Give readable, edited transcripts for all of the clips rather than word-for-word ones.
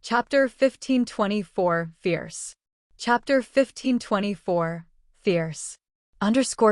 Chapter 1524, Fierce. Chapter 1524, Fierce.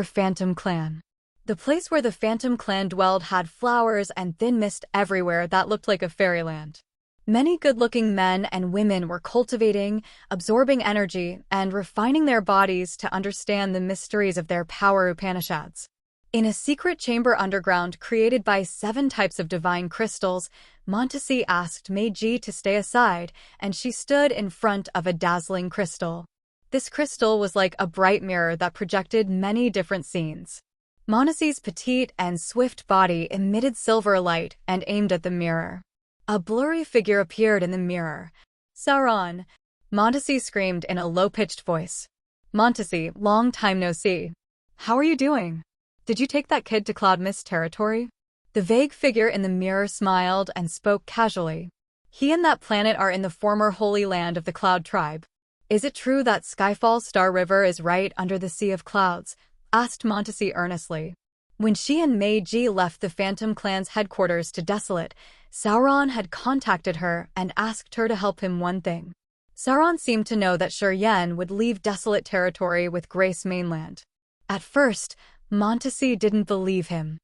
Phantom Clan. The place where the Phantom Clan dwelled had flowers and thin mist everywhere that looked like a fairyland. Many good-looking men and women were cultivating, absorbing energy, and refining their bodies to understand the mysteries of their power Upanishads. In a secret chamber underground created by 7 types of divine crystals, Montesi asked Meiji to stay aside, and she stood in front of a dazzling crystal. This crystal was like a bright mirror that projected many different scenes. Montesi's petite and swift body emitted silver light and aimed at the mirror. A blurry figure appeared in the mirror. "Sauron!" Montesi screamed in a low-pitched voice. "Montesi, long time no see. How are you doing? Did you take that kid to Cloud Mist territory?" The vague figure in the mirror smiled and spoke casually. "He and that planet are in the former Holy Land of the Cloud Tribe. Is it true that Skyfall Star River is right under the Sea of Clouds?" asked Montesi earnestly. When she and Meiji left the Phantom Clan's headquarters to Desolate, Sauron had contacted her and asked her to help him one thing. Sauron seemed to know that Shuryen would leave Desolate territory with Grace Mainland. At first, Montesi didn't believe him.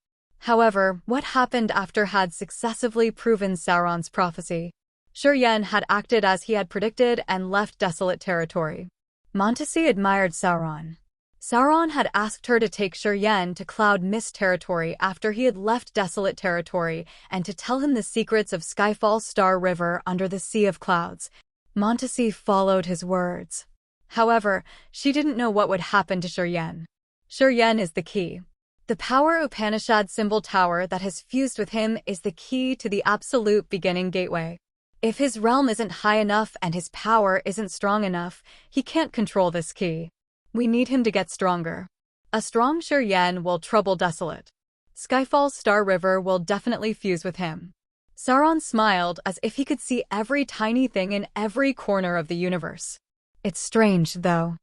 However, what happened after had successively proven Sauron's prophecy. Shuryen had acted as he had predicted and left Desolate territory. Montesi admired Sauron. Sauron had asked her to take Shuryen to Cloud Mist territory after he had left Desolate territory and to tell him the secrets of Skyfall Star River under the Sea of Clouds. Montesi followed his words. However, she didn't know what would happen to Shuryen. Shuryen is the key. The power Upanishad symbol tower that has fused with him is the key to the absolute beginning gateway. If his realm isn't high enough and his power isn't strong enough, he can't control this key. We need him to get stronger. A strong Shuryen will trouble Desolate. Skyfall Star River will definitely fuse with him. Sauron smiled as if he could see every tiny thing in every corner of the universe. It's strange, though.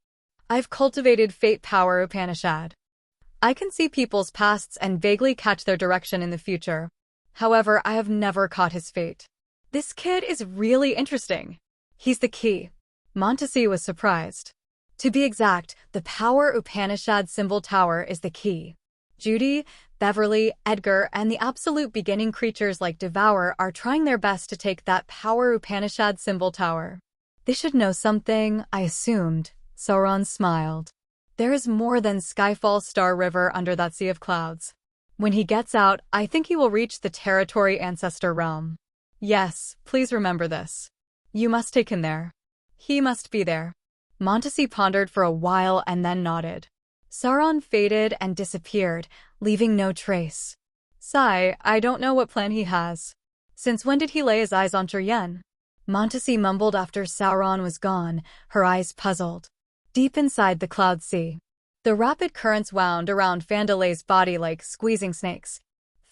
I've cultivated fate power Upanishad. I can see people's pasts and vaguely catch their direction in the future. However, I have never caught his fate. This kid is really interesting. He's the key. Montesi was surprised. To be exact, the power Upanishad symbol tower is the key. Judy, Beverly, Edgar, and the absolute beginning creatures like Devour are trying their best to take that power Upanishad symbol tower. They should know something, I assumed. Sauron smiled. There is more than Skyfall Star River under that sea of clouds. When he gets out, I think he will reach the territory ancestor realm. Yes, please remember this. You must take him there. He must be there. Montesi pondered for a while and then nodded. Sauron faded and disappeared, leaving no trace. Sigh, I don't know what plan he has. Since when did he lay his eyes on Shuryen? Montesi mumbled after Sauron was gone, her eyes puzzled. Deep inside the Cloud Sea, the rapid currents wound around Fandalay's body like squeezing snakes.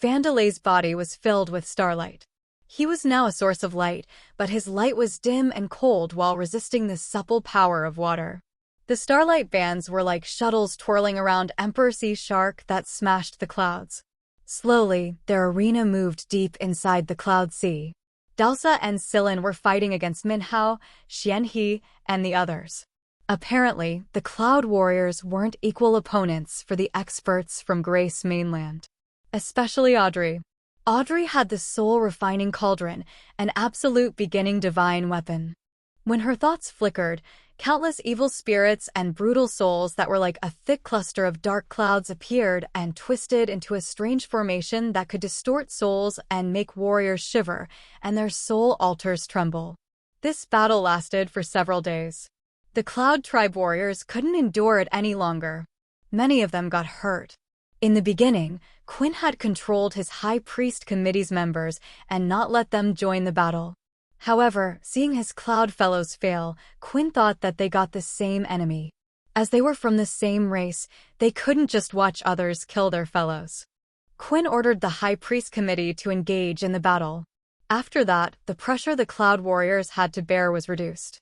Fandalay's body was filled with starlight. He was now a source of light, but his light was dim and cold while resisting the supple power of water. The starlight bands were like shuttles twirling around Emperor Sea Shark that smashed the clouds. Slowly, their arena moved deep inside the Cloud Sea. Dalsa and Sillin were fighting against Minhao, Xianhe, and the others. Apparently, the Cloud Warriors weren't equal opponents for the experts from Grace Mainland. Especially Audrey. Audrey had the soul-refining cauldron, an absolute beginning divine weapon. When her thoughts flickered, countless evil spirits and brutal souls that were like a thick cluster of dark clouds appeared and twisted into a strange formation that could distort souls and make warriors shiver, and their soul altars tremble. This battle lasted for several days. The Cloud Tribe warriors couldn't endure it any longer. Many of them got hurt. In the beginning, Quinn had controlled his High Priest Committee's members and not let them join the battle. However, seeing his Cloud Fellows fail, Quinn thought that they got the same enemy. As they were from the same race, they couldn't just watch others kill their fellows. Quinn ordered the High Priest Committee to engage in the battle. After that, the pressure the Cloud Warriors had to bear was reduced.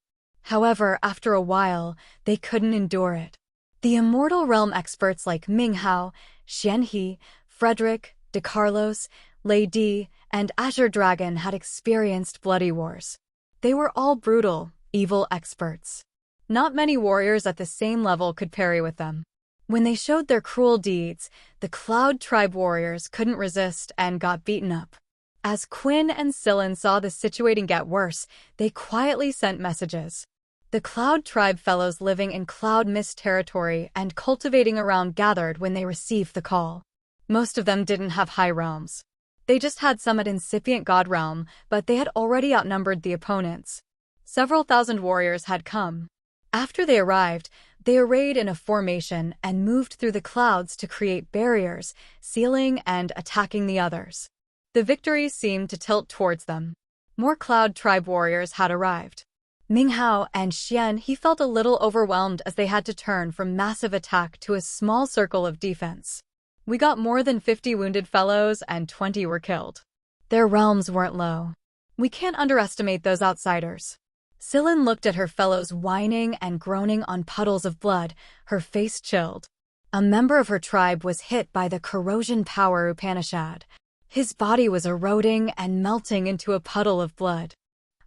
However, after a while, they couldn't endure it. The Immortal Realm experts like Minghao, Xianhe, Frederick, DeCarlos, Lei Di, and Azure Dragon had experienced bloody wars. They were all brutal, evil experts. Not many warriors at the same level could parry with them. When they showed their cruel deeds, the Cloud Tribe warriors couldn't resist and got beaten up. As Quinn and Sillin saw the situation get worse, they quietly sent messages. The Cloud Tribe fellows living in Cloud Mist territory and cultivating around gathered when they received the call. Most of them didn't have high realms. They just had some at incipient god realm, but they had already outnumbered the opponents. Several thousand warriors had come. After they arrived, they arrayed in a formation and moved through the clouds to create barriers, sealing and attacking the others. The victory seemed to tilt towards them. More Cloud Tribe warriors had arrived. Ming Hao and Xian he felt a little overwhelmed as they had to turn from massive attack to a small circle of defense. We got more than 50 wounded fellows and 20 were killed. Their realms weren't low. We can't underestimate those outsiders. Sillin looked at her fellows whining and groaning on puddles of blood, her face chilled. A member of her tribe was hit by the corrosion power Upanishad. His body was eroding and melting into a puddle of blood.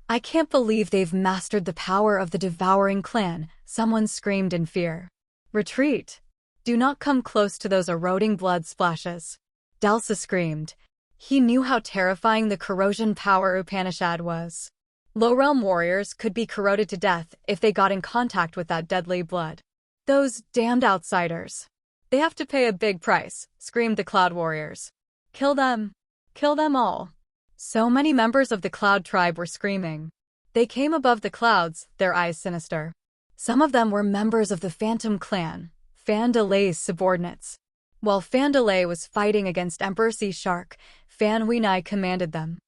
I can't believe they've mastered the power of the devouring clan, someone screamed in fear. Retreat. Do not come close to those eroding blood splashes. Dalsa screamed. He knew how terrifying the corrosion power Upanishad was. Low-realm warriors could be corroded to death if they got in contact with that deadly blood. Those damned outsiders. They have to pay a big price, screamed the Cloud warriors. Kill them. Kill them all. So many members of the Cloud Tribe were screaming. They came above the clouds, their eyes sinister. Some of them were members of the Phantom Clan, Fan Delay's subordinates. While Fan Delay was fighting against Emperor Sea Shark, Fan Huinai commanded them.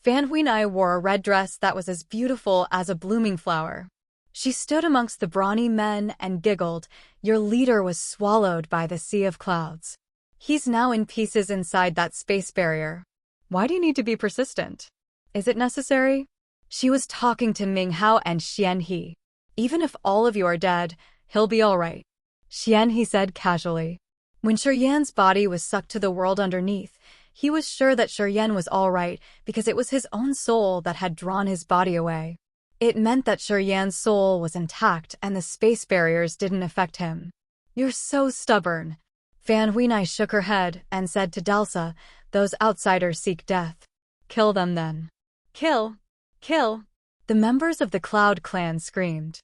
Fan Huinai wore a red dress that was as beautiful as a blooming flower. She stood amongst the brawny men and giggled. Your leader was swallowed by the sea of clouds. He's now in pieces inside that space barrier. Why do you need to be persistent? Is it necessary? She was talking to Ming Hao and Xian He. Even if all of you are dead, he'll be all right. Xian He said casually. When Shuryan's body was sucked to the world underneath, he was sure that Shuryan was all right because it was his own soul that had drawn his body away. It meant that Shuryan's soul was intact and the space barriers didn't affect him. You're so stubborn. Fan Huinai shook her head and said to Dalsa, those outsiders seek death. Kill them then. Kill. Kill. The members of the Cloud Clan screamed.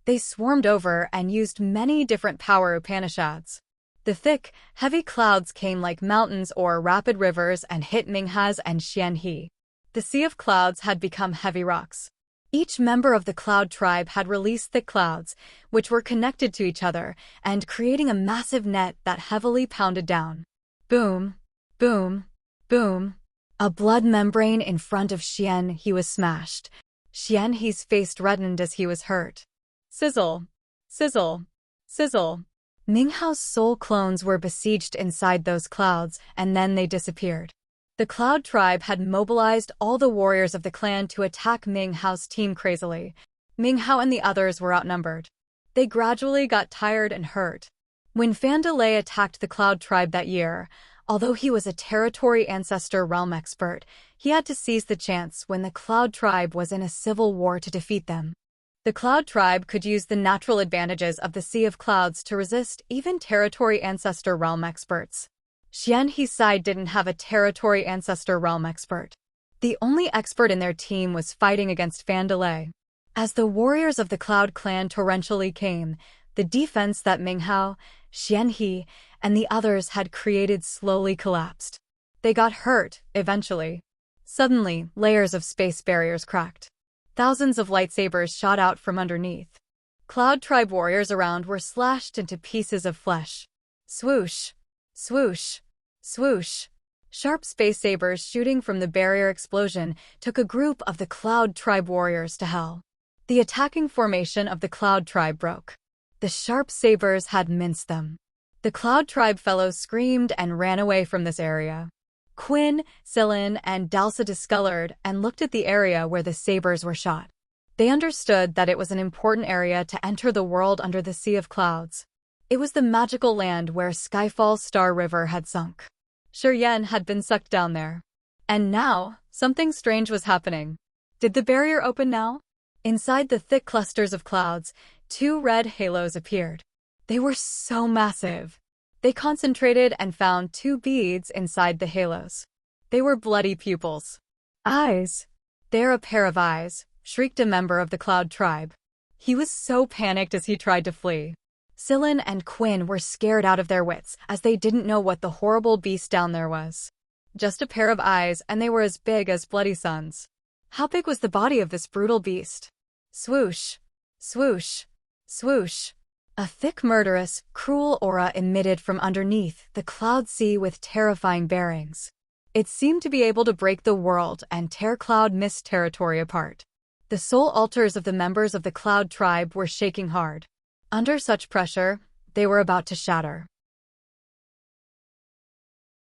They swarmed over and used many different power Upanishads. The thick, heavy clouds came like mountains or rapid rivers and hit Minghaz and Xian He. The sea of clouds had become heavy rocks. Each member of the Cloud Tribe had released thick clouds, which were connected to each other, and creating a massive net that heavily pounded down. Boom, boom, boom. A blood membrane in front of Xian He was smashed. Xian He's face reddened as he was hurt. Sizzle, sizzle, sizzle. Ming Hao's soul clones were besieged inside those clouds, and then they disappeared. The Cloud Tribe had mobilized all the warriors of the clan to attack Ming Hao's team crazily. Ming Hao and the others were outnumbered. They gradually got tired and hurt. When Fan Delay attacked the Cloud Tribe that year, although he was a territory ancestor realm expert, he had to seize the chance when the Cloud Tribe was in a civil war to defeat them. The Cloud Tribe could use the natural advantages of the Sea of Clouds to resist even territory ancestor realm experts. Xian He's side didn't have a territory ancestor realm expert. The only expert in their team was fighting against Fan Delay. As the warriors of the Cloud Clan torrentially came, the defense that Ming Hao, Xian He, and the others had created slowly collapsed. They got hurt, eventually. Suddenly, layers of space barriers cracked. Thousands of lightsabers shot out from underneath. Cloud Tribe warriors around were slashed into pieces of flesh. Swoosh, swoosh, swoosh. Sharp space sabers shooting from the barrier explosion took a group of the Cloud Tribe warriors to hell. The attacking formation of the Cloud Tribe broke. The sharp sabers had minced them. The Cloud Tribe fellows screamed and ran away from this area. Quinn, Sillin, and Dalsa discolored and looked at the area where the sabers were shot. They understood that it was an important area to enter the world under the Sea of Clouds. It was the magical land where Skyfall's Star River had sunk. Shuryan had been sucked down there. And now, something strange was happening. Did the barrier open now? Inside the thick clusters of clouds, 2 red halos appeared. They were so massive. They concentrated and found 2 beads inside the halos. They were bloody pupils. Eyes. "They're a pair of eyes," shrieked a member of the Cloud tribe. He was so panicked as he tried to flee. Sillin and Quinn were scared out of their wits as they didn't know what the horrible beast down there was. Just a pair of eyes, and they were as big as bloody suns. How big was the body of this brutal beast? Swoosh, swoosh, swoosh. A thick, murderous, cruel aura emitted from underneath the cloud sea with terrifying bearings. It seemed to be able to break the world and tear Cloud Mist territory apart. The soul altars of the members of the Cloud tribe were shaking hard. Under such pressure, they were about to shatter.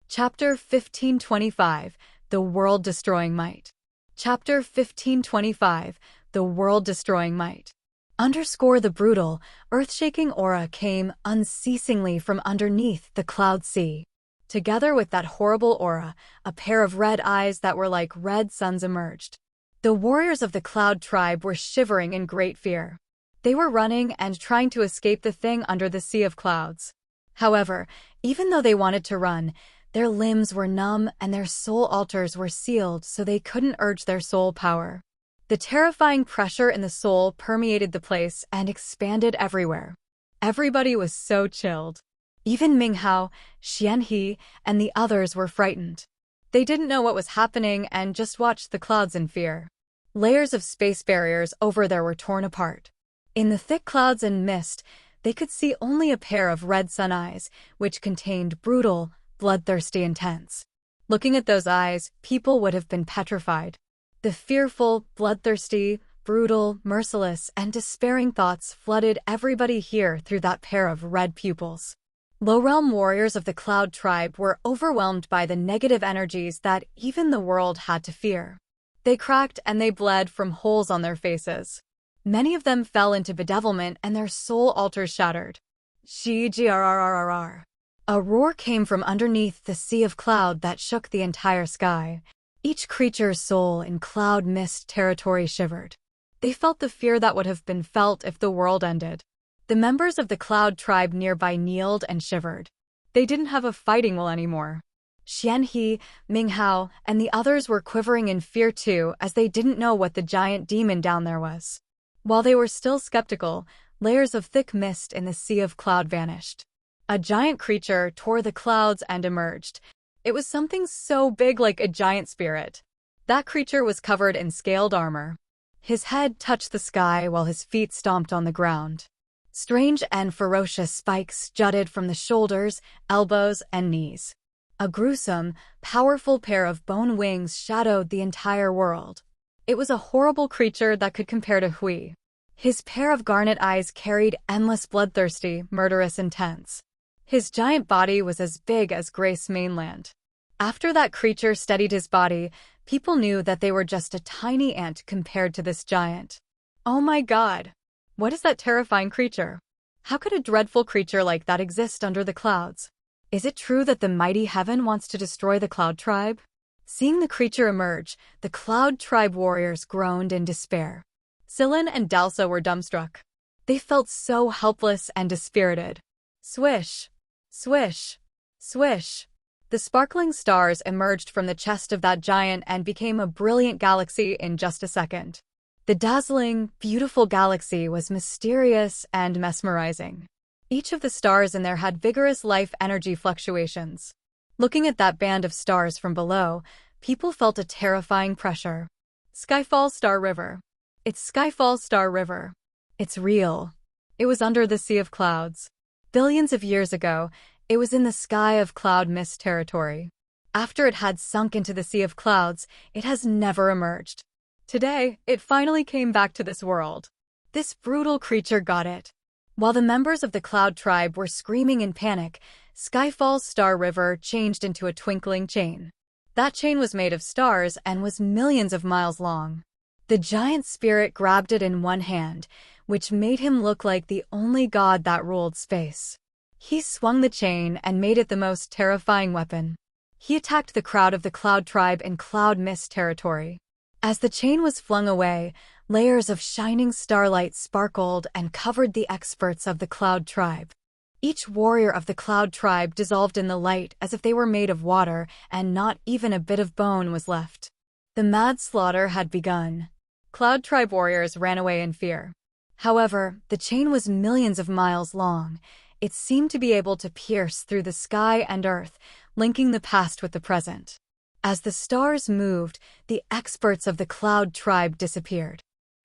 Chapter 1525, The World-Destroying Might. Chapter 1525, The World-Destroying Might. The brutal, earth-shaking aura came unceasingly from underneath the cloud sea. Together with that horrible aura, a pair of red eyes that were like red suns emerged. The warriors of the Cloud tribe were shivering in great fear. They were running and trying to escape the thing under the sea of clouds. However, even though they wanted to run, their limbs were numb and their soul altars were sealed so they couldn't urge their soul power. The terrifying pressure in the soul permeated the place and expanded everywhere. Everybody was so chilled. Even Minghao, Xianhe, and the others were frightened. They didn't know what was happening and just watched the clouds in fear. Layers of space barriers over there were torn apart. In the thick clouds and mist, they could see only a pair of red sun eyes, which contained brutal, bloodthirsty intents. Looking at those eyes, people would have been petrified. The fearful, bloodthirsty, brutal, merciless, and despairing thoughts flooded everybody here through that pair of red pupils. Low-realm warriors of the Cloud tribe were overwhelmed by the negative energies that even the world had to fear. They cracked and they bled from holes on their faces. Many of them fell into bedevilment and their soul altars shattered. Grrrrrrr. A roar came from underneath the sea of cloud that shook the entire sky. Each creature's soul in Cloud Mist territory shivered. They felt the fear that would have been felt if the world ended. The members of the Cloud tribe nearby kneeled and shivered. They didn't have a fighting will anymore. Xianhe, Minghao, and the others were quivering in fear too as they didn't know what the giant demon down there was. While they were still skeptical, layers of thick mist in the sea of cloud vanished. A giant creature tore the clouds and emerged. It was something so big like a giant spirit. That creature was covered in scaled armor. His head touched the sky while his feet stomped on the ground. Strange and ferocious spikes jutted from the shoulders, elbows, and knees. A gruesome, powerful pair of bone wings shadowed the entire world. It was a horrible creature that could compare to Hui. His pair of garnet eyes carried endless bloodthirsty, murderous intents. His giant body was as big as Grace Mainland. After that creature steadied his body, people knew that they were just a tiny ant compared to this giant. Oh my god! What is that terrifying creature? How could a dreadful creature like that exist under the clouds? Is it true that the mighty heaven wants to destroy the Cloud tribe? Seeing the creature emerge, the Cloud tribe warriors groaned in despair. Sillin and Dalsa were dumbstruck. They felt so helpless and dispirited. Swish! Swish! Swish! The sparkling stars emerged from the chest of that giant and became a brilliant galaxy in just a second. The dazzling, beautiful galaxy was mysterious and mesmerizing. Each of the stars in there had vigorous life energy fluctuations. Looking at that band of stars from below, people felt a terrifying pressure. Skyfall Star River. It's Skyfall Star River. It's real. It was under the Sea of Clouds. Billions of years ago, it was in the sky of Cloud Mist territory. After it had sunk into the Sea of Clouds, it has never emerged. Today, it finally came back to this world. This brutal creature got it. While the members of the Cloud tribe were screaming in panic, Skyfall's Star River changed into a twinkling chain. That chain was made of stars and was millions of miles long. The giant spirit grabbed it in one hand, which made him look like the only god that ruled space. He swung the chain and made it the most terrifying weapon. He attacked the crowd of the Cloud tribe in Cloud Mist territory. As the chain was flung away, Layers of shining starlight sparkled and covered the experts of the Cloud Tribe. Each warrior of the Cloud Tribe dissolved in the light as if they were made of water, and not even a bit of bone was left. The mad slaughter had begun. Cloud Tribe warriors ran away in fear. However, the chain was millions of miles long. It seemed to be able to pierce through the sky and earth, linking the past with the present. As the stars moved, the experts of the Cloud Tribe disappeared.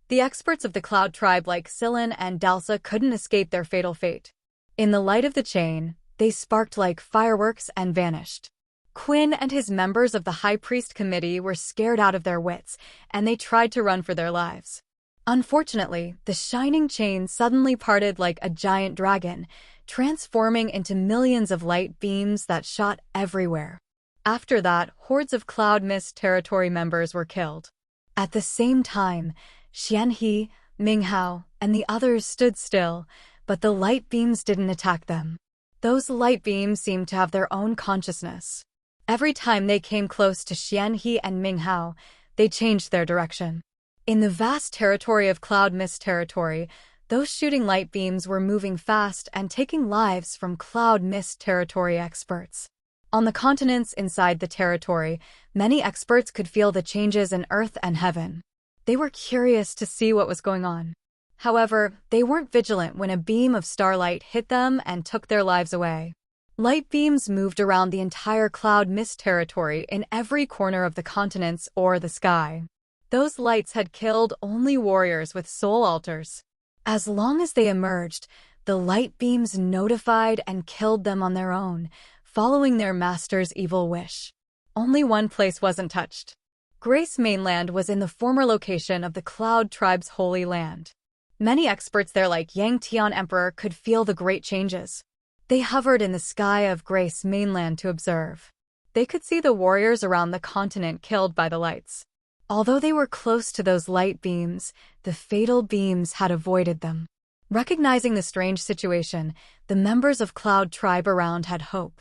The experts of the Cloud Tribe like Scylla and Dalsa couldn't escape their fatal fate. In the light of the chain, they sparked like fireworks and vanished. Quinn and his members of the High Priest Committee were scared out of their wits, and they tried to run for their lives. Unfortunately, the shining chain suddenly parted like a giant dragon, transforming into millions of light beams that shot everywhere. After that, hordes of Cloud Mist Territory members were killed. At the same time, Xianhe, Minghao, and the others stood still, but the light beams didn't attack them. Those light beams seemed to have their own consciousness. Every time they came close to Xianhe and Minghao, they changed their direction. In the vast territory of Cloud Mist Territory, those shooting light beams were moving fast and taking lives from Cloud Mist Territory experts. On the continents inside the territory, many experts could feel the changes in Earth and Heaven. They were curious to see what was going on. However, they weren't vigilant when a beam of starlight hit them and took their lives away. Light beams moved around the entire Cloud Mist Territory in every corner of the continents or the sky. Those lights had killed only warriors with soul altars. As long as they emerged, the light beams notified and killed them on their own, following their master's evil wish. Only one place wasn't touched. Grace Mainland was in the former location of the Cloud Tribe's Holy Land. Many experts there like Yang Tian Emperor could feel the great changes. They hovered in the sky of Grace Mainland to observe. They could see the warriors around the continent killed by the lights. Although they were close to those light beams, the fatal beams had avoided them. Recognizing the strange situation, the members of Cloud Tribe around had hope.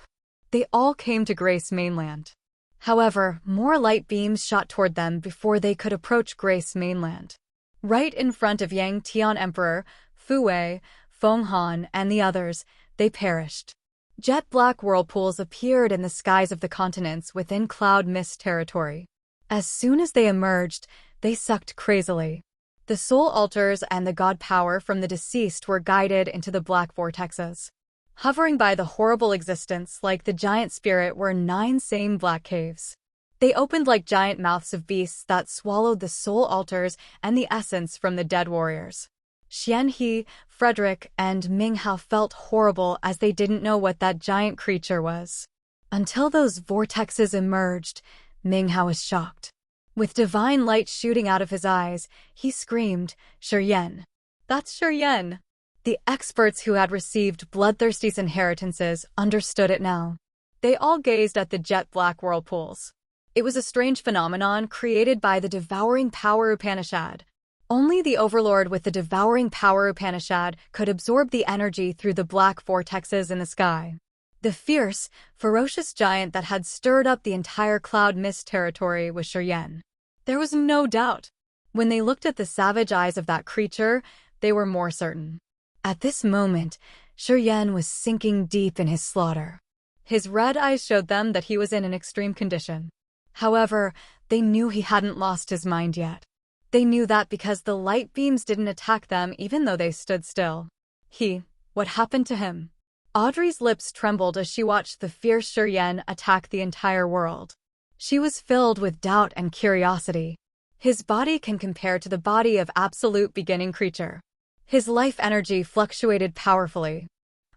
They all came to Grace Mainland. However, more light beams shot toward them before they could approach Grace Mainland. Right in front of Yang Tian Emperor, Fu Wei, Feng Han, and the others, they perished. Jet black whirlpools appeared in the skies of the continents within Cloud Mist Territory. As soon as they emerged, they sucked crazily. The soul altars and the god power from the deceased were guided into the black vortexes. Hovering by the horrible existence like the giant spirit were 9 same black caves. They opened like giant mouths of beasts that swallowed the soul altars and the essence from the dead warriors. Xianhe, Frederick, and Minghao felt horrible as they didn't know what that giant creature was. Until those vortexes emerged, Minghao was shocked. With divine light shooting out of his eyes, he screamed, "Shuryen! That's Shuryen!" The experts who had received Bloodthirsty's inheritances understood it now. They all gazed at the jet black whirlpools. It was a strange phenomenon created by the devouring power Upanishad. Only the overlord with the devouring power Upanishad could absorb the energy through the black vortexes in the sky. The fierce, ferocious giant that had stirred up the entire Cloud Mist Territory was Shuryen. There was no doubt. When they looked at the savage eyes of that creature, they were more certain. At this moment, Shuryen was sinking deep in his slaughter. His red eyes showed them that he was in an extreme condition. However, they knew he hadn't lost his mind yet. They knew that because the light beams didn't attack them even though they stood still. What happened to him? Audrey's lips trembled as she watched the fierce Shuryen attack the entire world. She was filled with doubt and curiosity. His body can compare to the body of absolute beginning creature. His life energy fluctuated powerfully.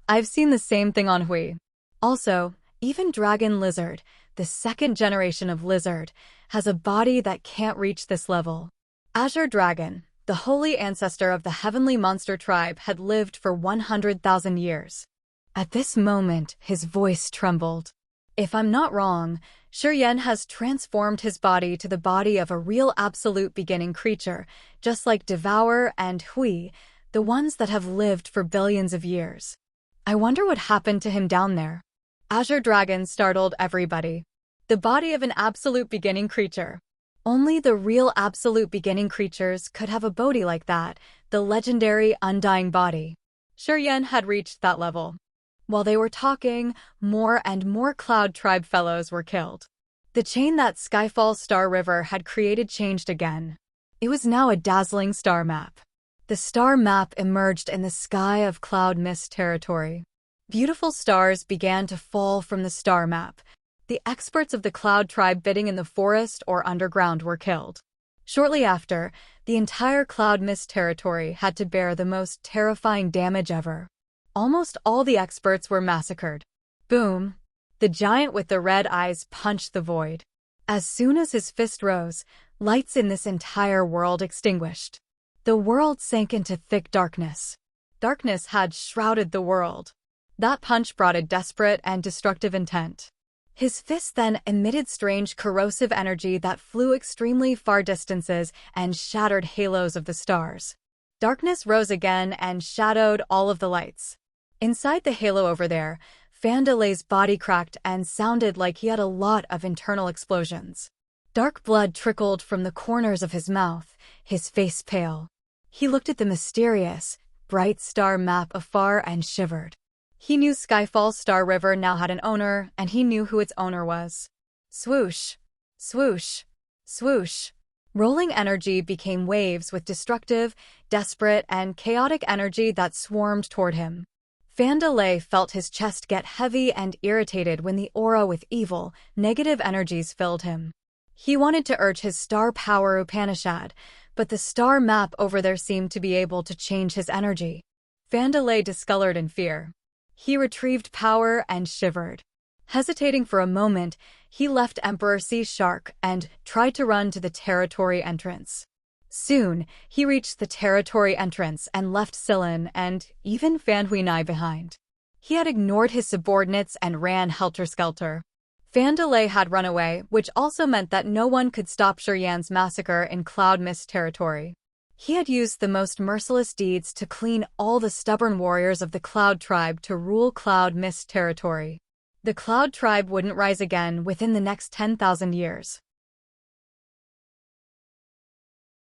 I've seen the same thing on Hui. Also, even Dragon Lizard, the second generation of lizard, has a body that can't reach this level. Azure Dragon, the holy ancestor of the heavenly monster tribe, had lived for 100,000 years. At this moment, his voice trembled. If I'm not wrong, Shuryen has transformed his body to the body of a real absolute beginning creature, just like Devour and Hui, the ones that have lived for billions of years. I wonder what happened to him down there. Azure Dragon startled everybody. The body of an absolute beginning creature. Only the real absolute beginning creatures could have a body like that, the legendary undying body. Yan had reached that level. While they were talking, more and more Cloud Tribe fellows were killed. The chain that Skyfall Star River had created changed again. It was now a dazzling star map. The star map emerged in the sky of Cloud Mist territory. Beautiful stars began to fall from the star map. The experts of the Cloud Tribe bidding in the forest or underground were killed. Shortly after, the entire Cloud Mist territory had to bear the most terrifying damage ever. Almost all the experts were massacred. Boom! The giant with the red eyes punched the void. As soon as his fist rose, lights in this entire world extinguished. The world sank into thick darkness. Darkness had shrouded the world. That punch brought a desperate and destructive intent. His fist then emitted strange corrosive energy that flew extremely far distances and shattered halos of the stars. Darkness rose again and shadowed all of the lights. Inside the halo over there, Fandalay's body cracked and sounded like he had a lot of internal explosions. Dark blood trickled from the corners of his mouth, his face pale. He looked at the mysterious, bright star map afar and shivered. He knew Skyfall Star River now had an owner, and he knew who its owner was. Swoosh! Swoosh! Swoosh! Rolling energy became waves with destructive, desperate, and chaotic energy that swarmed toward him. Fandalay felt his chest get heavy and irritated when the aura with evil, negative energies filled him. He wanted to urge his star power Upanishad, but the star map over there seemed to be able to change his energy. Fandalay discolored in fear. He retrieved power and shivered. Hesitating for a moment, he left Emperor Sea Shark and tried to run to the territory entrance. Soon, he reached the territory entrance and left Sillin and even Fan Huinai behind. He had ignored his subordinates and ran helter-skelter. Fandalay had run away, which also meant that no one could stop Yan's massacre in Cloud Mist territory. He had used the most merciless deeds to clean all the stubborn warriors of the Cloud Tribe to rule Cloud Mist territory. The Cloud Tribe wouldn't rise again within the next 10,000 years.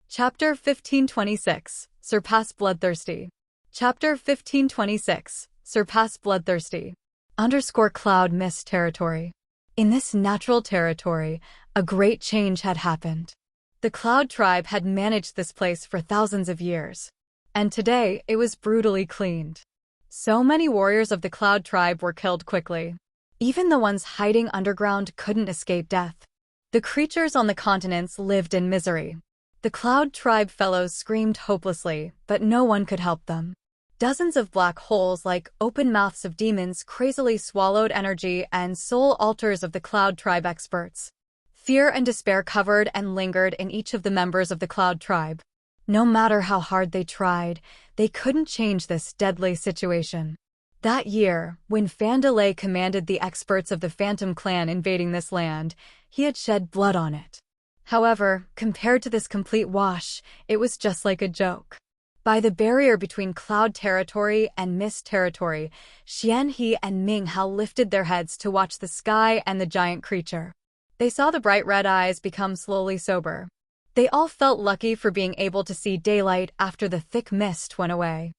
Chapter 1526, Surpass Bloodthirsty. Chapter 1526, Surpass Bloodthirsty. Cloud Mist territory. In this natural territory, a great change had happened. The Cloud Tribe had managed this place for thousands of years, and today it was brutally cleaned. So many warriors of the Cloud Tribe were killed quickly. Even the ones hiding underground couldn't escape death. The creatures on the continents lived in misery. The Cloud Tribe fellows screamed hopelessly, but no one could help them. Dozens of black holes like open mouths of demons crazily swallowed energy and soul altars of the Cloud Tribe experts. Fear and despair covered and lingered in each of the members of the Cloud Tribe. No matter how hard they tried, they couldn't change this deadly situation. That year, when Fandalay commanded the experts of the Phantom Clan invading this land, he had shed blood on it. However, compared to this complete wash, it was just like a joke. By the barrier between Cloud Territory and Mist Territory, Xian He and Ming Hao lifted their heads to watch the sky and the giant creature. They saw the bright red eyes become slowly sober. They all felt lucky for being able to see daylight after the thick mist went away.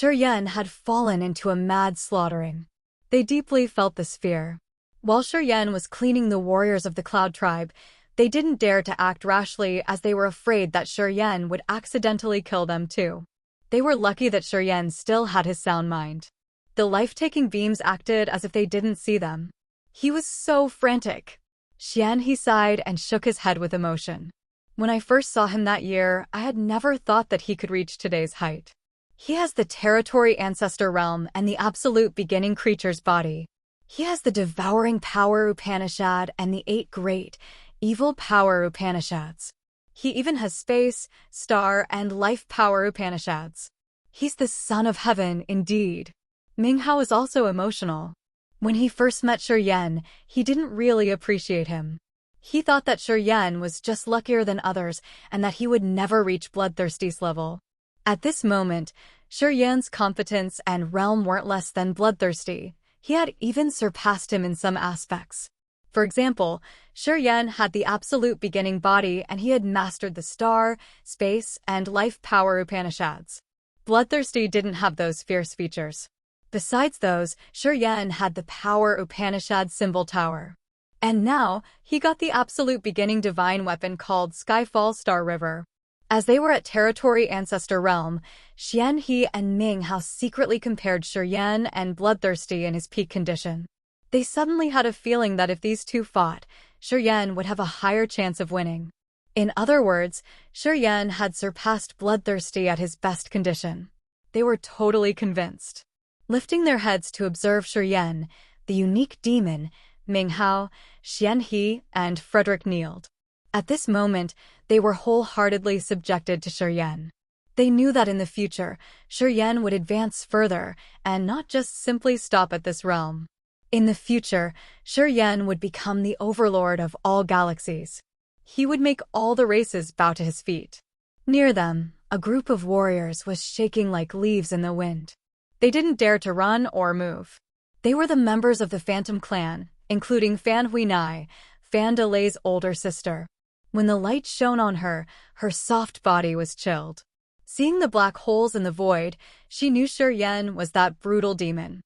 Yan had fallen into a mad slaughtering. They deeply felt this fear. While Yan was cleaning the warriors of the Cloud Tribe, they didn't dare to act rashly as they were afraid that Yan would accidentally kill them too. They were lucky that Yan still had his sound mind. The life-taking beams acted as if they didn't see them. He was so frantic. Xian He sighed and shook his head with emotion. When I first saw him that year, I had never thought that he could reach today's height. He has the territory ancestor realm and the absolute beginning creature's body. He has the devouring power Upanishad and the 8 great, evil power Upanishads. He even has space, star, and life power Upanishads. He's the son of heaven, indeed. Ming Hao is also emotional. When he first met Yan, he didn't really appreciate him. He thought that Yan was just luckier than others and that he would never reach Bloodthirsty's level. At this moment, Yan's competence and realm weren't less than Bloodthirsty. He had even surpassed him in some aspects. For example, Shi Yan had the absolute beginning body and he had mastered the star, space, and life power Upanishads. Bloodthirsty didn't have those fierce features. Besides those, Shi Yan had the power Upanishad symbol tower. And now, he got the absolute beginning divine weapon called Skyfall Star River. As they were at Territory Ancestor Realm, Xian He and Ming Hao secretly compared Shi Yan and Bloodthirsty in his peak condition. They suddenly had a feeling that if these two fought, Shi Yan would have a higher chance of winning. In other words, Shi Yan had surpassed Bloodthirsty at his best condition. They were totally convinced. Lifting their heads to observe Shi Yan, the unique demon, Ming Hao, Xian He, and Frederick kneeled. At this moment, they were wholeheartedly subjected to Shi Yan. They knew that in the future, Shi Yan would advance further and not just simply stop at this realm. In the future, Shi Yan would become the overlord of all galaxies. He would make all the races bow to his feet. Near them, a group of warriors was shaking like leaves in the wind. They didn't dare to run or move. They were the members of the Phantom Clan, including Fan Huinai, Fan Delay's older sister. When the light shone on her, her soft body was chilled. Seeing the black holes in the void, she knew Shi Yan was that brutal demon.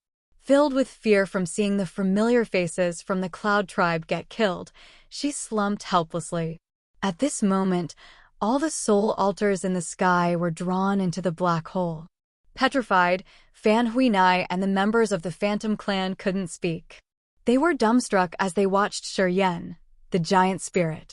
Filled with fear from seeing the familiar faces from the Cloud Tribe get killed, she slumped helplessly. At this moment, all the soul altars in the sky were drawn into the black hole. Petrified, Fan Huinai and the members of the Phantom Clan couldn't speak. They were dumbstruck as they watched Shi Yan, the giant spirit.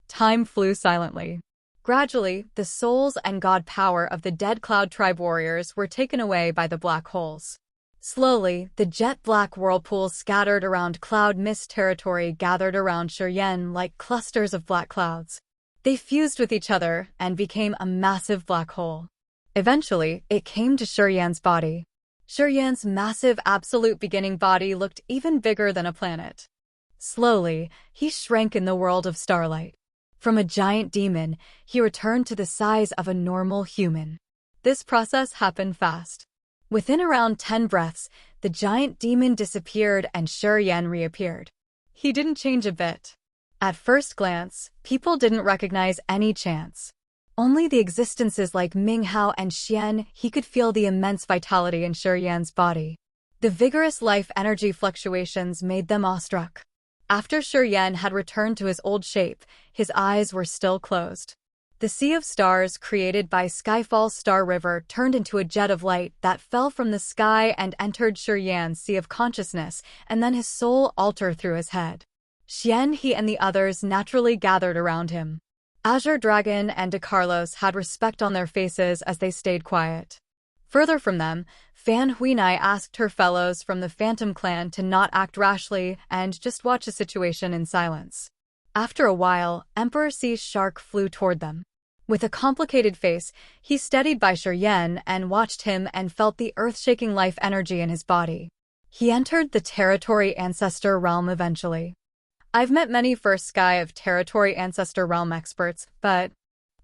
Time flew silently. Gradually, the souls and god power of the dead Cloud Tribe warriors were taken away by the black holes. Slowly, the jet-black whirlpools scattered around Cloud Mist territory gathered around Shi Yan like clusters of black clouds. They fused with each other and became a massive black hole. Eventually, it came to Shi Yan's body. Shi Yan's massive absolute beginning body looked even bigger than a planet. Slowly, he shrank in the world of starlight. From a giant demon, he returned to the size of a normal human. This process happened fast. Within around 10 breaths, the giant demon disappeared and Shi Yan reappeared. He didn't change a bit. At first glance, people didn't recognize any chance. Only the existences like Ming Hao and Xian He could feel the immense vitality in Shi Yan's body. The vigorous life energy fluctuations made them awestruck. After Shi Yan had returned to his old shape, his eyes were still closed. The sea of stars created by Skyfall Star River turned into a jet of light that fell from the sky and entered Shi Yan's sea of consciousness and then his soul altar through his head. Xian He and the others naturally gathered around him. Azure Dragon and De Carlos had respect on their faces as they stayed quiet. Further from them, Fan Huinai asked her fellows from the Phantom Clan to not act rashly and just watch the situation in silence. After a while, Emperor Xi's shark flew toward them. With a complicated face, he steadied by Shi Yan and watched him and felt the earth-shaking life energy in his body. He entered the Territory Ancestor Realm eventually. I've met many First Sky of Territory Ancestor Realm experts, but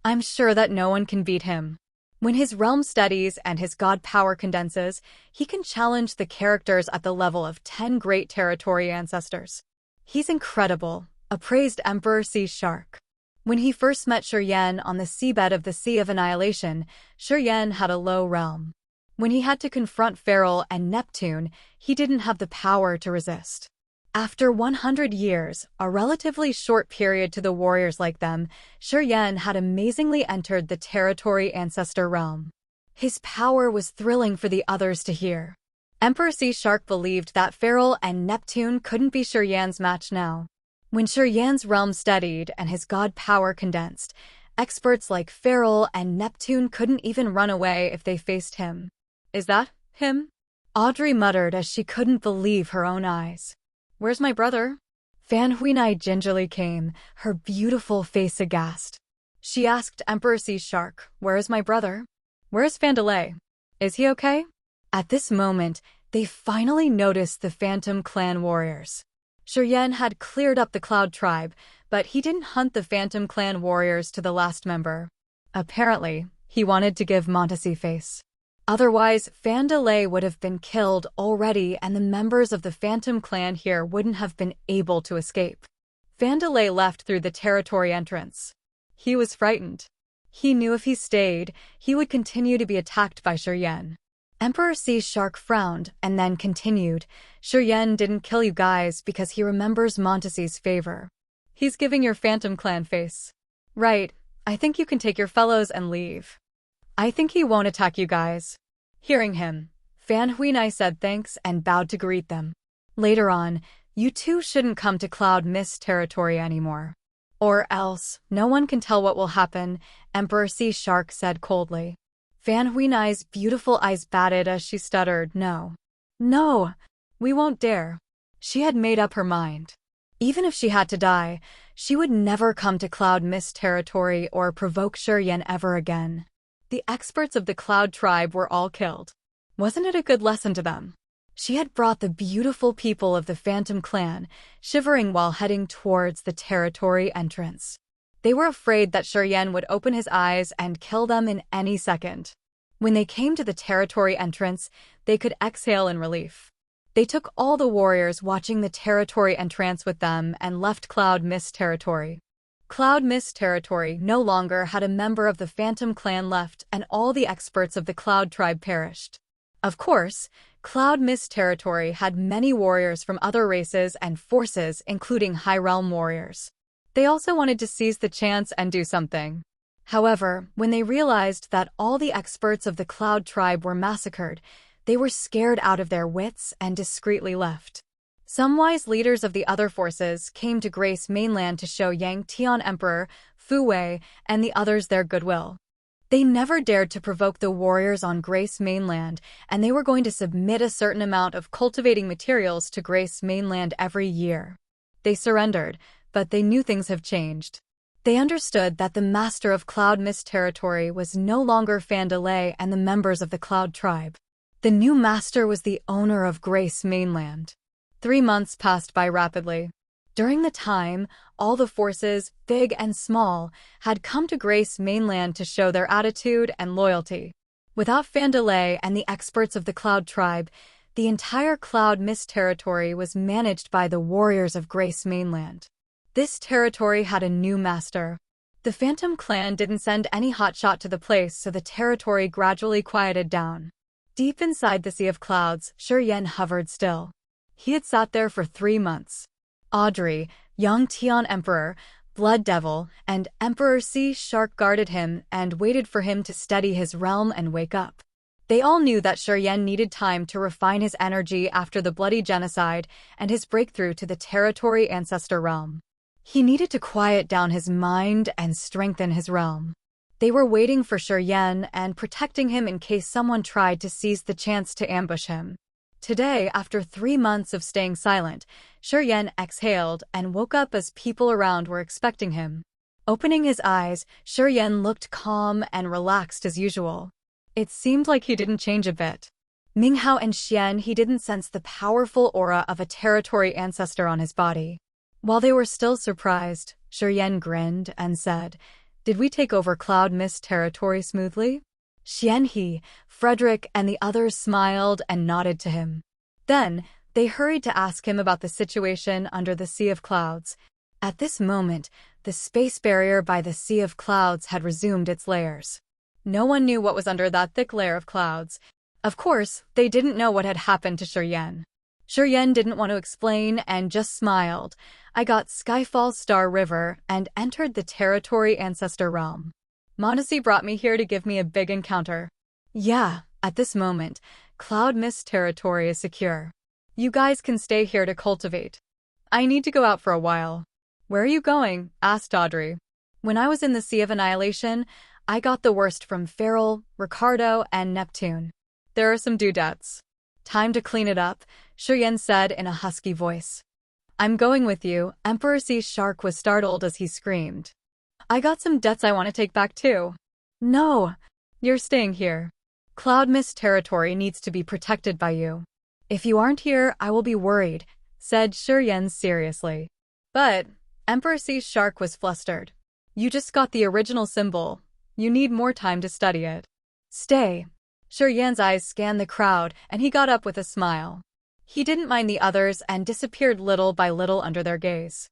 I'm sure that no one can beat him. When his realm steadies and his god power condenses, he can challenge the characters at the level of 10 great Territory Ancestors. He's incredible, appraised Emperor Xi's shark. When he first met Shi Yan on the seabed of the Sea of Annihilation, Shi Yan had a low realm. When he had to confront Feral and Neptune, he didn't have the power to resist. After 100 years, a relatively short period to the warriors like them, Shi Yan had amazingly entered the Territory Ancestor realm. His power was thrilling for the others to hear. Emperor Zi Shark believed that Feral and Neptune couldn't be Shi Yan's match now. When Shi Yan's realm steadied and his god power condensed, experts like Feral and Neptune couldn't even run away if they faced him. Is that him? Audrey muttered as she couldn't believe her own eyes. Where's my brother? Fan Huinai gingerly came, her beautiful face aghast. She asked Emperor Xi's shark, where is my brother? Where is Fan Delay? Is he okay? At this moment, they finally noticed the Phantom Clan warriors. Shi Yan had cleared up the Cloud Tribe, but he didn't hunt the Phantom Clan warriors to the last member. Apparently, he wanted to give Montesi face. Otherwise, Fandalay would have been killed already and the members of the Phantom clan here wouldn't have been able to escape. Fandalay left through the territory entrance. He was frightened. He knew if he stayed, he would continue to be attacked by Shuryen. Emperor Zi Shark frowned and then continued, Shuryen didn't kill you guys because he remembers Montesi's favor. He's giving your Phantom clan face. Right, I think you can take your fellows and leave. I think he won't attack you guys. Hearing him, Fan Huinai said thanks and bowed to greet them. Later on, you two shouldn't come to Cloud Mist territory anymore. Or else, no one can tell what will happen, Emperor Zi Shark said coldly. Fan Huinai's beautiful eyes batted as she stuttered, no. No, we won't dare. She had made up her mind. Even if she had to die, she would never come to Cloud Mist territory or provoke Shuryen ever again. The experts of the Cloud tribe were all killed. Wasn't it a good lesson to them? She had brought the beautiful people of the Phantom clan, shivering while heading towards the territory entrance. They were afraid that Shuryen would open his eyes and kill them in any second. When they came to the territory entrance, they could exhale in relief. They took all the warriors watching the territory entrance with them and left Cloud Mist territory. Cloud Mist territory no longer had a member of the Phantom clan left and all the experts of the Cloud tribe perished. Of course, Cloud Mist territory had many warriors from other races and forces, including High Realm warriors. They also wanted to seize the chance and do something. However, when they realized that all the experts of the Cloud tribe were massacred, they were scared out of their wits and discreetly left. Some wise leaders of the other forces came to Grace Mainland to show Yang Tian Emperor, Fu Wei, and the others their goodwill. They never dared to provoke the warriors on Grace Mainland, and they were going to submit a certain amount of cultivating materials to Grace Mainland every year. They surrendered, but they knew things have changed. They understood that the master of Cloud Mist territory was no longer Fandalay and the members of the Cloud tribe. The new master was the owner of Grace Mainland. 3 months passed by rapidly. During the time, all the forces, big and small, had come to Grace Mainland to show their attitude and loyalty. Without Fandalay and the experts of the Cloud tribe, the entire Cloud Mist territory was managed by the warriors of Grace Mainland. This territory had a new master. The Phantom clan didn't send any hotshot to the place, so the territory gradually quieted down. Deep inside the Sea of Clouds, Shuryen hovered still. He had sat there for 3 months. Audrey, Yang Tian Emperor, Blood Devil, and Emperor Zi Shark guarded him and waited for him to steady his realm and wake up. They all knew that Shuryen needed time to refine his energy after the bloody genocide and his breakthrough to the territory ancestor realm. He needed to quiet down his mind and strengthen his realm. They were waiting for Shuryen and protecting him in case someone tried to seize the chance to ambush him. Today, after 3 months of staying silent, Shuryen exhaled and woke up as people around were expecting him. Opening his eyes, Shuryen looked calm and relaxed as usual. It seemed like he didn't change a bit. Minghao and Xian, he didn't sense the powerful aura of a territory ancestor on his body. While they were still surprised, Shuryen grinned and said, "Did we take over Cloud Mist territory smoothly?" Xianhe, Frederick, and the others smiled and nodded to him. Then, they hurried to ask him about the situation under the Sea of Clouds. At this moment, the space barrier by the Sea of Clouds had resumed its layers. No one knew what was under that thick layer of clouds. Of course, they didn't know what had happened to Shuryen. Shuryen didn't want to explain and just smiled. "I got Skyfall Star River and entered the territory ancestor realm. Montesi brought me here to give me a big encounter. Yeah, at this moment, Cloud Mist territory is secure. You guys can stay here to cultivate. I need to go out for a while." "Where are you going?" asked Audrey. "When I was in the Sea of Annihilation, I got the worst from Feral, Ricardo, and Neptune. There are some due debts. Time to clean it up," Shuryen said in a husky voice. "I'm going with you." Emperor Zi Shark was startled as he screamed. "I got some debts I want to take back too." "No, you're staying here. Cloud Mist territory needs to be protected by you. If you aren't here, I will be worried," said Shuryen seriously. But Emperor Zi Shark was flustered. "You just got the original symbol. You need more time to study it. Stay." Yan's eyes scanned the crowd, and he got up with a smile. He didn't mind the others and disappeared little by little under their gaze.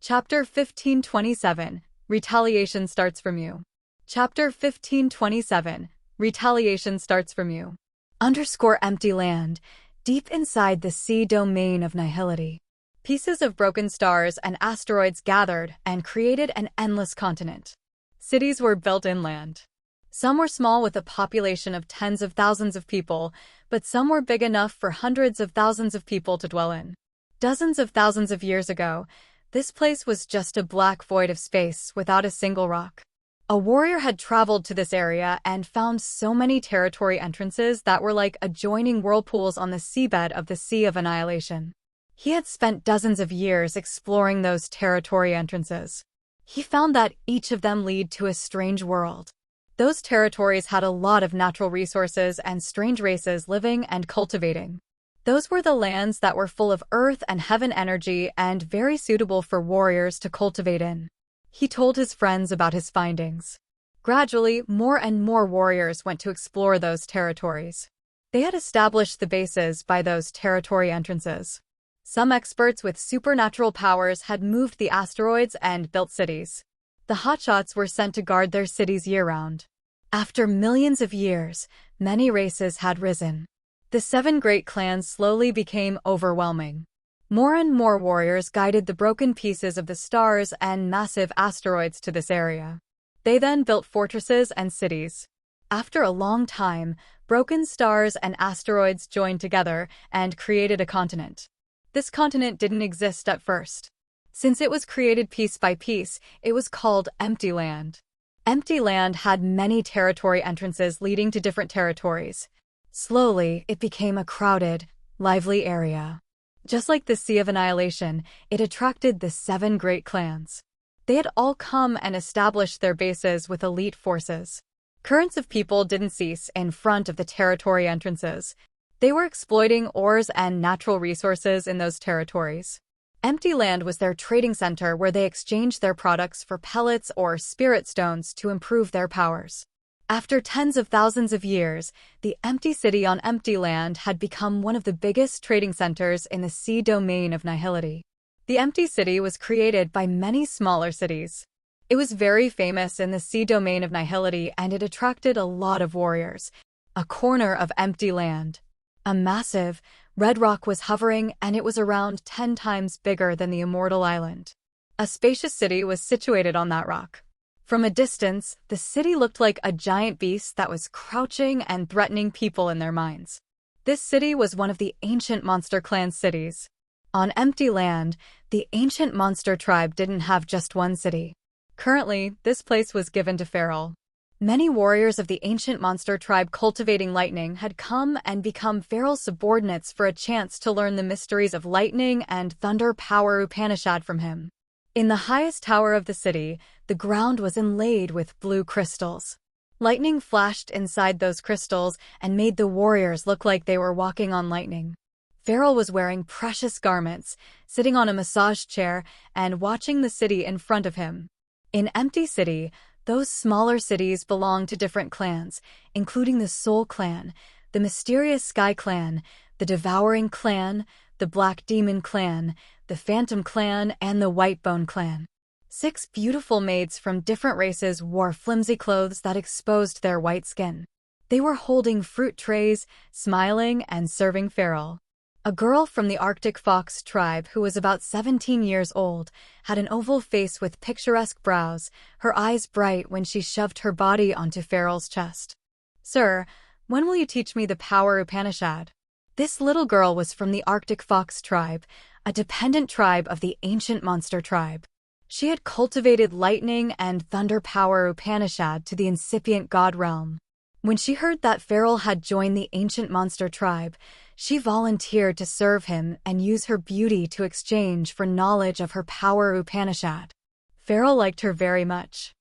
Chapter 1527. Retaliation starts from you. Chapter 1527. Retaliation starts from you. Empty land, deep inside the sea domain of nihility. Pieces of broken stars and asteroids gathered and created an endless continent. Cities were built inland. Some were small with a population of tens of thousands of people, but some were big enough for hundreds of thousands of people to dwell in. Dozens of thousands of years ago, this place was just a black void of space without a single rock. A warrior had traveled to this area and found so many territory entrances that were like adjoining whirlpools on the seabed of the Sea of Annihilation. He had spent dozens of years exploring those territory entrances. He found that each of them lead to a strange world. Those territories had a lot of natural resources and strange races living and cultivating. Those were the lands that were full of earth and heaven energy and very suitable for warriors to cultivate in. He told his friends about his findings. Gradually, more and more warriors went to explore those territories. They had established the bases by those territory entrances. Some experts with supernatural powers had moved the asteroids and built cities. The hotshots were sent to guard their cities year-round. After millions of years, many races had risen. The 7 great clans slowly became overwhelming. More and more warriors guided the broken pieces of the stars and massive asteroids to this area. They then built fortresses and cities. After a long time, broken stars and asteroids joined together and created a continent. This continent didn't exist at first. Since it was created piece by piece, it was called Empty Land. Empty Land had many territory entrances leading to different territories. Slowly, it became a crowded, lively area. Just like the Sea of Annihilation, it attracted the 7 great clans. They had all come and established their bases with elite forces. Currents of people didn't cease in front of the territory entrances. They were exploiting ores and natural resources in those territories. Empty Land was their trading center where they exchanged their products for pellets or spirit stones to improve their powers. After tens of thousands of years, the empty city on Empty Land had become one of the biggest trading centers in the sea domain of nihility. The empty city was created by many smaller cities. It was very famous in the sea domain of nihility and it attracted a lot of warriors. A corner of Empty Land. A massive, red rock was hovering and it was around 10 times bigger than the Immortal Island. A spacious city was situated on that rock. From a distance, the city looked like a giant beast that was crouching and threatening people in their minds. This city was one of the ancient monster clan cities. On Empty Land, the ancient monster tribe didn't have just one city. Currently, this place was given to Feral. Many warriors of the ancient monster tribe cultivating lightning had come and become Feral's subordinates for a chance to learn the mysteries of lightning and thunder power Upanishad from him. In the highest tower of the city, the ground was inlaid with blue crystals. Lightning flashed inside those crystals and made the warriors look like they were walking on lightning. Feral was wearing precious garments, sitting on a massage chair, and watching the city in front of him. In Empty City, those smaller cities belonged to different clans, including the Soul Clan, the Mysterious Sky Clan, the Devouring Clan, the Black Demon Clan, the Phantom Clan, and the Whitebone Clan. 6 beautiful maids from different races wore flimsy clothes that exposed their white skin. They were holding fruit trays, smiling, and serving Feral. A girl from the Arctic Fox tribe who was about 17 years old had an oval face with picturesque brows, her eyes bright when she shoved her body onto Feral's chest. "Sir, when will you teach me the power Upanishad?" This little girl was from the Arctic Fox tribe, a dependent tribe of the ancient monster tribe. She had cultivated lightning and thunder power Upanishad to the incipient god realm. When she heard that Feral had joined the ancient monster tribe, she volunteered to serve him and use her beauty to exchange for knowledge of her power Upanishad. Feral liked her very much.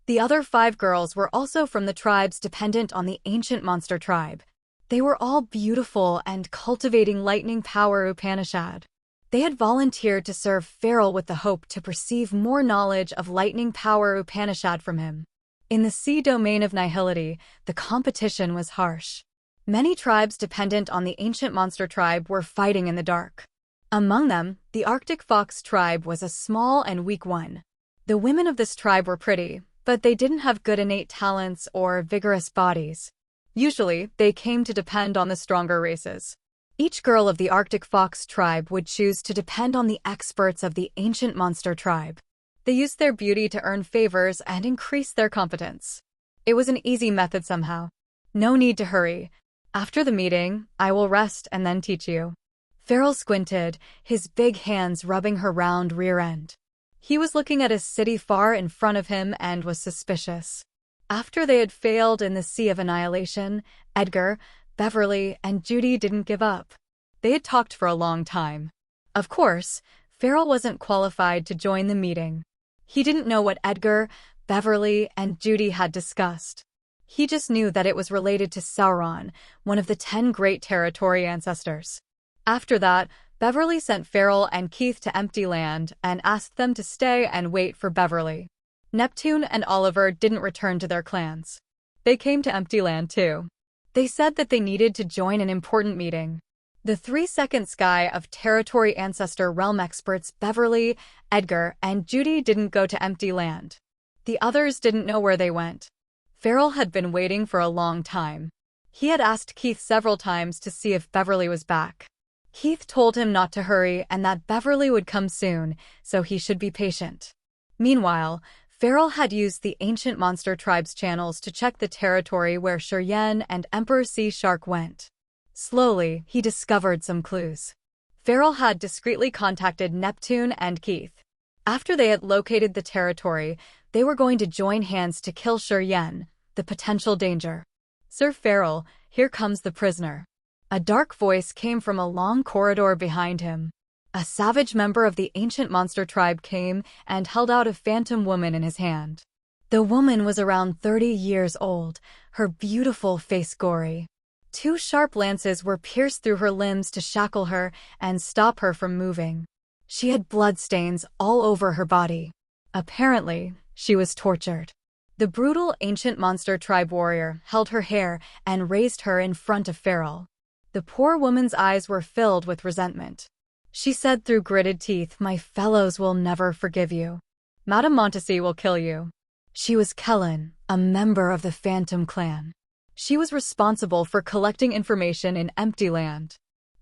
The other 5 girls were also from the tribes dependent on the ancient monster tribe. They were all beautiful and cultivating lightning power Upanishad. They had volunteered to serve Feral with the hope to perceive more knowledge of lightning power Upanishad from him. In the sea domain of nihility, the competition was harsh. Many tribes dependent on the ancient monster tribe were fighting in the dark. Among them, the Arctic fox tribe was a small and weak one. The women of this tribe were pretty, but they didn't have good innate talents or vigorous bodies. Usually, they came to depend on the stronger races. Each girl of the Arctic fox tribe would choose to depend on the experts of the ancient monster tribe. They used their beauty to earn favors and increase their competence. It was an easy method somehow. No need to hurry. After the meeting, I will rest and then teach you. Farrell squinted, his big hands rubbing her round rear end. He was looking at a city far in front of him and was suspicious. After they had failed in the Sea of Annihilation, Edgar, Beverly, and Judy didn't give up. They had talked for a long time. Of course, Farrell wasn't qualified to join the meeting. He didn't know what Edgar, Beverly, and Judy had discussed. He just knew that it was related to Sauron, one of the 10 great territory ancestors. After that, Beverly sent Farrell and Keith to Empty Land and asked them to stay and wait for Beverly. Neptune and Oliver didn't return to their clans. They came to Empty Land too. They said that they needed to join an important meeting. The 3-second sky of territory ancestor realm experts Beverly, Edgar, and Judy didn't go to Empty Land. The others didn't know where they went. Farrell had been waiting for a long time. He had asked Keith several times to see if Beverly was back. Keith told him not to hurry and that Beverly would come soon, so he should be patient. Meanwhile, Farrell had used the ancient monster tribe's channels to check the territory where Shiryen and Emperor Sea Shark went. Slowly, he discovered some clues. Farrell had discreetly contacted Neptune and Keith. After they had located the territory, they were going to join hands to kill Shiryen, the potential danger. Sir Farrell, here comes the prisoner. A dark voice came from a long corridor behind him. A savage member of the ancient monster tribe came and held out a phantom woman in his hand. The woman was around 30 years old, her beautiful face gory. 2 sharp lances were pierced through her limbs to shackle her and stop her from moving. She had bloodstains all over her body. Apparently, she was tortured. The brutal ancient monster tribe warrior held her hair and raised her in front of Farrell. The poor woman's eyes were filled with resentment. She said through gritted teeth, "My fellows will never forgive you. Madame Montesi will kill you." She was Kellen, a member of the Phantom clan. She was responsible for collecting information in Empty Land.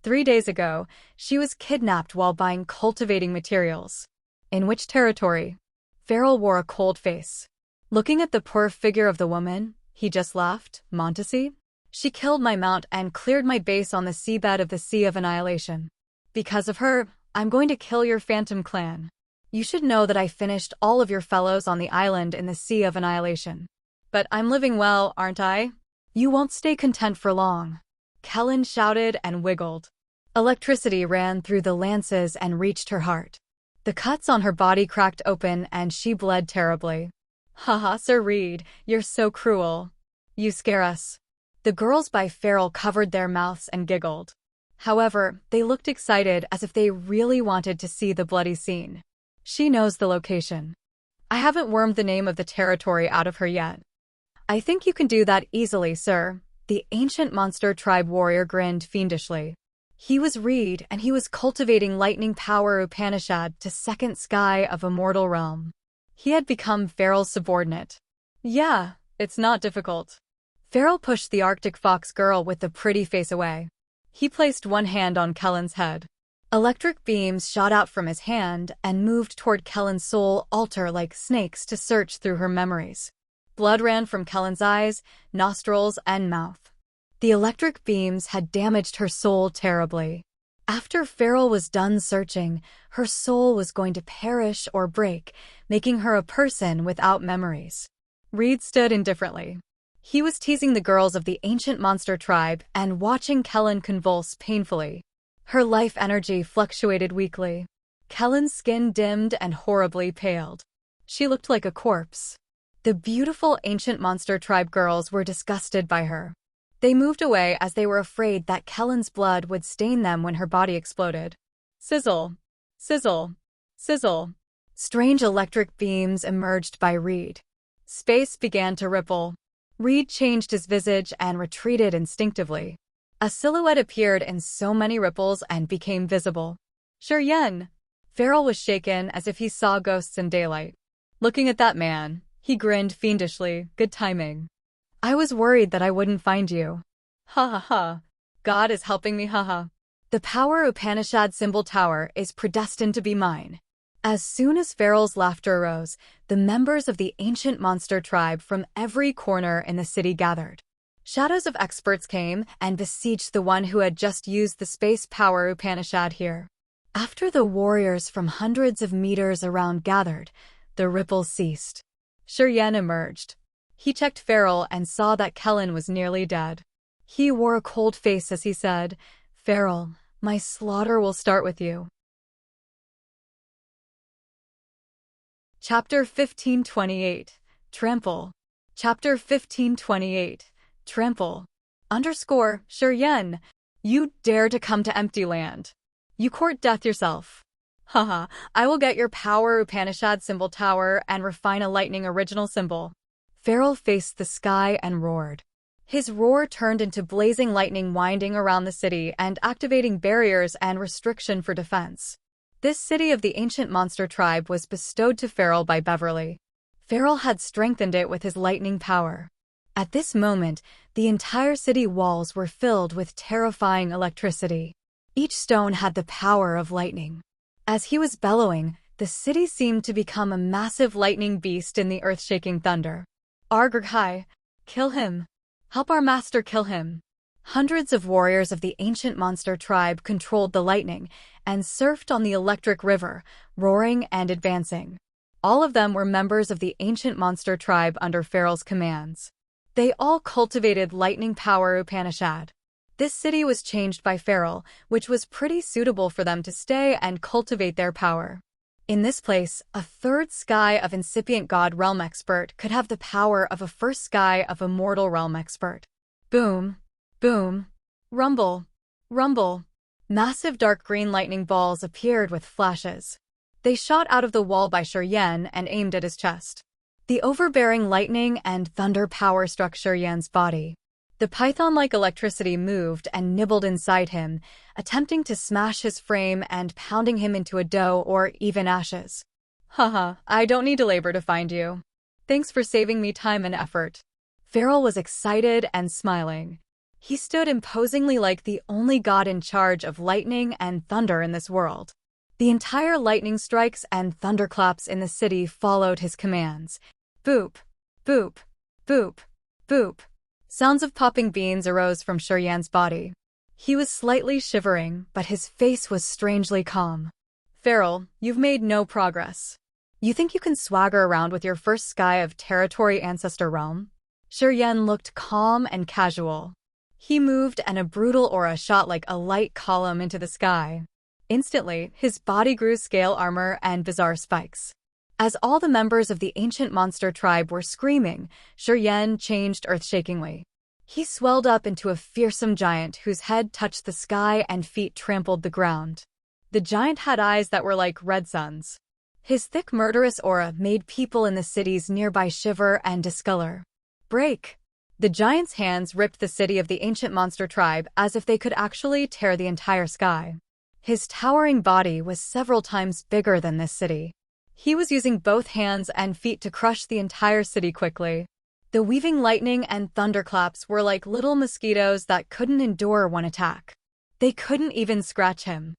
3 days ago, she was kidnapped while buying cultivating materials. In which territory? Farrell wore a cold face. Looking at the poor figure of the woman, he just laughed. Montesi? She killed my mount and cleared my base on the seabed of the Sea of Annihilation. Because of her, I'm going to kill your Phantom clan. You should know that I finished all of your fellows on the island in the Sea of Annihilation. But I'm living well, aren't I? You won't stay content for long. Kellen shouted and wiggled. Electricity ran through the lances and reached her heart. The cuts on her body cracked open and she bled terribly. Haha, Sir Reed, you're so cruel. You scare us. The girls by Farrell covered their mouths and giggled. However, they looked excited as if they really wanted to see the bloody scene. She knows the location. I haven't wormed the name of the territory out of her yet. I think you can do that easily, sir. The ancient monster tribe warrior grinned fiendishly. He was Reed, and he was cultivating lightning power Upanishad to second sky of immortal realm. He had become Farrell's subordinate. Yeah, it's not difficult. Farrell pushed the Arctic fox girl with the pretty face away. He placed one hand on Kellen's head. Electric beams shot out from his hand and moved toward Kellen's soul altar like snakes to search through her memories. Blood ran from Kellen's eyes, nostrils, and mouth. The electric beams had damaged her soul terribly. After Farrell was done searching, her soul was going to perish or break, making her a person without memories. Reed stood indifferently. He was teasing the girls of the ancient monster tribe and watching Kellen convulse painfully. Her life energy fluctuated weakly. Kellen's skin dimmed and horribly paled. She looked like a corpse. The beautiful ancient monster tribe girls were disgusted by her. They moved away as they were afraid that Kellen's blood would stain them when her body exploded. Sizzle, sizzle, sizzle. Strange electric beams emerged by Reed. Space began to ripple. Reed changed his visage and retreated instinctively. A silhouette appeared in so many ripples and became visible. Shiryen! Farrell was shaken as if he saw ghosts in daylight. Looking at that man, he grinned fiendishly. Good timing. I was worried that I wouldn't find you. Ha ha ha. God is helping me, haha. The power Upanishad symbol tower is predestined to be mine. As soon as Farrell's laughter arose, the members of the ancient monster tribe from every corner in the city gathered. Shadows of experts came and besieged the one who had just used the space power Upanishad here. After the warriors from hundreds of meters around gathered, the ripples ceased. Shiryen emerged. He checked Farrell and saw that Kellen was nearly dead. He wore a cold face as he said, Farrell, my slaughter will start with you. Chapter 1528, Trample. Chapter 1528, Trample. Shiryen, you dare to come to empty land. You court death yourself. Haha, I will get your power Upanishad symbol tower and refine a lightning original symbol. Farrell faced the sky and roared. His roar turned into blazing lightning winding around the city and activating barriers and restriction for defense. This city of the ancient monster tribe was bestowed to Farrell by Beverly. Farrell had strengthened it with his lightning power. At this moment, the entire city walls were filled with terrifying electricity. Each stone had the power of lightning. As he was bellowing, the city seemed to become a massive lightning beast in the earth-shaking thunder. Argrghai, kill him. Help our master kill him. Hundreds of warriors of the ancient monster tribe controlled the lightning and surfed on the electric river, roaring and advancing. All of them were members of the ancient monster tribe under Farrell's commands. They all cultivated lightning power Upanishad. This city was changed by Farrell, which was pretty suitable for them to stay and cultivate their power. In this place, a third sky of incipient god realm expert could have the power of a first sky of immortal realm expert. Boom, boom, rumble, rumble. Massive dark green lightning balls appeared with flashes. They shot out of the wall by Shiryen and aimed at his chest. The overbearing lightning and thunder power struck Shiryen's body. The python-like electricity moved and nibbled inside him, attempting to smash his frame and pounding him into a dough or even ashes. Haha, I don't need to labor to find you. Thanks for saving me time and effort. Farrell was excited and smiling. He stood imposingly like the only god in charge of lightning and thunder in this world. The entire lightning strikes and thunderclaps in the city followed his commands. Boop, boop, boop, boop. Sounds of popping beans arose from Shiryen's body. He was slightly shivering, but his face was strangely calm. Farrell, you've made no progress. You think you can swagger around with your first sky of territory ancestor realm? Shiryen looked calm and casual. He moved and a brutal aura shot like a light column into the sky. Instantly, his body grew scale armor and bizarre spikes. As all the members of the ancient monster tribe were screaming, Shiryen changed earth-shakingly. He swelled up into a fearsome giant whose head touched the sky and feet trampled the ground. The giant had eyes that were like red suns. His thick murderous aura made people in the cities nearby shiver and discolor. Break! The giant's hands ripped the city of the ancient monster tribe as if they could actually tear the entire sky. His towering body was several times bigger than this city. He was using both hands and feet to crush the entire city quickly. The weaving lightning and thunderclaps were like little mosquitoes that couldn't endure one attack. They couldn't even scratch him.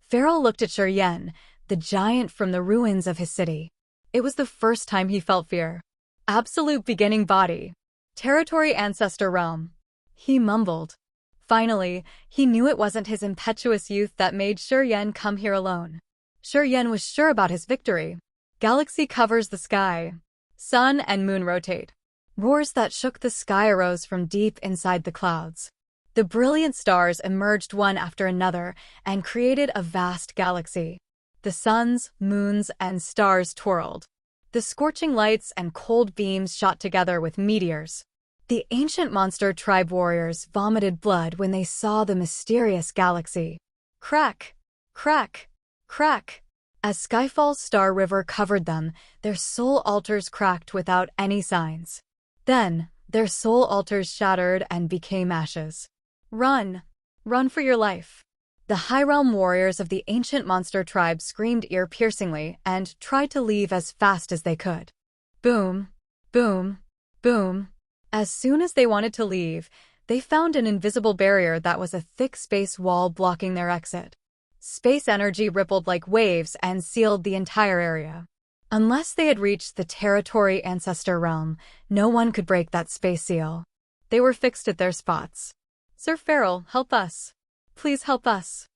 Farrell looked at Shiryen, the giant from the ruins of his city. It was the first time he felt fear. Absolute beginning body. Territory ancestor realm. He mumbled. Finally, he knew it wasn't his impetuous youth that made Shiryen come here alone. Shiryen was sure about his victory. Galaxy covers the sky. Sun and moon rotate. Roars that shook the sky arose from deep inside the clouds. The brilliant stars emerged one after another and created a vast galaxy. The suns, moons, and stars twirled. The scorching lights and cold beams shot together with meteors. The ancient monster tribe warriors vomited blood when they saw the mysterious galaxy. Crack! Crack! Crack! As Skyfall's Star River covered them, their soul altars cracked without any signs. Then, their soul altars shattered and became ashes. Run! Run for your life! The High Realm warriors of the ancient monster tribe screamed ear-piercingly and tried to leave as fast as they could. Boom! Boom! Boom! As soon as they wanted to leave, they found an invisible barrier that was a thick space wall blocking their exit. Space energy rippled like waves and sealed the entire area. Unless they had reached the territory ancestor realm, no one could break that space seal. They were fixed at their spots. Sir Feral, help us. Please help us.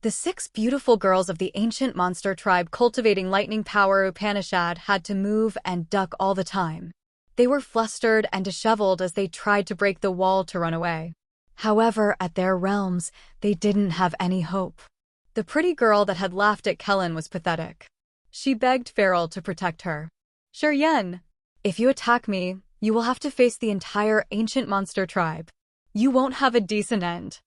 The 6 beautiful girls of the ancient monster tribe cultivating lightning power Upanishad had to move and duck all the time. They were flustered and disheveled as they tried to break the wall to run away. However, at their realms, they didn't have any hope. The pretty girl that had laughed at Kellen was pathetic. She begged Feral to protect her. Sure Yen, if you attack me, you will have to face the entire ancient monster tribe. You won't have a decent end.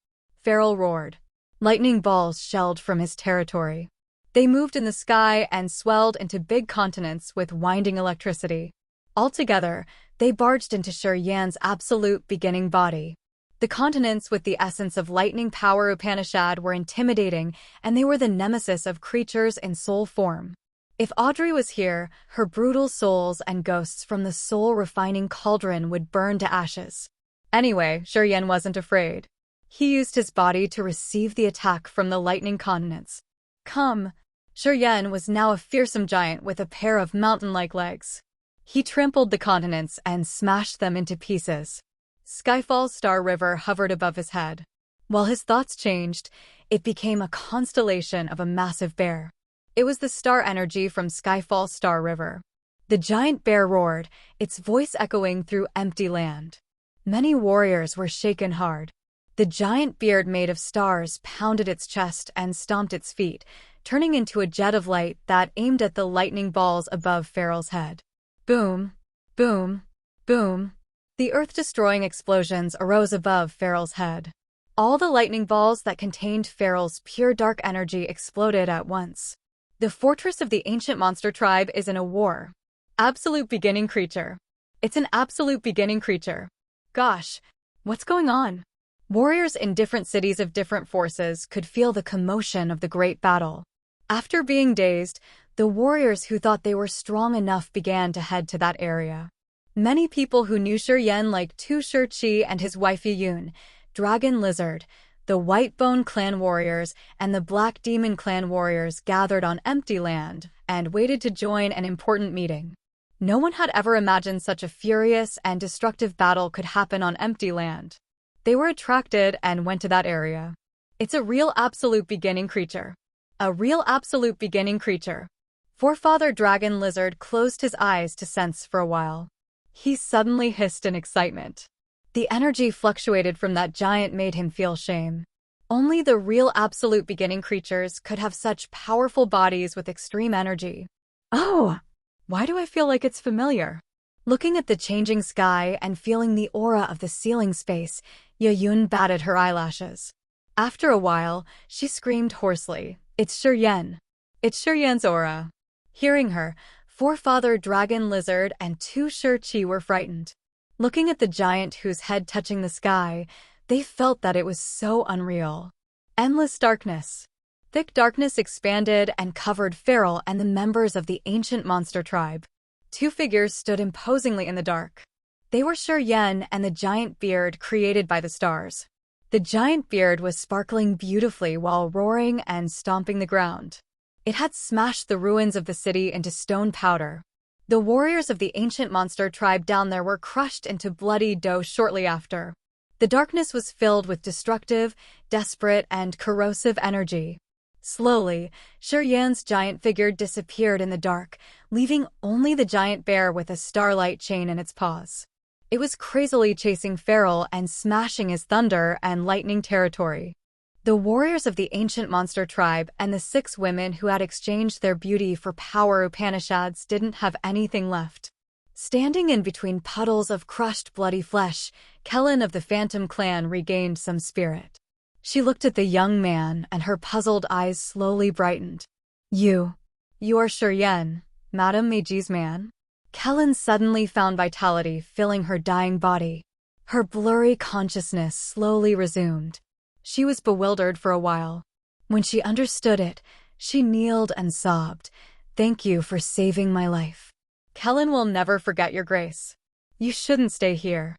Feral roared. Lightning balls shelled from his territory. They moved in the sky and swelled into big continents with winding electricity. Altogether, they barged into Sure Yan's absolute beginning body. The continents with the essence of lightning power Upanishad were intimidating, and they were the nemesis of creatures in soul form. If Audrey was here, her brutal souls and ghosts from the soul-refining cauldron would burn to ashes. Anyway, Sure Yan wasn't afraid. He used his body to receive the attack from the lightning continents. Come! Sure Yan was now a fearsome giant with a pair of mountain-like legs. He trampled the continents and smashed them into pieces. Skyfall's Star River hovered above his head. While his thoughts changed, it became a constellation of a massive bear. It was the star energy from Skyfall's Star River. The giant bear roared, its voice echoing through empty land. Many warriors were shaken hard. The giant beard made of stars pounded its chest and stomped its feet, turning into a jet of light that aimed at the lightning balls above Feral's head. Boom! Boom! Boom! The earth-destroying explosions arose above Feral's head. All the lightning balls that contained Feral's pure dark energy exploded at once. The fortress of the ancient monster tribe is in a war. Absolute beginning creature. It's an absolute beginning creature. Gosh, what's going on? Warriors in different cities of different forces could feel the commotion of the great battle. After being dazed, the warriors who thought they were strong enough began to head to that area. Many people who knew Sure Yan like Tu Shi and his wife Yun, Dragon Lizard, the White Bone Clan warriors, and the Black Demon Clan warriors gathered on empty land and waited to join an important meeting. No one had ever imagined such a furious and destructive battle could happen on empty land. They were attracted and went to that area. It's a real absolute beginning creature. A real absolute beginning creature. Forefather Dragon Lizard closed his eyes to sense for a while. He suddenly hissed in excitement. The energy fluctuated from that giant made him feel shame. Only the real absolute beginning creatures could have such powerful bodies with extreme energy. Oh! Why do I feel like it's familiar? Looking at the changing sky and feeling the aura of the ceiling space, Yun batted her eyelashes. After a while, she screamed hoarsely, "It's Sure Yan. It's Sure Yan's aura." Hearing her, Forefather Dragon Lizard and Tu Shi were frightened. Looking at the giant whose head touching the sky, they felt that it was so unreal. Endless darkness. Thick darkness expanded and covered Feral and the members of the ancient monster tribe. 2 figures stood imposingly in the dark. They were Sure Yan and the giant beard created by the stars. The giant beard was sparkling beautifully while roaring and stomping the ground. It had smashed the ruins of the city into stone powder. The warriors of the ancient monster tribe down there were crushed into bloody dough shortly after. The darkness was filled with destructive, desperate, and corrosive energy. Slowly, Sure Yan's giant figure disappeared in the dark, leaving only the giant bear with a starlight chain in its paws. It was crazily chasing Feral and smashing his thunder and lightning territory. The warriors of the ancient monster tribe and the 6 women who had exchanged their beauty for power Upanishads didn't have anything left. Standing in between puddles of crushed bloody flesh, Kellen of the Phantom Clan regained some spirit. She looked at the young man and her puzzled eyes slowly brightened. You You are Yan, Madame Meiji's man? Kellen suddenly found vitality filling her dying body. Her blurry consciousness slowly resumed. She was bewildered for a while. When she understood it, she kneeled and sobbed. Thank you for saving my life. Kellen will never forget your grace. You shouldn't stay here.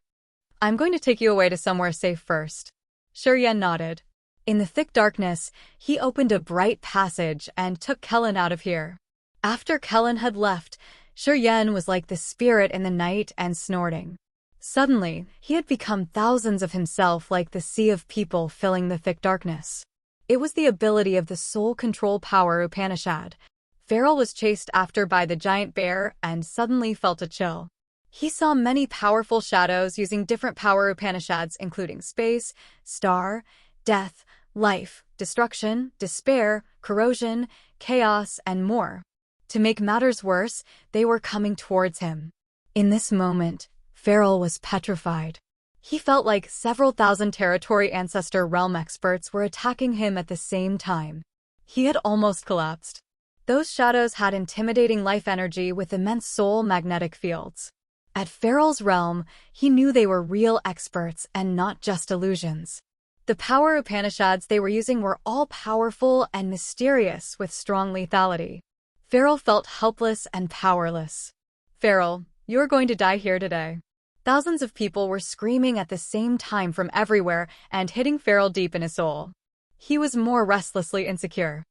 I'm going to take you away to somewhere safe first. Yan nodded. In the thick darkness, he opened a bright passage and took Kellen out of here. After Kellen had left, Yan was like the spirit in the night and snorting. Suddenly, he had become thousands of himself like the sea of people filling the thick darkness. It was the ability of the soul control power Upanishad. Feral was chased after by the giant bear and suddenly felt a chill. He saw many powerful shadows using different power Upanishads including space, star, death, life, destruction, despair, corrosion, chaos, and more. To make matters worse, they were coming towards him. In this moment, Feral was petrified. He felt like several thousand territory ancestor realm experts were attacking him at the same time. He had almost collapsed. Those shadows had intimidating life energy with immense soul magnetic fields. At Feral's realm, he knew they were real experts and not just illusions. The power Upanishads they were using were all powerful and mysterious with strong lethality. Feral felt helpless and powerless. Feral, you are going to die here today. Thousands of people were screaming at the same time from everywhere and hitting Feral deep in his soul. He was more restlessly insecure.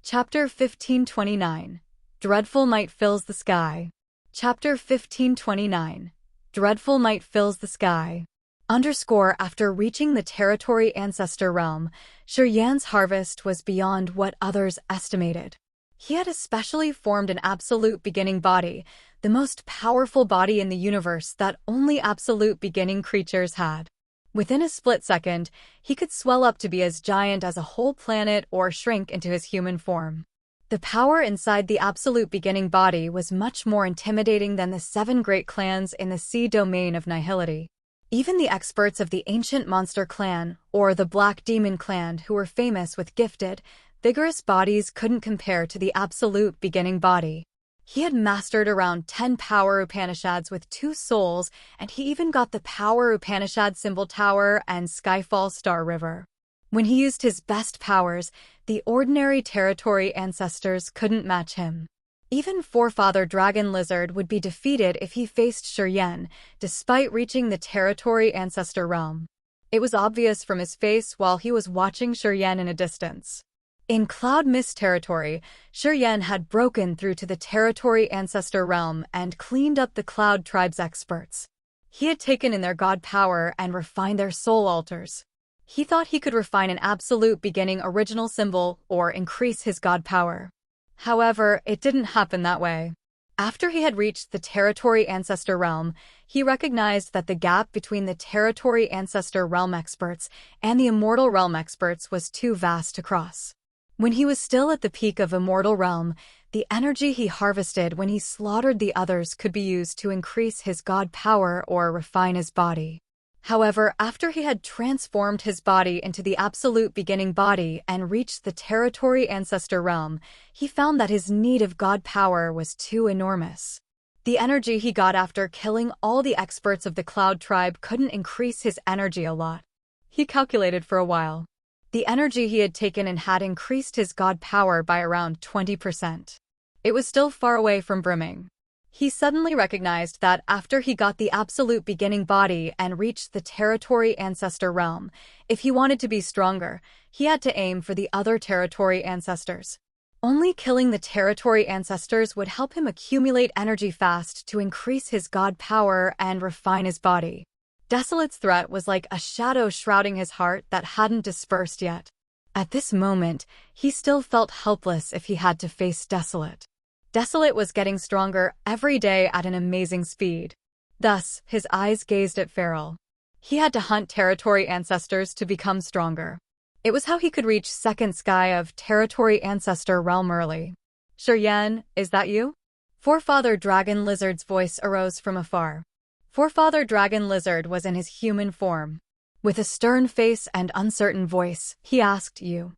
Chapter 1529. Dreadful Night Fills the Sky. Chapter 1529. Dreadful Night Fills the Sky. After reaching the territory ancestor realm, Yan's harvest was beyond what others estimated. He had especially formed an absolute beginning body, the most powerful body in the universe that only absolute beginning creatures had. Within a split second, he could swell up to be as giant as a whole planet or shrink into his human form. The power inside the absolute beginning body was much more intimidating than the 7 great clans in the sea domain of nihility. Even the experts of the ancient monster clan, or the Black Demon clan who were famous with gifted, vigorous bodies couldn't compare to the absolute beginning body. He had mastered around 10 power Upanishads with 2 souls, and he even got the power Upanishad Symbol Tower and Skyfall Star River. When he used his best powers, the ordinary territory ancestors couldn't match him. Even Forefather Dragon Lizard would be defeated if he faced Yan, despite reaching the territory ancestor realm. It was obvious from his face while he was watching Yan in a distance. In Cloud Mist territory, Yan had broken through to the territory ancestor realm and cleaned up the Cloud tribe's experts. He had taken in their god power and refined their soul altars. He thought he could refine an absolute beginning original symbol or increase his god power. However, it didn't happen that way. After he had reached the territory ancestor realm, he recognized that the gap between the territory ancestor realm experts and the immortal realm experts was too vast to cross. When he was still at the peak of immortal realm, the energy he harvested when he slaughtered the others could be used to increase his god power or refine his body. However, after he had transformed his body into the absolute beginning body and reached the territory ancestor realm, he found that his need of god power was too enormous. The energy he got after killing all the experts of the Cloud tribe couldn't increase his energy a lot. He calculated for a while. The energy he had taken in had increased his god power by around 20%. It was still far away from brimming. He suddenly recognized that after he got the absolute beginning body and reached the territory ancestor realm, if he wanted to be stronger, he had to aim for the other territory ancestors. Only killing the territory ancestors would help him accumulate energy fast to increase his god power and refine his body. Desolate's threat was like a shadow shrouding his heart that hadn't dispersed yet. At this moment, he still felt helpless if he had to face Desolate. Desolate was getting stronger every day at an amazing speed. Thus, his eyes gazed at Feral. He had to hunt territory ancestors to become stronger. It was how he could reach second sky of territory ancestor realm early. Yan, is that you? Forefather Dragon Lizard's voice arose from afar. Forefather Dragon Lizard was in his human form. With a stern face and uncertain voice, he asked, You.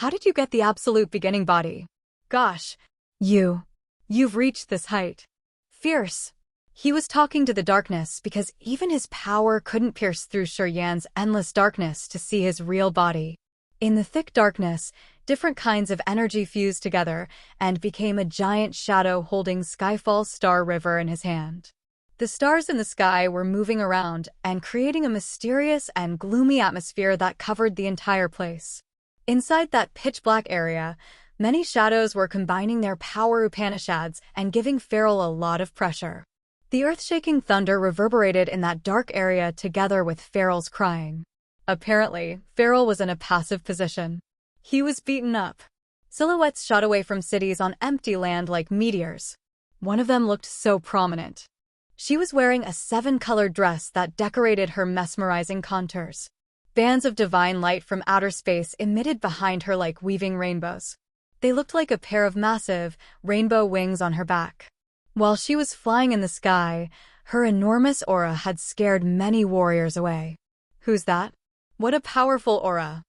How did you get the absolute beginning body? Gosh. You've reached this height. Fierce. He was talking to the darkness because even his power couldn't pierce through Yan's endless darkness to see his real body. In the thick darkness, different kinds of energy fused together and became a giant shadow holding Skyfall Star River in his hand. The stars in the sky were moving around and creating a mysterious and gloomy atmosphere that covered the entire place. Inside that pitch-black area, many shadows were combining their power Upanishads and giving Feral a lot of pressure. The earth-shaking thunder reverberated in that dark area together with Feral's crying. Apparently, Feral was in a passive position. He was beaten up. Silhouettes shot away from cities on empty land like meteors. One of them looked so prominent. She was wearing a 7-colored dress that decorated her mesmerizing contours. Bands of divine light from outer space emitted behind her like weaving rainbows. They looked like a pair of massive, rainbow wings on her back. While she was flying in the sky, her enormous aura had scared many warriors away. Who's that? What a powerful aura.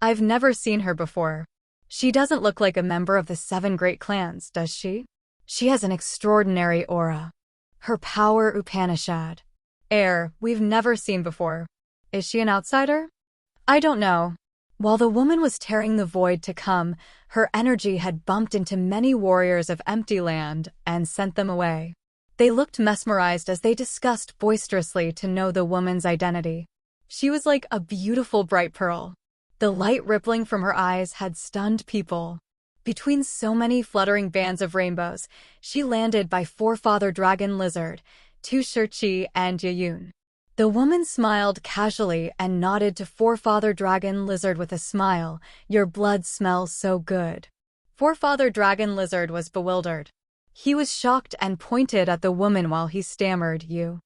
I've never seen her before. She doesn't look like a member of the 7 great clans, does she? She has an extraordinary aura. Her power Upanishad. Air, we've never seen before. Is she an outsider? I don't know. While the woman was tearing the void to come, her energy had bumped into many warriors of empty land and sent them away. They looked mesmerized as they discussed boisterously to know the woman's identity. She was like a beautiful bright pearl. The light rippling from her eyes had stunned people. Between so many fluttering bands of rainbows, she landed by Forefather Dragon Lizard, Tu Shirchi, and Yayun. The woman smiled casually and nodded to Forefather Dragon Lizard with a smile. Your blood smells so good. Forefather Dragon Lizard was bewildered. He was shocked and pointed at the woman while he stammered, You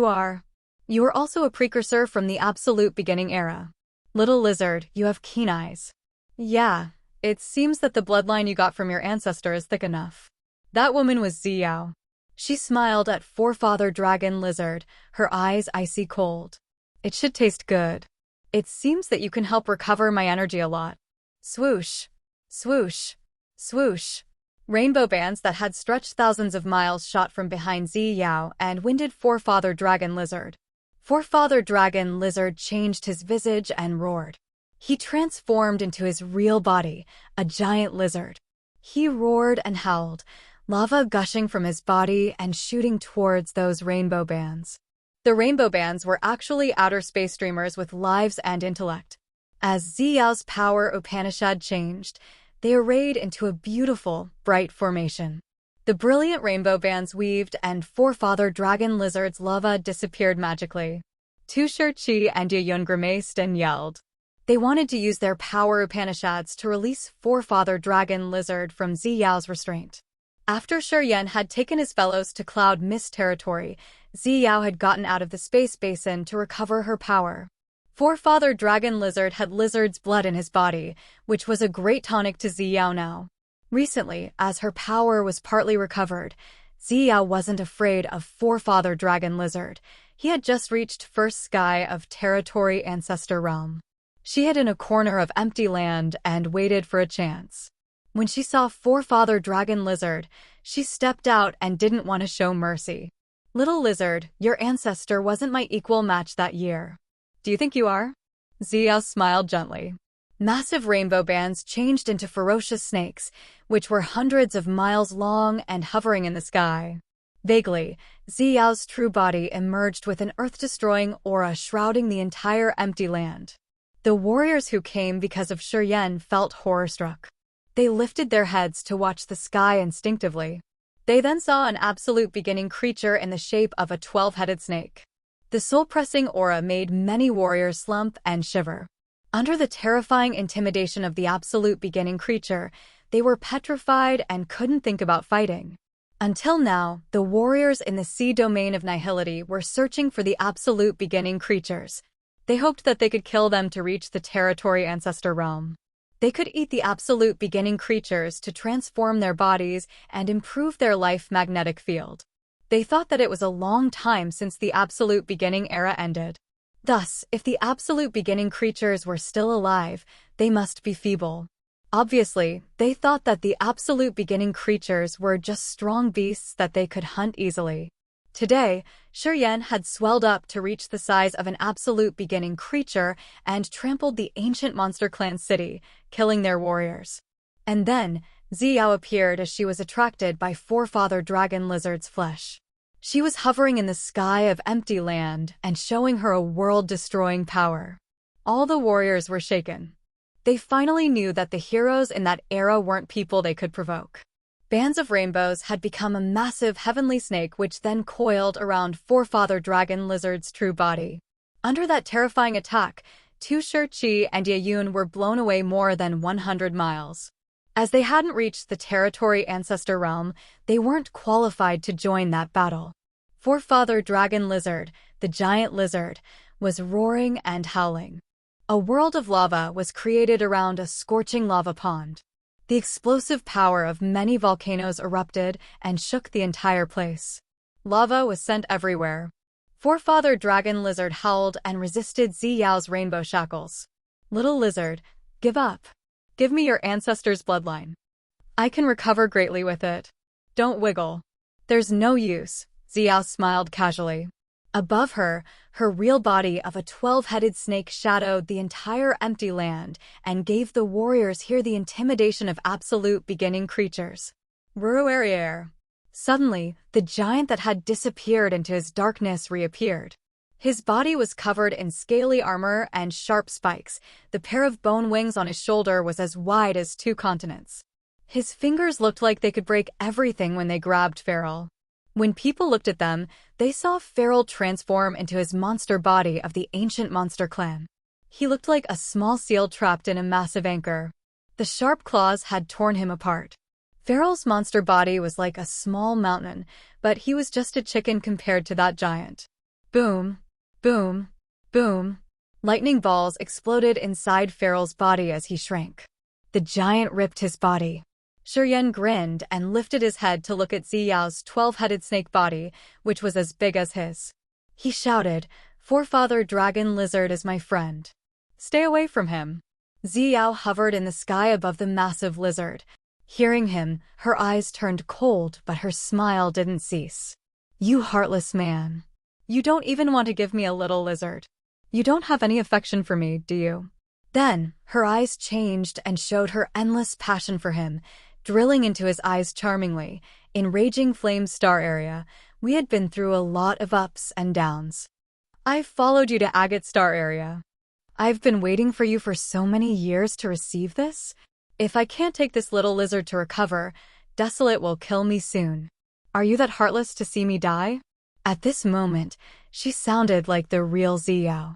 are also a precursor from the absolute beginning era. Little lizard, you have keen eyes. Yeah. It seems that the bloodline you got from your ancestor is thick enough. That woman was Zi Yao. She smiled at Forefather Dragon Lizard, her eyes icy cold. It should taste good. It seems that you can help recover my energy a lot. Swoosh, swoosh, swoosh. Rainbow bands that had stretched thousands of miles shot from behind Zi Yao and winded Forefather Dragon Lizard. Forefather Dragon Lizard changed his visage and roared. He transformed into his real body, a giant lizard. He roared and howled, lava gushing from his body and shooting towards those rainbow bands. The rainbow bands were actually outer space dreamers with lives and intellect. As Zi Yao's power Upanishad changed, they arrayed into a beautiful, bright formation. The brilliant rainbow bands weaved and Forefather Dragon Lizard's lava disappeared magically. Tu Shirchi and Yayun grimaced and yelled. They wanted to use their power Upanishads to release Forefather Dragon Lizard from Zi Yao's restraint. After Yan had taken his fellows to Cloud Mist territory, Zi Yao had gotten out of the space basin to recover her power. Forefather Dragon Lizard had lizard's blood in his body, which was a great tonic to Zi Yao now. Recently, as her power was partly recovered, Zi Yao wasn't afraid of Forefather Dragon Lizard. He had just reached first sky of Territory Ancestor Realm. She hid in a corner of empty land and waited for a chance. When she saw Forefather Dragon Lizard, she stepped out and didn't want to show mercy. Little lizard, your ancestor wasn't my equal match that year. Do you think you are? Zi Yao smiled gently. Massive rainbow bands changed into ferocious snakes, which were hundreds of miles long and hovering in the sky. Vaguely, Zi Yao's true body emerged with an earth-destroying aura shrouding the entire empty land. The warriors who came because of Yan felt horror-struck. They lifted their heads to watch the sky instinctively. They then saw an absolute beginning creature in the shape of a 12-headed snake. The soul-pressing aura made many warriors slump and shiver. Under the terrifying intimidation of the absolute beginning creature, they were petrified and couldn't think about fighting. Until now, the warriors in the sea domain of nihility were searching for the absolute beginning creatures. They hoped that they could kill them to reach the Territory Ancestor Realm. They could eat the absolute beginning creatures to transform their bodies and improve their life magnetic field. They thought that it was a long time since the absolute beginning era ended. Thus, if the absolute beginning creatures were still alive, they must be feeble. Obviously, they thought that the absolute beginning creatures were just strong beasts that they could hunt easily. Today, Yan had swelled up to reach the size of an absolute beginning creature and trampled the ancient monster clan city, killing their warriors. And then, Zi Yao appeared as she was attracted by forefather dragon lizard's flesh. She was hovering in the sky of empty land and showing her a world-destroying power. All the warriors were shaken. They finally knew that the heroes in that era weren't people they could provoke. Bands of rainbows had become a massive heavenly snake which then coiled around forefather dragon lizard's true body. Under that terrifying attack, Tu Shi and Ye Yun were blown away more than 100 miles. As they hadn't reached the territory ancestor realm, they weren't qualified to join that battle. Forefather dragon lizard, the giant lizard, was roaring and howling. A world of lava was created around a scorching lava pond. The explosive power of many volcanoes erupted and shook the entire place. Lava was sent everywhere. Forefather dragon lizard howled and resisted Zi Yao's rainbow shackles. Little lizard, give up. Give me your ancestors' bloodline. I can recover greatly with it. Don't wiggle. There's no use, Zi Yao smiled casually. Above her, her real body of a 12-headed snake shadowed the entire empty land and gave the warriors here the intimidation of absolute beginning creatures. Ruerier. Suddenly, the giant that had disappeared into his darkness reappeared. His body was covered in scaly armor and sharp spikes. The pair of bone wings on his shoulder was as wide as 2 continents. His fingers looked like they could break everything when they grabbed Feral. When people looked at them, they saw Feral transform into his monster body of the ancient monster clan. He looked like a small seal trapped in a massive anchor. The sharp claws had torn him apart. Feral's monster body was like a small mountain, but he was just a chicken compared to that giant. Boom, boom, boom. Lightning balls exploded inside Feral's body as he shrank. The giant ripped his body. Yan grinned and lifted his head to look at Zi Yao's 12-headed snake body, which was as big as his. He shouted, "Forefather dragon lizard is my friend. Stay away from him." Zi Yao hovered in the sky above the massive lizard. Hearing him, her eyes turned cold, but her smile didn't cease. "You heartless man. You don't even want to give me a little lizard. You don't have any affection for me, do you?" Then, her eyes changed and showed her endless passion for him, drilling into his eyes charmingly. In Raging Flame Star area, we had been through a lot of ups and downs. I've followed you to Agate Star area. I've been waiting for you for so many years to receive this. If I can't take this little lizard to recover, Desolate will kill me soon. Are you that heartless to see me die? At this moment, she sounded like the real Zi Yao.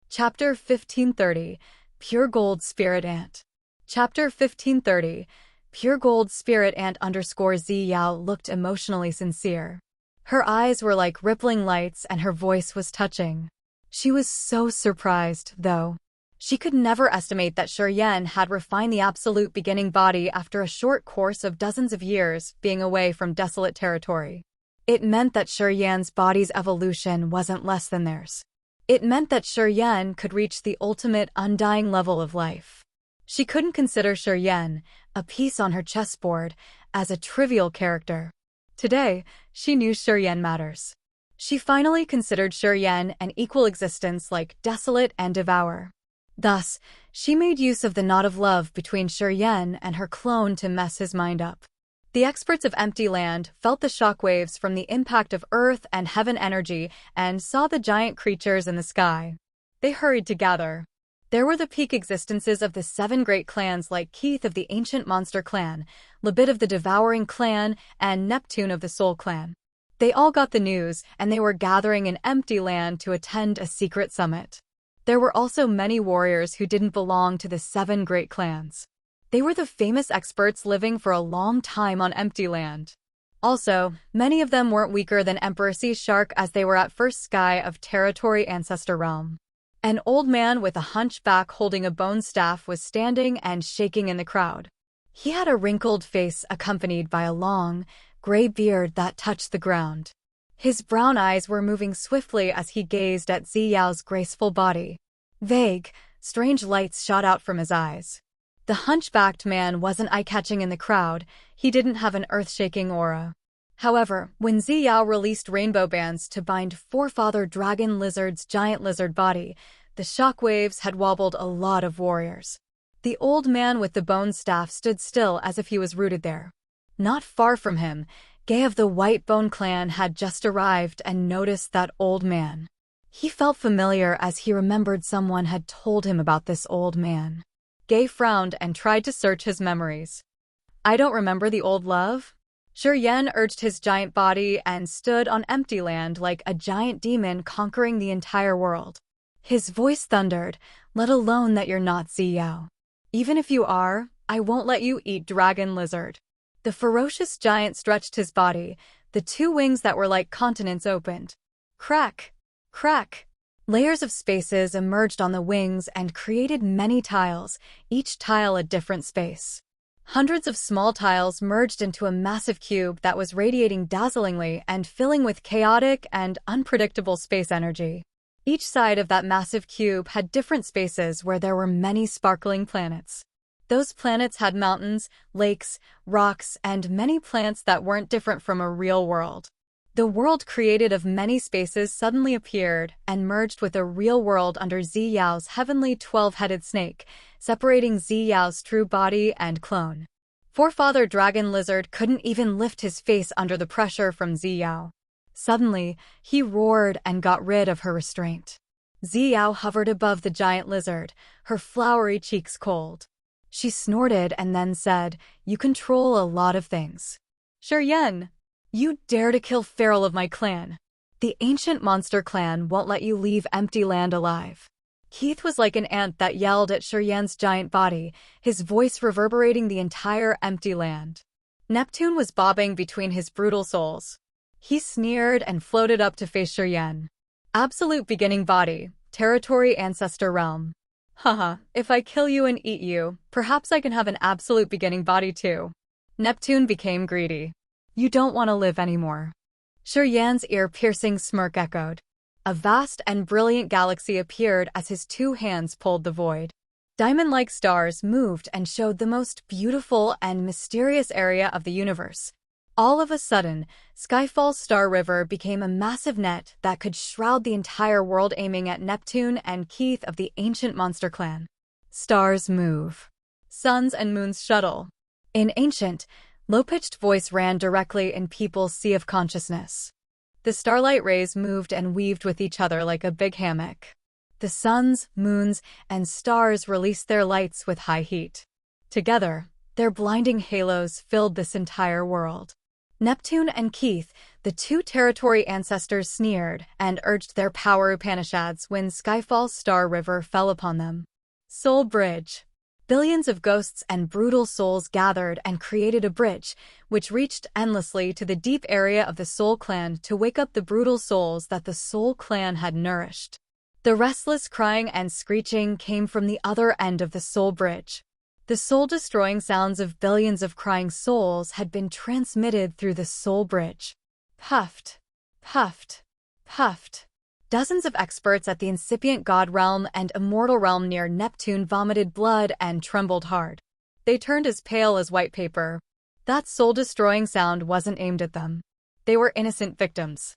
Chapter 1530, Pure Gold Spirit Ant. Chapter 1530, Pure Gold Spirit Ant _ Zi Yao looked emotionally sincere. Her eyes were like rippling lights and her voice was touching. She was so surprised, though. She could never estimate that Yan had refined the absolute beginning body after a short course of dozens of years being away from desolate territory. It meant that Yan's body's evolution wasn't less than theirs. It meant that Yan could reach the ultimate undying level of life. She couldn't consider Yan, a piece on her chessboard, as a trivial character. Today, she knew Yan matters. She finally considered Yan an equal existence like Desolate and Devour. Thus, she made use of the knot of love between Yan and her clone to mess his mind up. The experts of Empty Land felt the shockwaves from the impact of Earth and Heaven energy and saw the giant creatures in the sky. They hurried to gather. There were the peak existences of the 7 great clans like Keith of the Ancient Monster Clan, Libid of the Devouring Clan, and Neptune of the Soul Clan. They all got the news, and they were gathering in Empty Land to attend a secret summit. There were also many warriors who didn't belong to the 7 great clans. They were the famous experts living for a long time on Empty Land. Also, many of them weren't weaker than Emperor Sea Shark as they were at first sky of Territory Ancestor Realm. An old man with a hunchback holding a bone staff was standing and shaking in the crowd. He had a wrinkled face accompanied by a long, gray beard that touched the ground. His brown eyes were moving swiftly as he gazed at Zi Yao's graceful body. Vague, Strange lights shot out from his eyes. The hunchbacked man wasn't eye-catching in the crowd. He didn't have an earth-shaking aura. However, when Zi Yao released rainbow bands to bind Forefather Dragon Lizard's giant lizard body, the shockwaves had wobbled a lot of warriors. The old man with the bone staff stood still as if he was rooted there. Not far from him, Gay of the White Bone clan had just arrived and noticed that old man. He felt familiar as he remembered someone had told him about this old man. Gay frowned and tried to search his memories. I don't remember the old love? Yan urged his giant body and stood on empty land like a giant demon conquering the entire world. His voice thundered, let alone that you're not Zi Yao. Even if you are, I won't let you eat dragon lizard. The ferocious giant stretched his body, the two wings that were like continents opened. Crack! Crack! Layers of spaces emerged on the wings and created many tiles, each tile a different space. Hundreds of small tiles merged into a massive cube that was radiating dazzlingly and filling with chaotic and unpredictable space energy. Each side of that massive cube had different spaces where there were many sparkling planets. Those planets had mountains, lakes, rocks, and many plants that weren't different from a real world. The world created of many spaces suddenly appeared and merged with a real world under Zi Yao's heavenly 12-headed snake, separating Zi Yao's true body and clone. Forefather Dragon Lizard couldn't even lift his face under the pressure from Zi Yao. Suddenly, he roared and got rid of her restraint. Zi Yao hovered above the giant lizard, her flowery cheeks cold. She snorted and then said, "You control a lot of things. Yan, you dare to kill feral of my clan. The ancient monster clan won't let you leave empty land alive." Keith was like an ant that yelled at Yan's giant body, his voice reverberating the entire empty land. Neptune was bobbing between his brutal souls. He sneered and floated up to face Yan. Absolute beginning body, territory ancestor realm. Haha, if I kill you and eat you, perhaps I can have an absolute beginning body too. Neptune became greedy. You don't want to live anymore. Yan's ear-piercing smirk echoed. A vast and brilliant galaxy appeared as his two hands pulled the void. Diamond-like stars moved and showed the most beautiful and mysterious area of the universe. All of a sudden, Skyfall's Star River became a massive net that could shroud the entire world, aiming at Neptune and Keith of the ancient monster clan. Stars move. Suns and moons shuttle. In Ancient, low-pitched voice ran directly in people's sea of consciousness. The starlight rays moved and weaved with each other like a big hammock. The suns, moons, and stars released their lights with high heat. Together, their blinding halos filled this entire world. Neptune and Keith, the two territory ancestors, sneered and urged their power Upanishads when Skyfall's Star River fell upon them. Soul Bridge. Billions of ghosts and brutal souls gathered and created a bridge, which reached endlessly to the deep area of the Soul Clan to wake up the brutal souls that the Soul Clan had nourished. The restless crying and screeching came from the other end of the Soul Bridge. The soul-destroying sounds of billions of crying souls had been transmitted through the Soul Bridge. Puffed, puffed, puffed. Dozens of experts at the incipient God realm and immortal realm near Neptune vomited blood and trembled hard. They turned as pale as white paper. That soul-destroying sound wasn't aimed at them. They were innocent victims.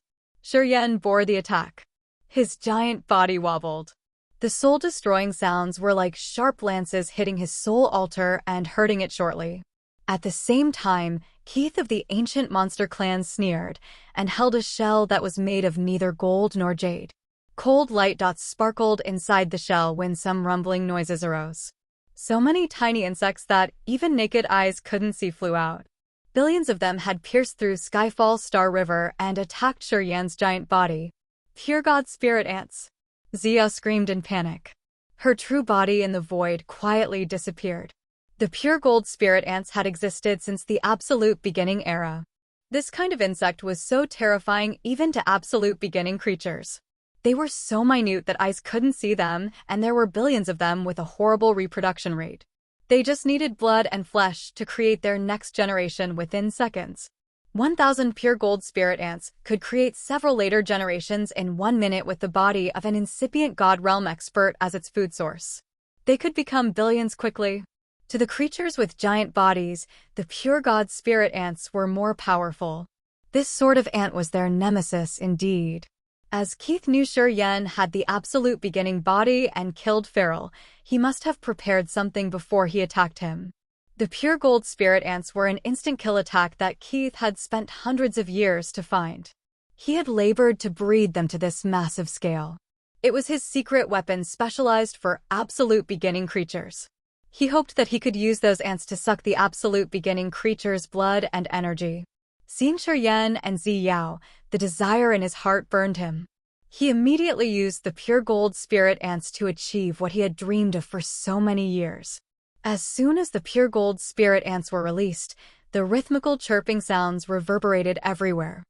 Yan bore the attack. His giant body wobbled. The soul-destroying sounds were like sharp lances hitting his soul altar and hurting it shortly. At the same time, Keith of the ancient monster clan sneered and held a shell that was made of neither gold nor jade. Cold light dots sparkled inside the shell when some rumbling noises arose. So many tiny insects that even naked eyes couldn't see flew out. Billions of them had pierced through Skyfall Star River and attacked Yan's giant body. Pure God spirit ants. Zi Yao screamed in panic. Her true body in the void quietly disappeared. The pure gold spirit ants had existed since the absolute beginning era. This kind of insect was so terrifying even to absolute beginning creatures. They were so minute that eyes couldn't see them, and there were billions of them with a horrible reproduction rate. They just needed blood and flesh to create their next generation within seconds. 1,000 pure gold spirit ants could create several later generations in 1 minute with the body of an incipient God realm expert as its food source. They could become billions quickly. To the creatures with giant bodies, the pure god spirit ants were more powerful. This sort of ant was their nemesis indeed. As Keith knew Yen had the absolute beginning body and killed Feral, he must have prepared something before he attacked him. The pure gold spirit ants were an instant kill attack that Keith had spent hundreds of years to find. He had labored to breed them to this massive scale. It was his secret weapon specialized for absolute beginning creatures. He hoped that he could use those ants to suck the absolute beginning creature's blood and energy. Seeing Yen and Zi Yao, the desire in his heart burned him. He immediately used the pure gold spirit ants to achieve what he had dreamed of for so many years. As soon as the pure gold spirit ants were released, the rhythmical chirping sounds reverberated everywhere.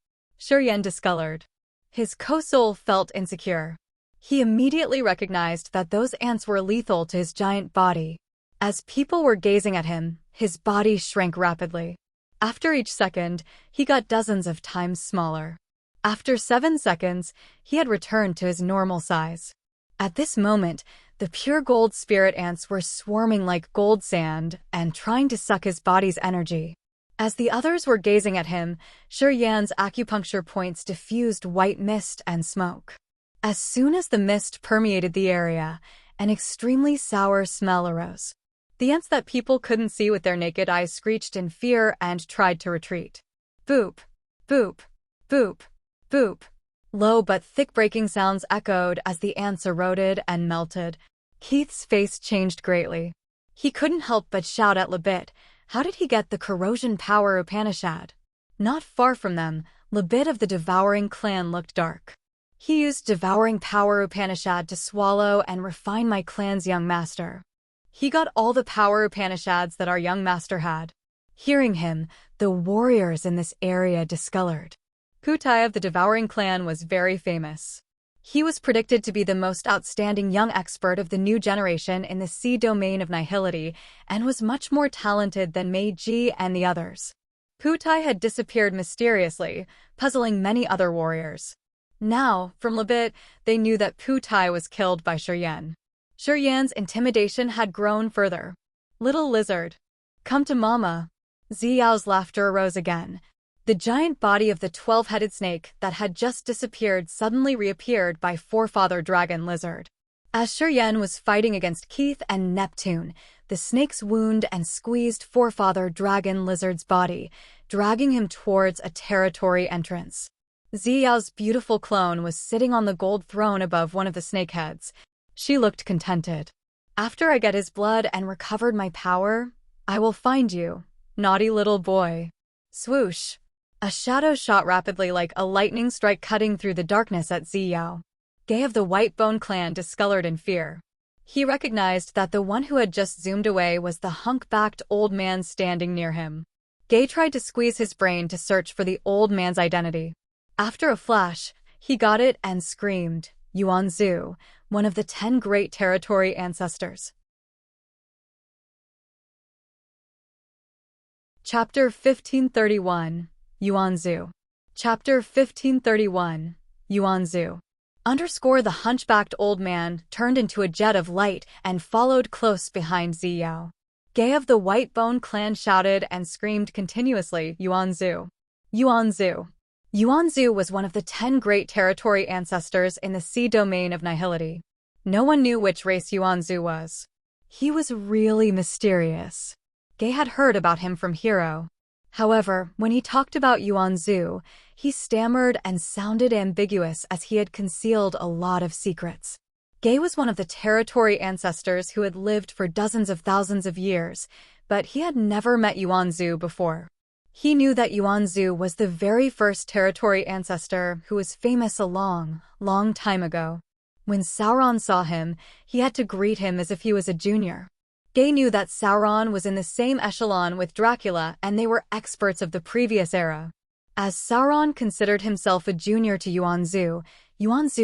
Yen discolored. His co-soul felt insecure. He immediately recognized that those ants were lethal to his giant body. As people were gazing at him, his body shrank rapidly. After each second, he got dozens of times smaller. After 7 seconds, he had returned to his normal size. At this moment, the pure gold spirit ants were swarming like gold sand and trying to suck his body's energy. As the others were gazing at him, Yan's acupuncture points diffused white mist and smoke. As soon as the mist permeated the area, an extremely sour smell arose. The ants that people couldn't see with their naked eyes screeched in fear and tried to retreat. Boop, boop, boop, boop. Low but thick breaking sounds echoed as the ants eroded and melted. Keith's face changed greatly. He couldn't help but shout at Lebit. How did he get the corrosion power Upanishad? Not far from them, Lebit of the Devouring clan looked dark. He used Devouring power Upanishad to swallow and refine my clan's young master. He got all the power Upanishads that our young master had. Hearing him, the warriors in this area discolored. Putai of the Devouring clan was very famous. He was predicted to be the most outstanding young expert of the new generation in the sea domain of nihility and was much more talented than Meiji and the others. Putai had disappeared mysteriously, puzzling many other warriors. Now, from Lebit, they knew that Putai was killed by Yen. Yan's intimidation had grown further. Little lizard. Come to mama. Zi Yao's laughter arose again. The giant body of the 12-headed snake that had just disappeared suddenly reappeared by forefather dragon lizard. As Yen was fighting against Keith and Neptune, the snake's wound and squeezed forefather dragon lizard's body, dragging him towards a territory entrance. Zi Yao's beautiful clone was sitting on the gold throne above one of the snakeheads. She looked contented. After I get his blood and recovered my power, I will find you, naughty little boy. Swoosh. A shadow shot rapidly like a lightning strike cutting through the darkness at Zi Yao. Gay of the White Bone clan discolored in fear. He recognized that the one who had just zoomed away was the hunk-backed old man standing near him. Gay tried to squeeze his brain to search for the old man's identity. After a flash, he got it and screamed, Yuan Zu, one of the 10 great territory ancestors. Chapter 1531, Yuan Zu. Chapter 1531, Yuan Zu. The hunchbacked old man turned into a jet of light and followed close behind Zi Yao. Gay of the White Bone clan shouted and screamed continuously, Yuan Zu. Yuan Zu. Yuan Zu was one of the 10 great territory ancestors in the sea domain of nihility. No one knew which race Yuan Zu was. He was really mysterious. Gay had heard about him from Hero. However, when he talked about Yuan Zu, he stammered and sounded ambiguous as he had concealed a lot of secrets. Gay was one of the territory ancestors who had lived for dozens of thousands of years, but he had never met Yuan Zu before. He knew that Yuan Zu was the very first territory ancestor who was famous a long, long time ago. When Sauron saw him, he had to greet him as if he was a junior. Gay knew that Sauron was in the same echelon with Dracula and they were experts of the previous era. As Sauron considered himself a junior to Yuan Zu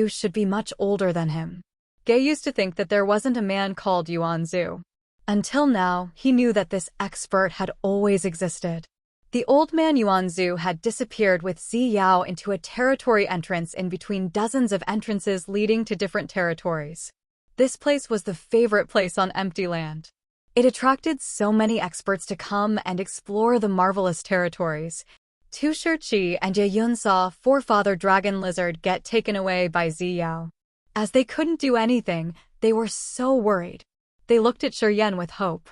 should be much older than him. Gay used to think that there wasn't a man called Yuan Zu. Until now, he knew that this expert had always existed. The old man Yuan Zu had disappeared with Zi Yao into a territory entrance in between dozens of entrances leading to different territories. This place was the favorite place on empty land. It attracted so many experts to come and explore the marvelous territories. Tu Shiqi and Yayun saw Forefather Dragon Lizard get taken away by Zi Yao. As they couldn't do anything, they were so worried. They looked at Shiryen with hope.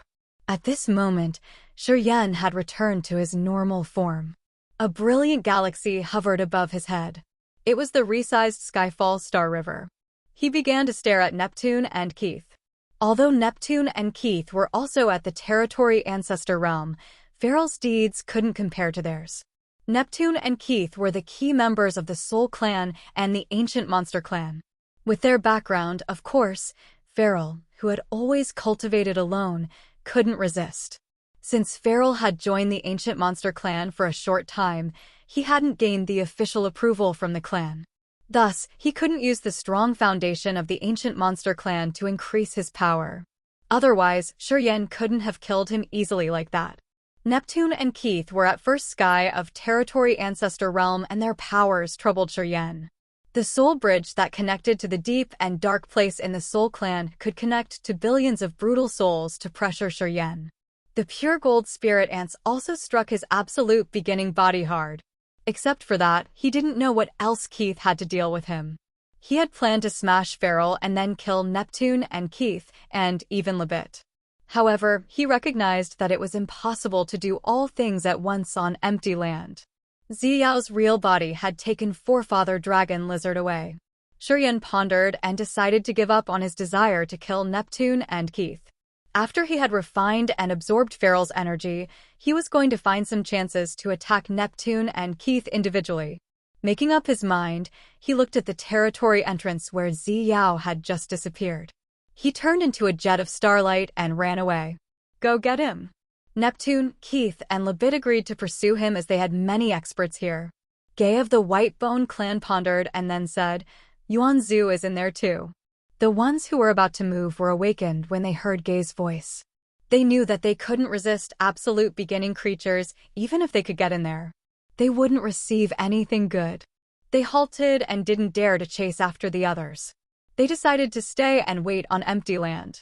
At this moment, Shiryen had returned to his normal form. A brilliant galaxy hovered above his head. It was the resized Skyfall Star River. He began to stare at Neptune and Keith. Although Neptune and Keith were also at the Territory Ancestor Realm, Farrell's deeds couldn't compare to theirs. Neptune and Keith were the key members of the Soul Clan and the Ancient Monster Clan. With their background, of course, Farrell, who had always cultivated alone, couldn't resist. Since Farrell had joined the Ancient Monster Clan for a short time, he hadn't gained the official approval from the clan. Thus, he couldn't use the strong foundation of the Ancient Monster Clan to increase his power. Otherwise, Shiryen couldn't have killed him easily like that. Neptune and Keith were at first sky of Territory Ancestor Realm and their powers troubled Shiryen. The soul bridge that connected to the deep and dark place in the Soul Clan could connect to billions of brutal souls to pressure Shiryen. The pure gold spirit ants also struck his absolute beginning body hard. Except for that, he didn't know what else Keith had to deal with him. He had planned to smash Farrell and then kill Neptune and Keith, and even Libet. However, he recognized that it was impossible to do all things at once on empty land. Zi Yao's real body had taken Forefather Dragon Lizard away. Shiryen pondered and decided to give up on his desire to kill Neptune and Keith. After he had refined and absorbed Farrell's energy, he was going to find some chances to attack Neptune and Keith individually. Making up his mind, he looked at the territory entrance where Zi Yao had just disappeared. He turned into a jet of starlight and ran away. Go get him. Neptune, Keith, and Libet agreed to pursue him as they had many experts here. Gay of the Whitebone clan pondered and then said, Yuan Zu is in there too. The ones who were about to move were awakened when they heard Gay's voice. They knew that they couldn't resist absolute beginning creatures even if they could get in there. They wouldn't receive anything good. They halted and didn't dare to chase after the others. They decided to stay and wait on empty land.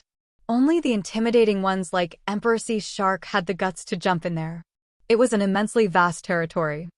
Only the intimidating ones like Emperor Sea Shark had the guts to jump in there. It was an immensely vast territory.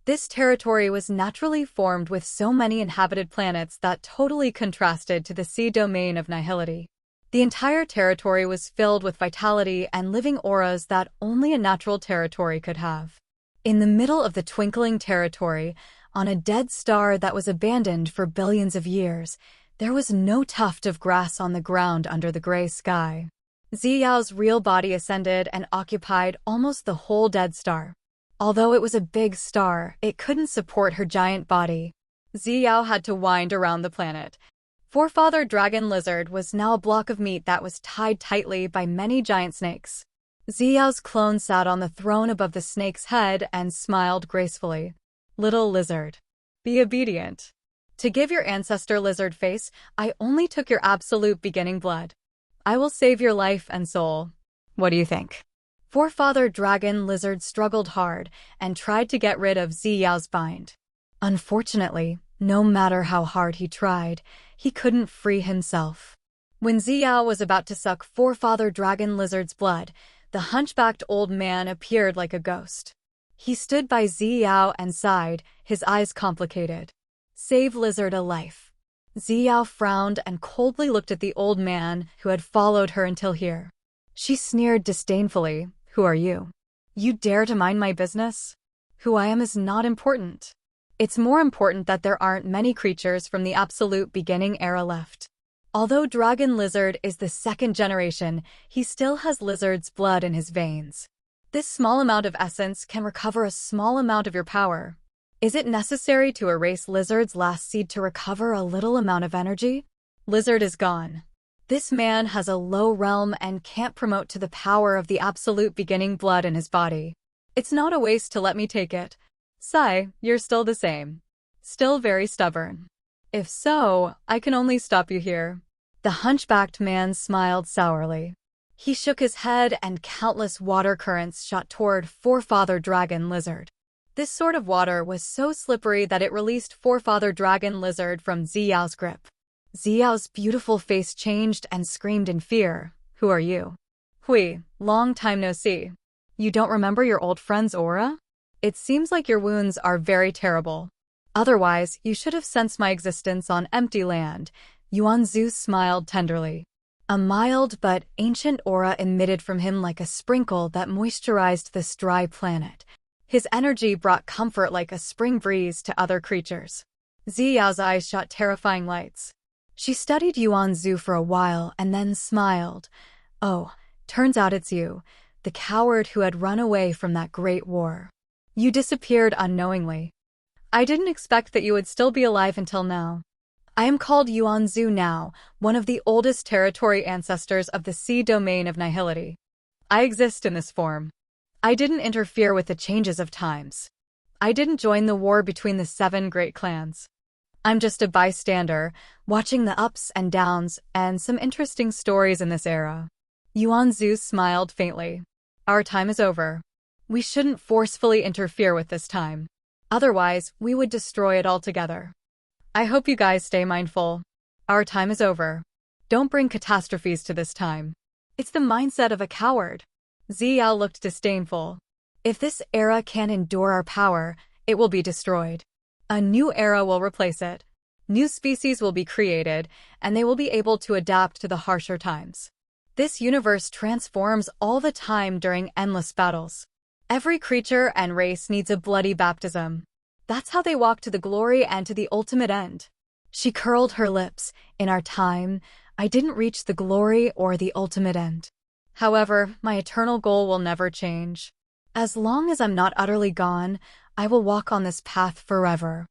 This territory was naturally formed with so many inhabited planets that totally contrasted to the sea domain of nihility. The entire territory was filled with vitality and living auras that only a natural territory could have. In the middle of the twinkling territory, on a dead star that was abandoned for billions of years, there was no tuft of grass on the ground under the gray sky. Zi Yao's real body ascended and occupied almost the whole dead star. Although it was a big star, it couldn't support her giant body. Zi Yao had to wind around the planet. Forefather Dragon Lizard was now a block of meat that was tied tightly by many giant snakes. Zi Yao's clone sat on the throne above the snake's head and smiled gracefully. Little lizard, be obedient. To give your ancestor lizard face, I only took your absolute beginning blood. I will save your life and soul. What do you think? Forefather Dragon Lizard struggled hard and tried to get rid of Zi Yao's bind. Unfortunately, no matter how hard he tried, he couldn't free himself. When Zi Yao was about to suck Forefather Dragon Lizard's blood, the hunchbacked old man appeared like a ghost. He stood by Zi Yao and sighed, his eyes complicated. Save Lizard a life. Zi Yao frowned and coldly looked at the old man who had followed her until here. She sneered disdainfully. Who are you? You dare to mind my business? Who I am is not important. It's more important that there aren't many creatures from the absolute beginning era left. Although Dragon Lizard is the second generation, he still has lizard's blood in his veins. This small amount of essence can recover a small amount of your power. Is it necessary to erase Lizard's last seed to recover a little amount of energy? Lizard is gone. This man has a low realm and can't promote to the power of the absolute beginning blood in his body. It's not a waste to let me take it. Sai, you're still the same. Still very stubborn. If so, I can only stop you here. The hunchbacked man smiled sourly. He shook his head and countless water currents shot toward Forefather Dragon Lizard. This sort of water was so slippery that it released Forefather Dragon Lizard from Zi Yao's grip. Zi Yao's beautiful face changed and screamed in fear. Who are you? Hui, long time no see. You don't remember your old friend's aura? It seems like your wounds are very terrible. Otherwise, you should have sensed my existence on empty land. Yuan Zu smiled tenderly. A mild but ancient aura emitted from him like a sprinkle that moisturized this dry planet. His energy brought comfort like a spring breeze to other creatures. Zi Yao's eyes shot terrifying lights. She studied Yuan Zu for a while and then smiled. Oh, turns out it's you, the coward who had run away from that great war. You disappeared unknowingly. I didn't expect that you would still be alive until now. I am called Yuan Zu now, one of the oldest territory ancestors of the sea domain of nihility. I exist in this form. I didn't interfere with the changes of times. I didn't join the war between the 7 great clans. I'm just a bystander, watching the ups and downs and some interesting stories in this era. Yuan Zu smiled faintly. Our time is over. We shouldn't forcefully interfere with this time. Otherwise, we would destroy it altogether. I hope you guys stay mindful. Our time is over. Don't bring catastrophes to this time. It's the mindset of a coward. Zi Yao looked disdainful. If this era can't endure our power, it will be destroyed. A new era will replace it. New species will be created, and they will be able to adapt to the harsher times. This universe transforms all the time during endless battles. Every creature and race needs a bloody baptism. That's how they walk to the glory and to the ultimate end. She curled her lips. In our time, I didn't reach the glory or the ultimate end. However, my eternal goal will never change. As long as I'm not utterly gone, I will walk on this path forever.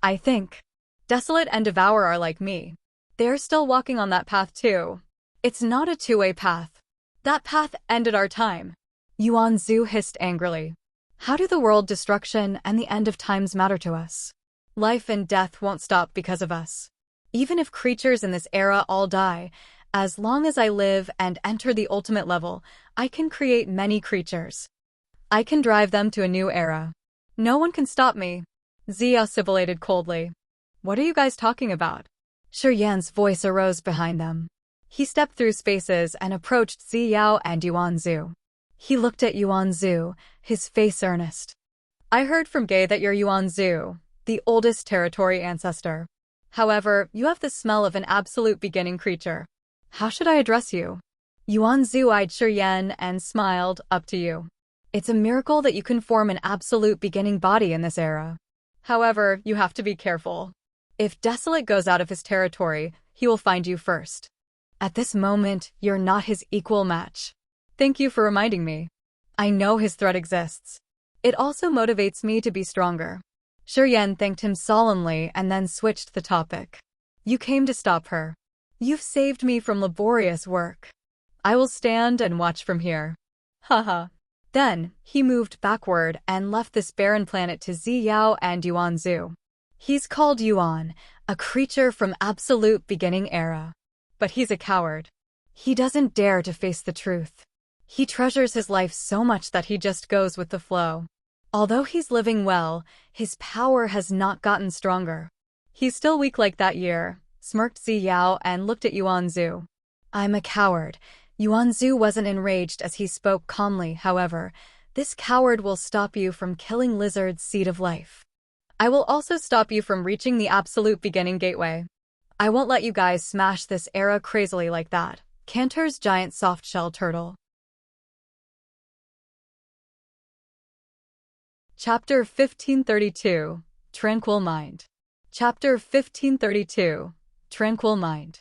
I think. Desolate and Devour are like me. They're still walking on that path too. It's not a two-way path. That path ended our time. Yuan Zu hissed angrily. How do the world destruction and the end of times matter to us? Life and death won't stop because of us. Even if creatures in this era all die, as long as I live and enter the ultimate level, I can create many creatures. I can drive them to a new era. No one can stop me. Zi Yao sibilated coldly. What are you guys talking about? Shi Yan's voice arose behind them. He stepped through spaces and approached Zi Yao and Yuan Zu. He looked at Yuan Zu, his face earnest. I heard from Gay that you're Yuan Zu, the oldest territory ancestor. However, you have the smell of an absolute beginning creature. How should I address you? Yuan Zu eyed Shi Yan and smiled. Up to you. It's a miracle that you can form an absolute beginning body in this era. However, you have to be careful. If Desolate goes out of his territory, he will find you first. At this moment, you're not his equal match. Thank you for reminding me. I know his threat exists. It also motivates me to be stronger. Shi Yan thanked him solemnly and then switched the topic. You came to stop her. You've saved me from laborious work. I will stand and watch from here. Haha. Then, he moved backward and left this barren planet to Zi Yao and Yuan Zu. He's called Yuan, a creature from absolute beginning era. But he's a coward. He doesn't dare to face the truth. He treasures his life so much that he just goes with the flow. Although he's living well, his power has not gotten stronger. He's still weak like that year, smirked Zi Yao and looked at Yuan Zu. I'm a coward. Yuan Zu wasn't enraged as he spoke calmly. However, this coward will stop you from killing Lizard's seed of life. I will also stop you from reaching the absolute beginning gateway. I won't let you guys smash this era crazily like that. Cantor's giant soft-shell turtle. Chapter 1532, Tranquil Mind. Chapter 1532, Tranquil Mind.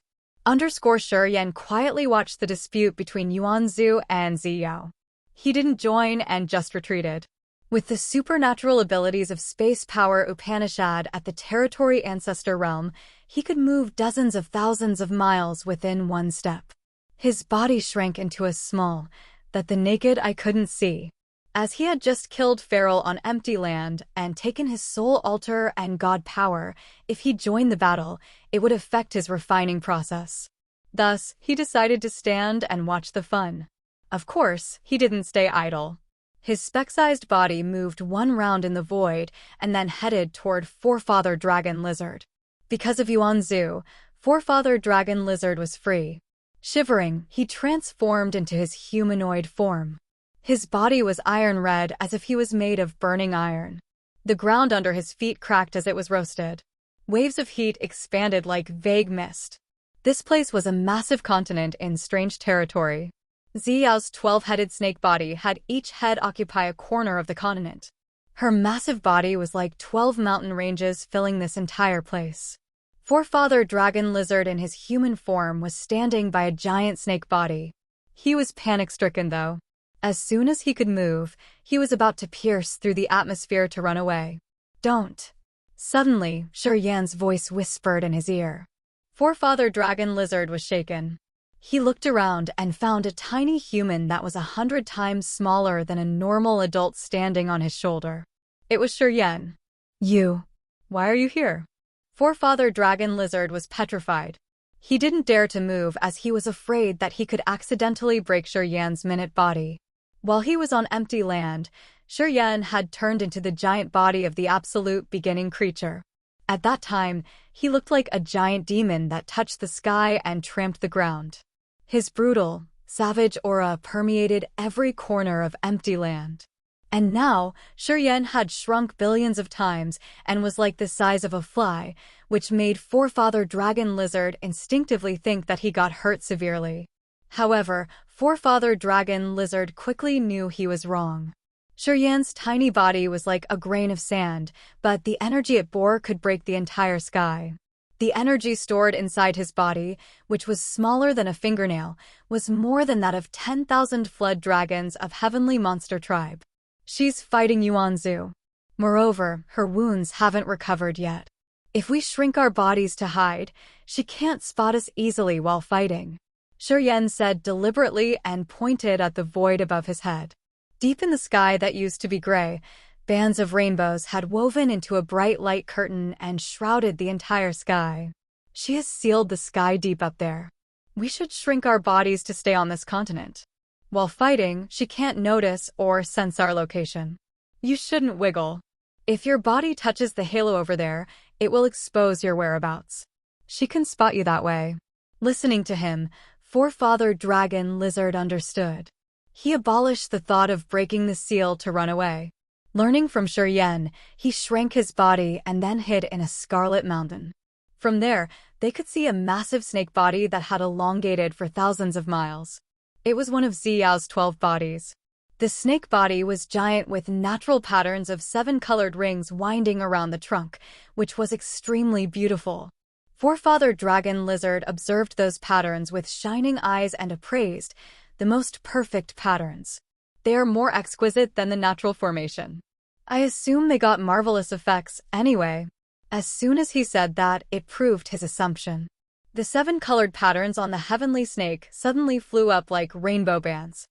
Shi Yan quietly watched the dispute between Yuan Zu and Zi Yao. He didn't join and just retreated. With the supernatural abilities of space power Upanishad at the territory ancestor realm, he could move dozens of thousands of miles within one step. His body shrank into a small, that the naked eye couldn't see. As he had just killed Feral on empty land and taken his soul altar and god power, if he joined the battle, it would affect his refining process. Thus, he decided to stand and watch the fun. Of course, he didn't stay idle. His speck-sized body moved one round in the void and then headed toward Forefather Dragon Lizard. Because of Yuan Zu, Forefather Dragon Lizard was free. Shivering, he transformed into his humanoid form. His body was iron red as if he was made of burning iron. The ground under his feet cracked as it was roasted. Waves of heat expanded like vague mist. This place was a massive continent in strange territory. Zi Yao's 12-headed snake body had each head occupy a corner of the continent. Her massive body was like 12 mountain ranges filling this entire place. Forefather Dragon Lizard in his human form was standing by a giant snake body. He was panic-stricken though. As soon as he could move, he was about to pierce through the atmosphere to run away. Don't. Suddenly, Yan's voice whispered in his ear. Forefather Dragon Lizard was shaken. He looked around and found a tiny human that was 100 times smaller than a normal adult standing on his shoulder. It was Yan. You. Why are you here? Forefather Dragon Lizard was petrified. He didn't dare to move as he was afraid that he could accidentally break Yan's minute body. While he was on empty land, Yan had turned into the giant body of the absolute beginning creature. At that time, he looked like a giant demon that touched the sky and tramped the ground. His brutal, savage aura permeated every corner of empty land. And now, Yan had shrunk billions of times and was like the size of a fly, which made Forefather Dragon Lizard instinctively think that he got hurt severely. However, Forefather Dragon Lizard quickly knew he was wrong. Yan's tiny body was like a grain of sand, but the energy it bore could break the entire sky. The energy stored inside his body, which was smaller than a fingernail, was more than that of 10,000 flood dragons of heavenly monster tribe. She's fighting Yuan Zu. Moreover, her wounds haven't recovered yet. If we shrink our bodies to hide, she can't spot us easily while fighting. Yan said deliberately and pointed at the void above his head. Deep in the sky that used to be gray, bands of rainbows had woven into a bright light curtain and shrouded the entire sky. She has sealed the sky deep up there. We should shrink our bodies to stay on this continent. While fighting, she can't notice or sense our location. You shouldn't wiggle. If your body touches the halo over there, it will expose your whereabouts. She can spot you that way. Listening to him, Forefather Dragon Lizard understood. He abolished the thought of breaking the seal to run away. Learning from Yan, he shrank his body and then hid in a scarlet mountain. From there, they could see a massive snake body that had elongated for thousands of miles. It was one of Zi Yao's 12 bodies. The snake body was giant with natural patterns of 7 colored rings winding around the trunk, which was extremely beautiful. Forefather Dragon Lizard observed those patterns with shining eyes and appraised the most perfect patterns. They are more exquisite than the natural formation. I assume they got marvelous effects anyway. As soon as he said that, it proved his assumption. The 7 colored patterns on the heavenly snake suddenly flew up like rainbow bands.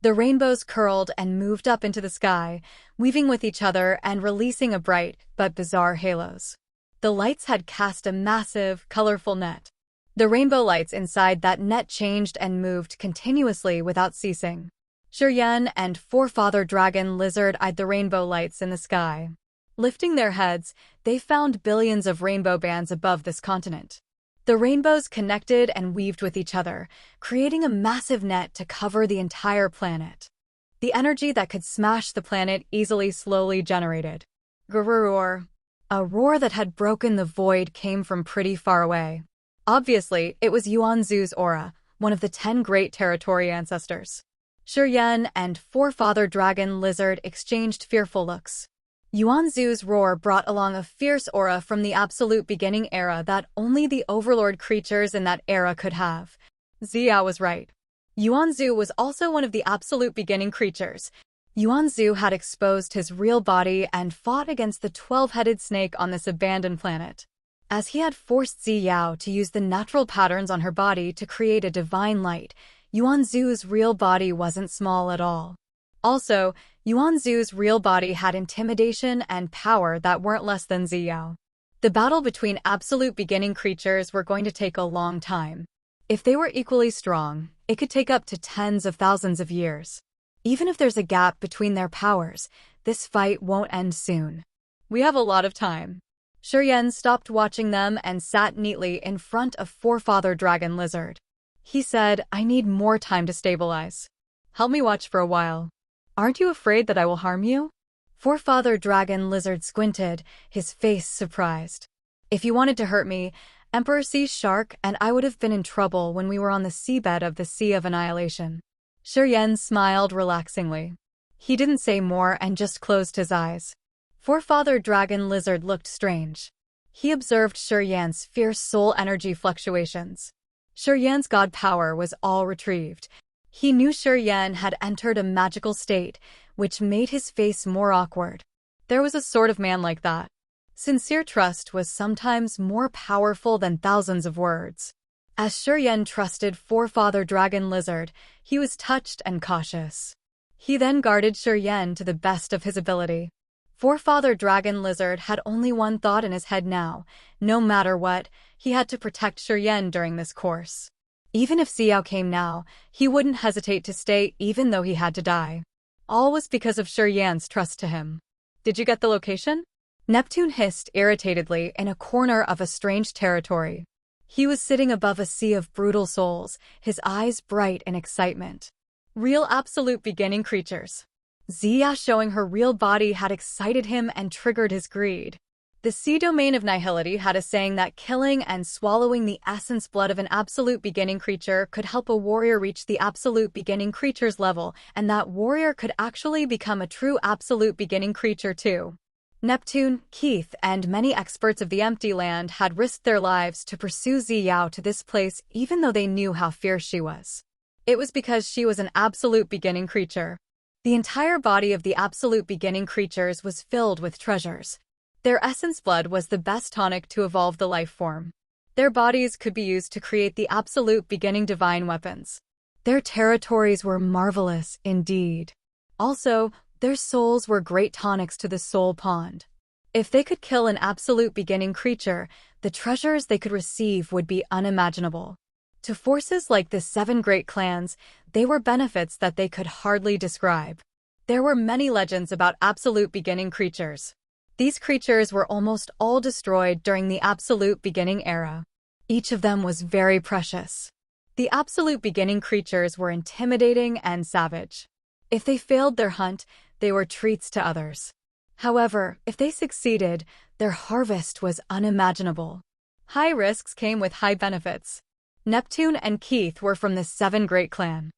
The rainbows curled and moved up into the sky, weaving with each other and releasing a bright but bizarre halos. The lights had cast a massive, colorful net. The rainbow lights inside that net changed and moved continuously without ceasing. Yan and Forefather Dragon Lizard eyed the rainbow lights in the sky. Lifting their heads, they found billions of rainbow bands above this continent. The rainbows connected and weaved with each other, creating a massive net to cover the entire planet. The energy that could smash the planet easily slowly generated. Grrrr. A roar that had broken the void came from pretty far away. Obviously, it was Yuan Zu's aura, one of the 10 great territory ancestors. Yan and Forefather Dragon Lizard exchanged fearful looks. Yuan Zu's roar brought along a fierce aura from the absolute beginning era that only the overlord creatures in that era could have. Zi Yao was right. Yuan Zu was also one of the absolute beginning creatures. Yuan Zu had exposed his real body and fought against the 12-headed snake on this abandoned planet. As he had forced Zi Yao to use the natural patterns on her body to create a divine light, Yuan Zu's real body wasn't small at all. Also, Yuan Zu's real body had intimidation and power that weren't less than Zi Yao. The battle between absolute beginning creatures were going to take a long time. If they were equally strong, it could take up to tens of thousands of years. Even if there's a gap between their powers, this fight won't end soon. We have a lot of time. Yan stopped watching them and sat neatly in front of Forefather Dragon Lizard. He said, I need more time to stabilize. Help me watch for a while. Aren't you afraid that I will harm you? Forefather Dragon Lizard squinted, his face surprised. If you wanted to hurt me, Emperor Sea Shark and I would have been in trouble when we were on the seabed of the Sea of Annihilation. Yan smiled relaxingly. He didn't say more and just closed his eyes. Forefather Dragon Lizard looked strange. He observed Yan's fierce soul energy fluctuations. Yan's god power was all retrieved. He knew Yan had entered a magical state, which made his face more awkward. There was a sort of man like that. Sincere trust was sometimes more powerful than thousands of words. As Yan trusted Forefather Dragon Lizard, he was touched and cautious. He then guarded Yan to the best of his ability. Forefather Dragon Lizard had only one thought in his head now. No matter what, he had to protect Yan during this course. Even if Zi Yao came now, he wouldn't hesitate to stay even though he had to die. All was because of Yan's trust to him. Did you get the location? Neptune hissed irritatedly in a corner of a strange territory. He was sitting above a sea of brutal souls, his eyes bright in excitement. Real absolute beginning creatures. Zi Yao showing her real body had excited him and triggered his greed. The sea domain of nihility had a saying that killing and swallowing the essence blood of an absolute beginning creature could help a warrior reach the absolute beginning creature's level, and that warrior could actually become a true absolute beginning creature too. Neptune, Keith, and many experts of the Empty Land had risked their lives to pursue Zi Yao to this place even though they knew how fierce she was. It was because she was an absolute beginning creature. The entire body of the absolute beginning creatures was filled with treasures. Their essence blood was the best tonic to evolve the life form. Their bodies could be used to create the absolute beginning divine weapons. Their territories were marvelous indeed. Also, their souls were great tonics to the soul pond. If they could kill an absolute beginning creature, the treasures they could receive would be unimaginable. To forces like the 7 great clans, they were benefits that they could hardly describe. There were many legends about absolute beginning creatures. These creatures were almost all destroyed during the absolute beginning era. Each of them was very precious. The absolute beginning creatures were intimidating and savage. If they failed their hunt, they were treats to others. However, if they succeeded, their harvest was unimaginable. High risks came with high benefits. Neptune and Keith were from the 7 great clan.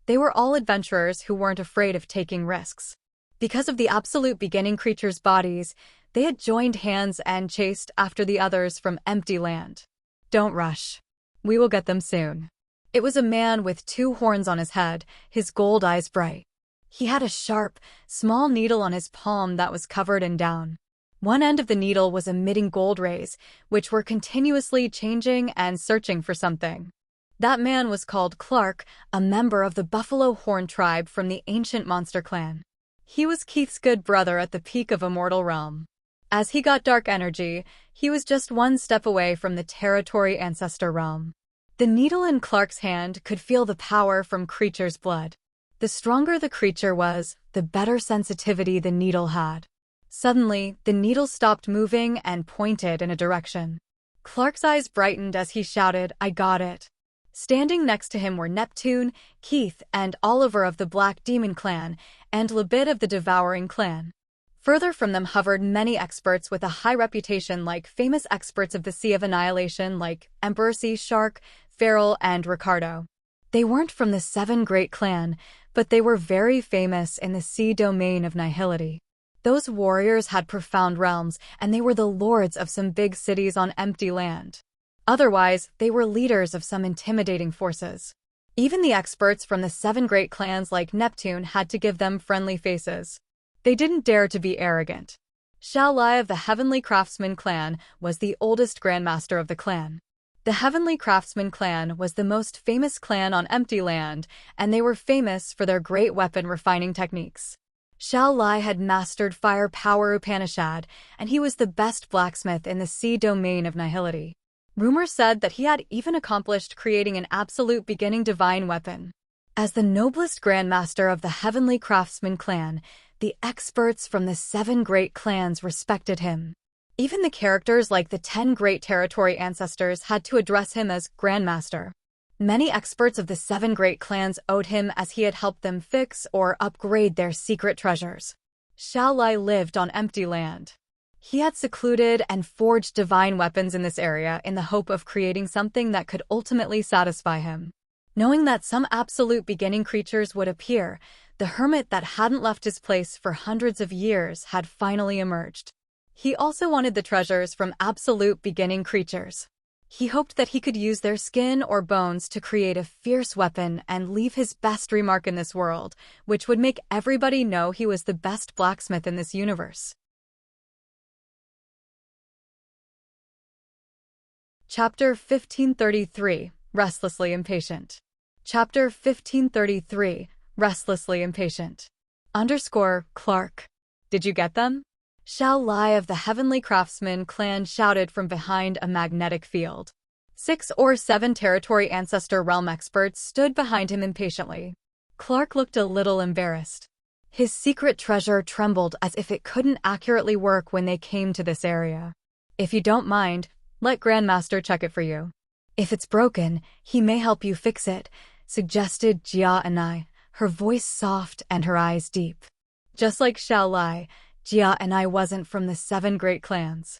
They were all adventurers who weren't afraid of taking risks. Because of the absolute beginning creatures' bodies, they had joined hands and chased after the others from Empty Land. Don't rush. We will get them soon. It was a man with 2 horns on his head, his gold eyes bright. He had a sharp, small needle on his palm that was covered in down. One end of the needle was emitting gold rays, which were continuously changing and searching for something. That man was called Clark, a member of the Buffalo Horn tribe from the ancient monster clan. He was Keith's good brother at the peak of Immortal Realm. As he got dark energy, he was just 1 step away from the territory ancestor realm. The needle in Clark's hand could feel the power from creature's blood. The stronger the creature was, the better sensitivity the needle had. Suddenly, the needle stopped moving and pointed in a direction. Clark's eyes brightened as he shouted, I got it. Standing next to him were Neptune, Keith, and Oliver of the Black Demon Clan, and Libid of the Devouring Clan. Further from them hovered many experts with a high reputation, like famous experts of the Sea of Annihilation like Emperor Sea Shark, Feral, and Ricardo. They weren't from the 7 great clan, but they were very famous in the sea domain of nihility. Those warriors had profound realms, and they were the lords of some big cities on Empty Land. Otherwise, they were leaders of some intimidating forces. Even the experts from the 7 great clans like Neptune had to give them friendly faces. They didn't dare to be arrogant. Shao Lai of the Heavenly Craftsman clan was the oldest grandmaster of the clan. The Heavenly Craftsman clan was the most famous clan on Empty Land, and they were famous for their great weapon refining techniques. Shao Lai had mastered fire power Upanishad, and he was the best blacksmith in the sea domain of nihility. Rumor said that he had even accomplished creating an absolute beginning divine weapon. As the noblest grandmaster of the Heavenly Craftsman clan, the experts from the 7 great clans respected him. Even the characters like the 10 Great Territory Ancestors had to address him as Grandmaster. Many experts of the 7 great clans owed him as he had helped them fix or upgrade their secret treasures. Xiao Lai lived on empty land. He had secluded and forged divine weapons in this area in the hope of creating something that could ultimately satisfy him. Knowing that some absolute beginning creatures would appear, the hermit that hadn't left his place for hundreds of years had finally emerged. He also wanted the treasures from absolute beginning creatures. He hoped that he could use their skin or bones to create a fierce weapon and leave his best remark in this world, which would make everybody know he was the best blacksmith in this universe. Chapter 1533, Restlessly Impatient. Chapter 1533, Restlessly Impatient. Clark. Did you get them? Xiao Lai of the Heavenly Craftsman clan shouted from behind a magnetic field. 6 or 7 territory ancestor realm experts stood behind him impatiently. Clark looked a little embarrassed. His secret treasure trembled as if it couldn't accurately work when they came to this area. If you don't mind, let Grandmaster check it for you. If it's broken, he may help you fix it, suggested Jia Anai, her voice soft and her eyes deep. Just like Xiao Lai, Jia Anai wasn't from the 7 great clans.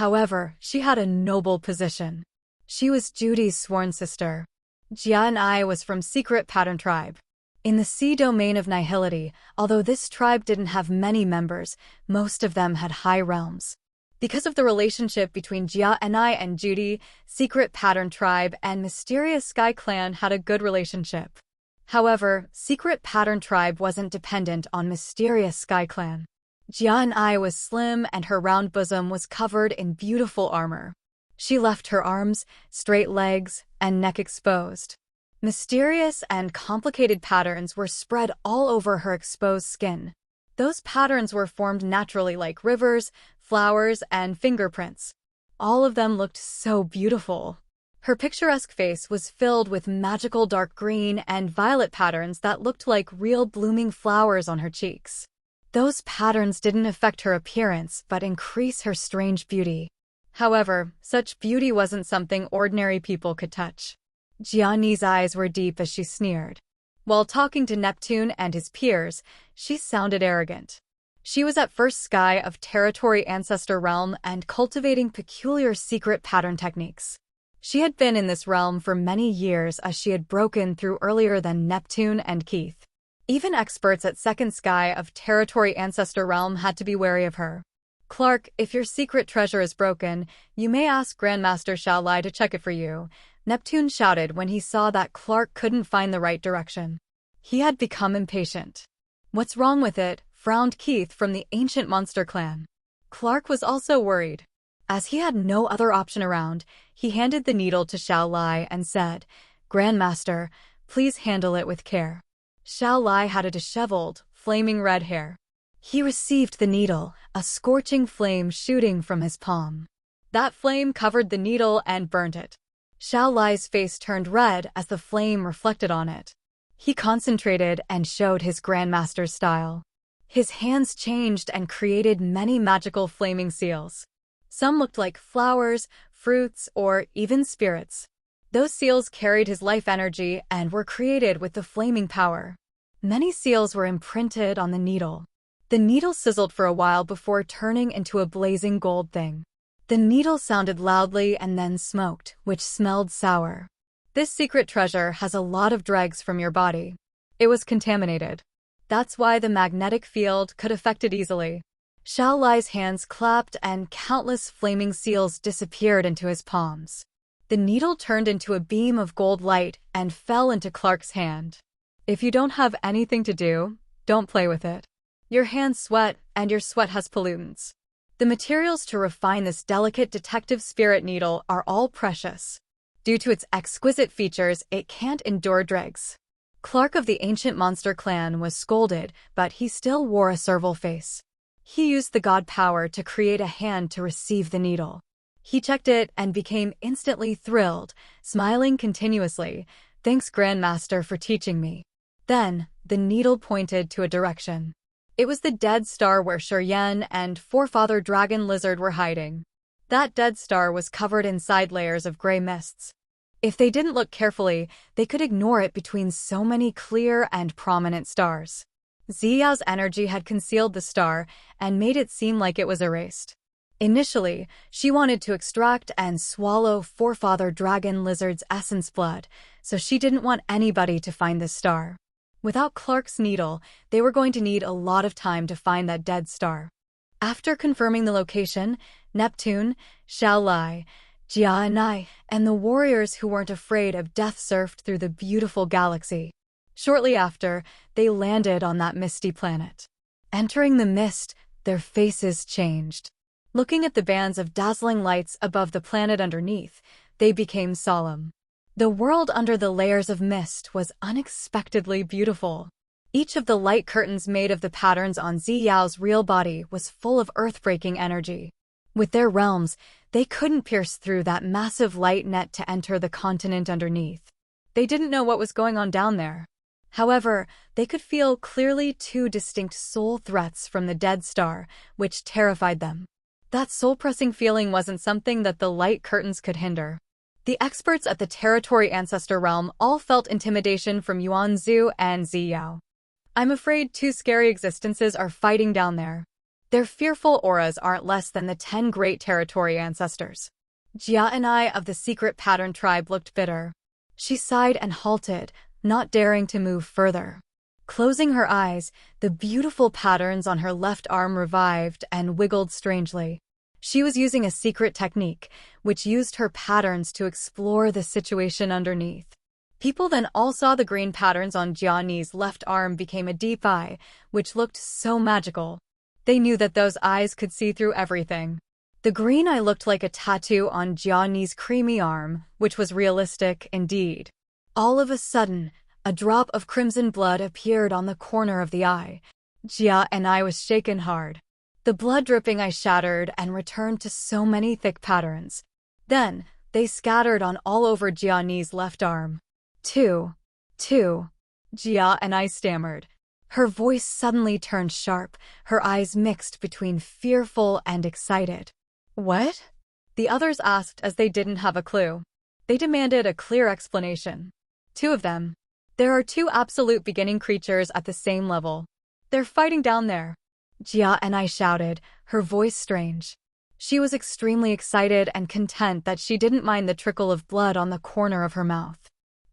However, she had a noble position. She was Judy's sworn sister. Jia Anai was from Secret Pattern Tribe. In the sea domain of Nihility, although this tribe didn't have many members, most of them had high realms. Because of the relationship between Jia Anai and Judy, Secret Pattern Tribe and Mysterious Sky Clan had a good relationship. However, Secret Pattern Tribe wasn't dependent on Mysterious Sky Clan. Jia Anai was slim and her round bosom was covered in beautiful armor. She left her arms, straight legs, and neck exposed. Mysterious and complicated patterns were spread all over her exposed skin. Those patterns were formed naturally like rivers, flowers, and fingerprints. All of them looked so beautiful. Her picturesque face was filled with magical dark green and violet patterns that looked like real blooming flowers on her cheeks. Those patterns didn't affect her appearance but increase her strange beauty. However, such beauty wasn't something ordinary people could touch. Jiani's eyes were deep as she sneered. While talking to Neptune and his peers, she sounded arrogant. She was at first Sky of Territory Ancestor Realm and cultivating peculiar secret pattern techniques. She had been in this realm for many years as she had broken through earlier than Neptune and Keith. Even experts at Second Sky of Territory Ancestor Realm had to be wary of her. Clark, if your secret treasure is broken, you may ask Grandmaster Xiao Lai to check it for you, Neptune shouted when he saw that Clark couldn't find the right direction. He had become impatient. What's wrong with it? Frowned Keith from the Ancient Monster Clan. Clark was also worried. As he had no other option around, he handed the needle to Xiao Lai and said, Grandmaster, please handle it with care. Xiao Lai had a disheveled, flaming red hair. He received the needle, a scorching flame shooting from his palm. That flame covered the needle and burnt it. Xiao Lai's face turned red as the flame reflected on it. He concentrated and showed his Grandmaster's style. His hands changed and created many magical flaming seals. Some looked like flowers, fruits, or even spirits. Those seals carried his life energy and were created with the flaming power. Many seals were imprinted on the needle. The needle sizzled for a while before turning into a blazing gold thing. The needle sounded loudly and then smoked, which smelled sour. This secret treasure has a lot of dregs from your body. It was contaminated. That's why the magnetic field could affect it easily. Xiao Lai's hands clapped and countless flaming seals disappeared into his palms. The needle turned into a beam of gold light and fell into Clark's hand. If you don't have anything to do, don't play with it. Your hands sweat and your sweat has pollutants. The materials to refine this delicate detective spirit needle are all precious. Due to its exquisite features, it can't endure dregs. Clark of the Ancient Monster Clan was scolded, but he still wore a servile face. He used the god power to create a hand to receive the needle. He checked it and became instantly thrilled, smiling continuously. Thanks, Grandmaster, for teaching me. Then, the needle pointed to a direction. It was the dead star where Shurian and Forefather Dragon Lizard were hiding. That dead star was covered in side layers of gray mists. If they didn't look carefully, they could ignore it between so many clear and prominent stars. Zi Yao's energy had concealed the star and made it seem like it was erased. Initially, she wanted to extract and swallow Forefather Dragon Lizard's essence blood, so she didn't want anybody to find the star. Without Clark's needle, they were going to need a lot of time to find that dead star. After confirming the location, Neptune, Xiao Lai, Jia and I, and the warriors who weren't afraid of death surfed through the beautiful galaxy. Shortly after, they landed on that misty planet. Entering the mist, their faces changed. Looking at the bands of dazzling lights above the planet underneath, they became solemn. The world under the layers of mist was unexpectedly beautiful. Each of the light curtains made of the patterns on Zi Yao's real body was full of earth-breaking energy. With their realms, they couldn't pierce through that massive light net to enter the continent underneath. They didn't know what was going on down there. However, they could feel clearly two distinct soul threats from the dead star, which terrified them. That soul-pressing feeling wasn't something that the light curtains could hinder. The experts at the Territory Ancestor Realm all felt intimidation from Yuan Zu and Zi Yao. I'm afraid two scary existences are fighting down there. Their fearful auras aren't less than the 10 great Territory Ancestors. Jia and I of the Secret Pattern Tribe looked bitter. She sighed and halted, not daring to move further. Closing her eyes, the beautiful patterns on her left arm revived and wiggled strangely. She was using a secret technique, which used her patterns to explore the situation underneath. People then all saw the green patterns on Jiani's left arm became a deep eye, which looked so magical. They knew that those eyes could see through everything. The green eye looked like a tattoo on Jiani's creamy arm, which was realistic indeed. All of a sudden, a drop of crimson blood appeared on the corner of the eye. Jia and I was shaken hard. The blood-dripping eye shattered and returned to so many thick patterns. Then, they scattered on all over Jiani's left arm. Two. Jia and I stammered. Her voice suddenly turned sharp, her eyes mixed between fearful and excited. What? The others asked as they didn't have a clue. They demanded a clear explanation. Two of them. There are two absolute beginning creatures at the same level. They're fighting down there. Jia and I shouted, her voice strange. She was extremely excited and content that she didn't mind the trickle of blood on the corner of her mouth.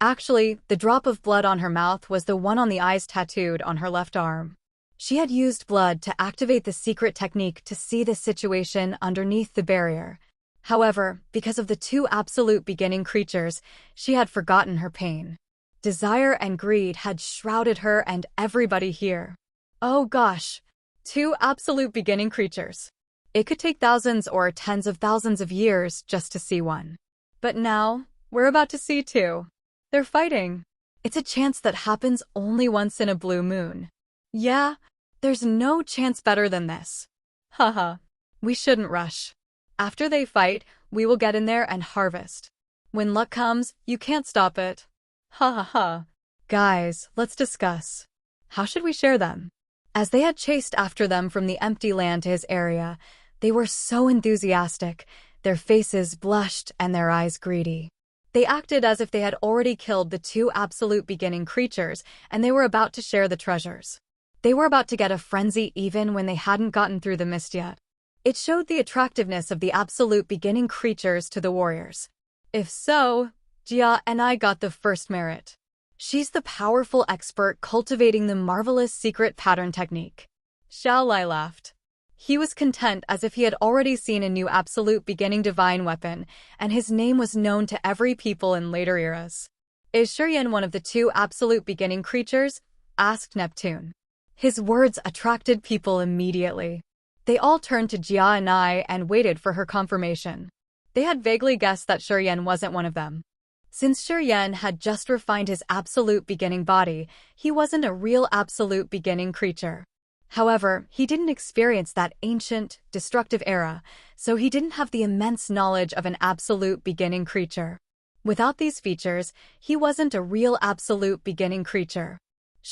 Actually, the drop of blood on her mouth was the one on the eyes tattooed on her left arm. She had used blood to activate the secret technique to see the situation underneath the barrier. However, because of the two absolute beginning creatures, she had forgotten her pain. Desire and greed had shrouded her and everybody here. Oh gosh, two absolute beginning creatures. It could take thousands or tens of thousands of years just to see one. But now, we're about to see two. They're fighting. It's a chance that happens only once in a blue moon. Yeah, there's no chance better than this. Haha, we shouldn't rush. After they fight, we will get in there and harvest. When luck comes, you can't stop it. Ha ha ha. Guys, let's discuss. How should we share them? As they had chased after them from the empty land to his area, they were so enthusiastic, their faces blushed and their eyes greedy. They acted as if they had already killed the two absolute beginning creatures, and they were about to share the treasures. They were about to get a frenzy even when they hadn't gotten through the mist yet. It showed the attractiveness of the absolute beginning creatures to the warriors. If so, Jia and I got the first merit. She's the powerful expert cultivating the marvelous secret pattern technique. Xiao Lai laughed. He was content as if he had already seen a new absolute beginning divine weapon, and his name was known to every people in later eras. Is Shurian one of the two absolute beginning creatures? Asked Neptune. His words attracted people immediately. They all turned to Jia and I and waited for her confirmation. They had vaguely guessed that Shurian wasn't one of them. Since Shurian had just refined his absolute beginning body, he wasn't a real absolute beginning creature. However, he didn't experience that ancient, destructive era, so he didn't have the immense knowledge of an absolute beginning creature. Without these features, he wasn't a real absolute beginning creature.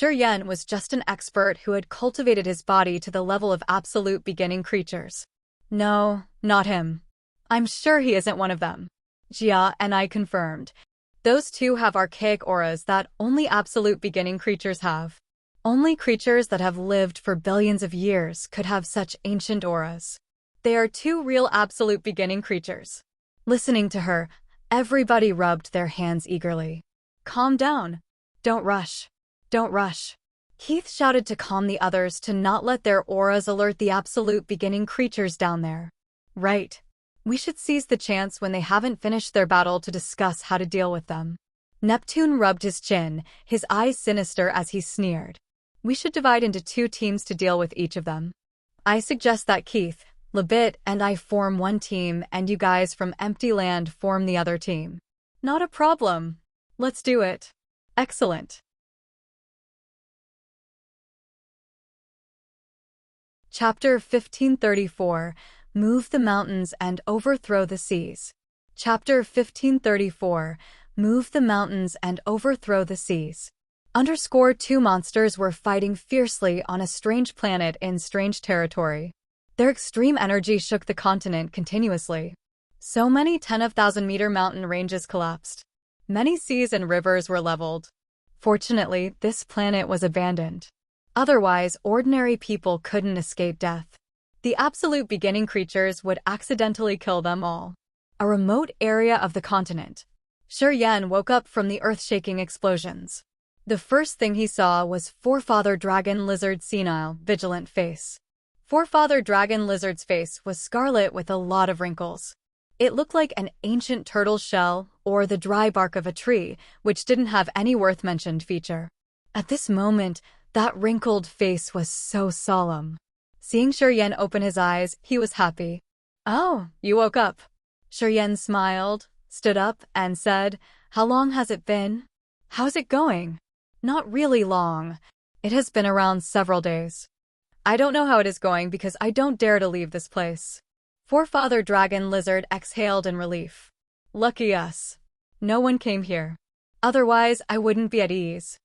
Yan was just an expert who had cultivated his body to the level of absolute beginning creatures. No, not him. I'm sure he isn't one of them. Jia and I confirmed. Those two have archaic auras that only absolute beginning creatures have. Only creatures that have lived for billions of years could have such ancient auras. They are two real absolute beginning creatures. Listening to her, everybody rubbed their hands eagerly. Calm down. Don't rush. Don't rush. Keith shouted to calm the others to not let their auras alert the absolute beginning creatures down there. Right. We should seize the chance when they haven't finished their battle to discuss how to deal with them. Neptune rubbed his chin, his eyes sinister as he sneered. We should divide into 2 teams to deal with each of them. I suggest that Keith, Lebit, and I form one team and you guys from Empty Land form the other team. Not a problem. Let's do it. Excellent. Chapter 1534, Move the Mountains and Overthrow the Seas. Chapter 1534, Move the Mountains and Overthrow the Seas. Two monsters were fighting fiercely on a strange planet in strange territory. Their extreme energy shook the continent continuously. So many 10,000-meter mountain ranges collapsed. Many seas and rivers were leveled. Fortunately, this planet was abandoned. Otherwise, ordinary people couldn't escape death. The absolute beginning creatures would accidentally kill them all. A remote area of the continent. Yan woke up from the earth-shaking explosions. The first thing he saw was Forefather Dragon Lizard's senile, vigilant face. Forefather Dragon Lizard's face was scarlet with a lot of wrinkles. It looked like an ancient turtle's shell or the dry bark of a tree, which didn't have any worth-mentioned feature. At this moment, that wrinkled face was so solemn. Seeing Yan open his eyes, he was happy. Oh, you woke up. Yan smiled, stood up, and said, How long has it been? How's it going? Not really long. It has been around several days. I don't know how it is going because I don't dare to leave this place. Forefather Dragon Lizard exhaled in relief. Lucky us. No one came here. Otherwise, I wouldn't be at ease.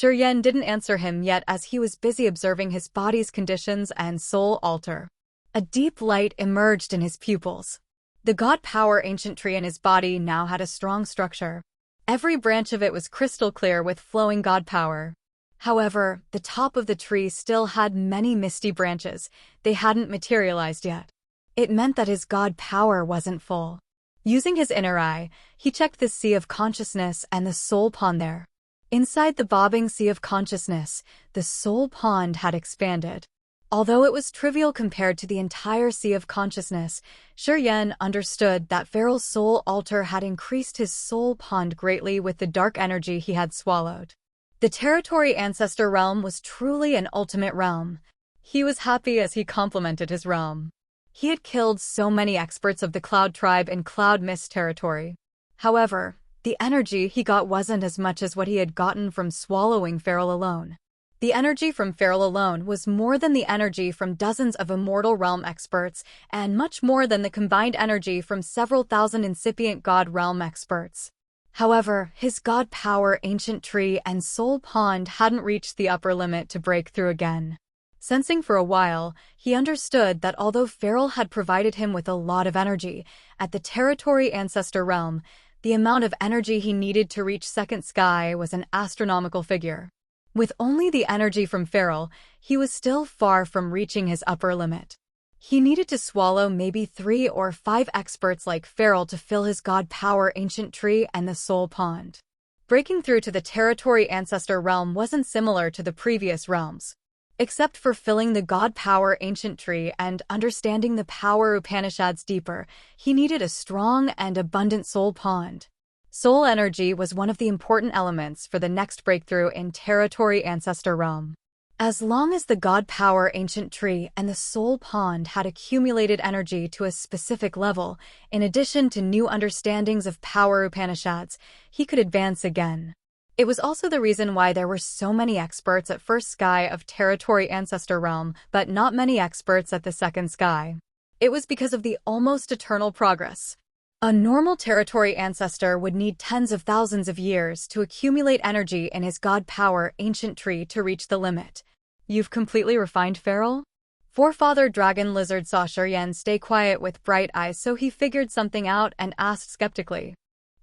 Yan didn't answer him yet as he was busy observing his body's conditions and soul alter. A deep light emerged in his pupils. The god power ancient tree in his body now had a strong structure. Every branch of it was crystal clear with flowing god power. However, the top of the tree still had many misty branches. They hadn't materialized yet. It meant that his god power wasn't full. Using his inner eye, he checked the sea of consciousness and the soul pond there. Inside the bobbing sea of consciousness, the soul pond had expanded. Although it was trivial compared to the entire sea of consciousness, Yan understood that Feral's soul altar had increased his soul pond greatly with the dark energy he had swallowed. The territory ancestor realm was truly an ultimate realm. He was happy as he complimented his realm. He had killed so many experts of the Cloud Tribe in Cloud Mist territory. However, the energy he got wasn't as much as what he had gotten from swallowing Feral alone. The energy from Feral alone was more than the energy from dozens of Immortal Realm experts, and much more than the combined energy from several thousand incipient God Realm experts. However, his God Power Ancient Tree and Soul Pond hadn't reached the upper limit to break through again. Sensing for a while, he understood that although Feral had provided him with a lot of energy, at the Territory Ancestor Realm, the amount of energy he needed to reach Second Sky was an astronomical figure. With only the energy from Feral, he was still far from reaching his upper limit. He needed to swallow maybe 3 or 5 experts like Feral to fill his God Power Ancient Tree and the Soul Pond. Breaking through to the Territory Ancestor Realm wasn't similar to the previous realms. Except for filling the God Power Ancient Tree and understanding the power Upanishads deeper, he needed a strong and abundant soul pond. Soul energy was one of the important elements for the next breakthrough in Territory Ancestor Realm. As long as the God Power Ancient Tree and the Soul Pond had accumulated energy to a specific level, in addition to new understandings of power Upanishads, he could advance again. It was also the reason why there were so many experts at First Sky of Territory Ancestor Realm, but not many experts at the Second Sky. It was because of the almost eternal progress. A normal territory ancestor would need tens of thousands of years to accumulate energy in his god power ancient tree to reach the limit. You've completely refined feral? Forefather Dragon Lizard saw Shurian stay quiet with bright eyes, so he figured something out and asked skeptically.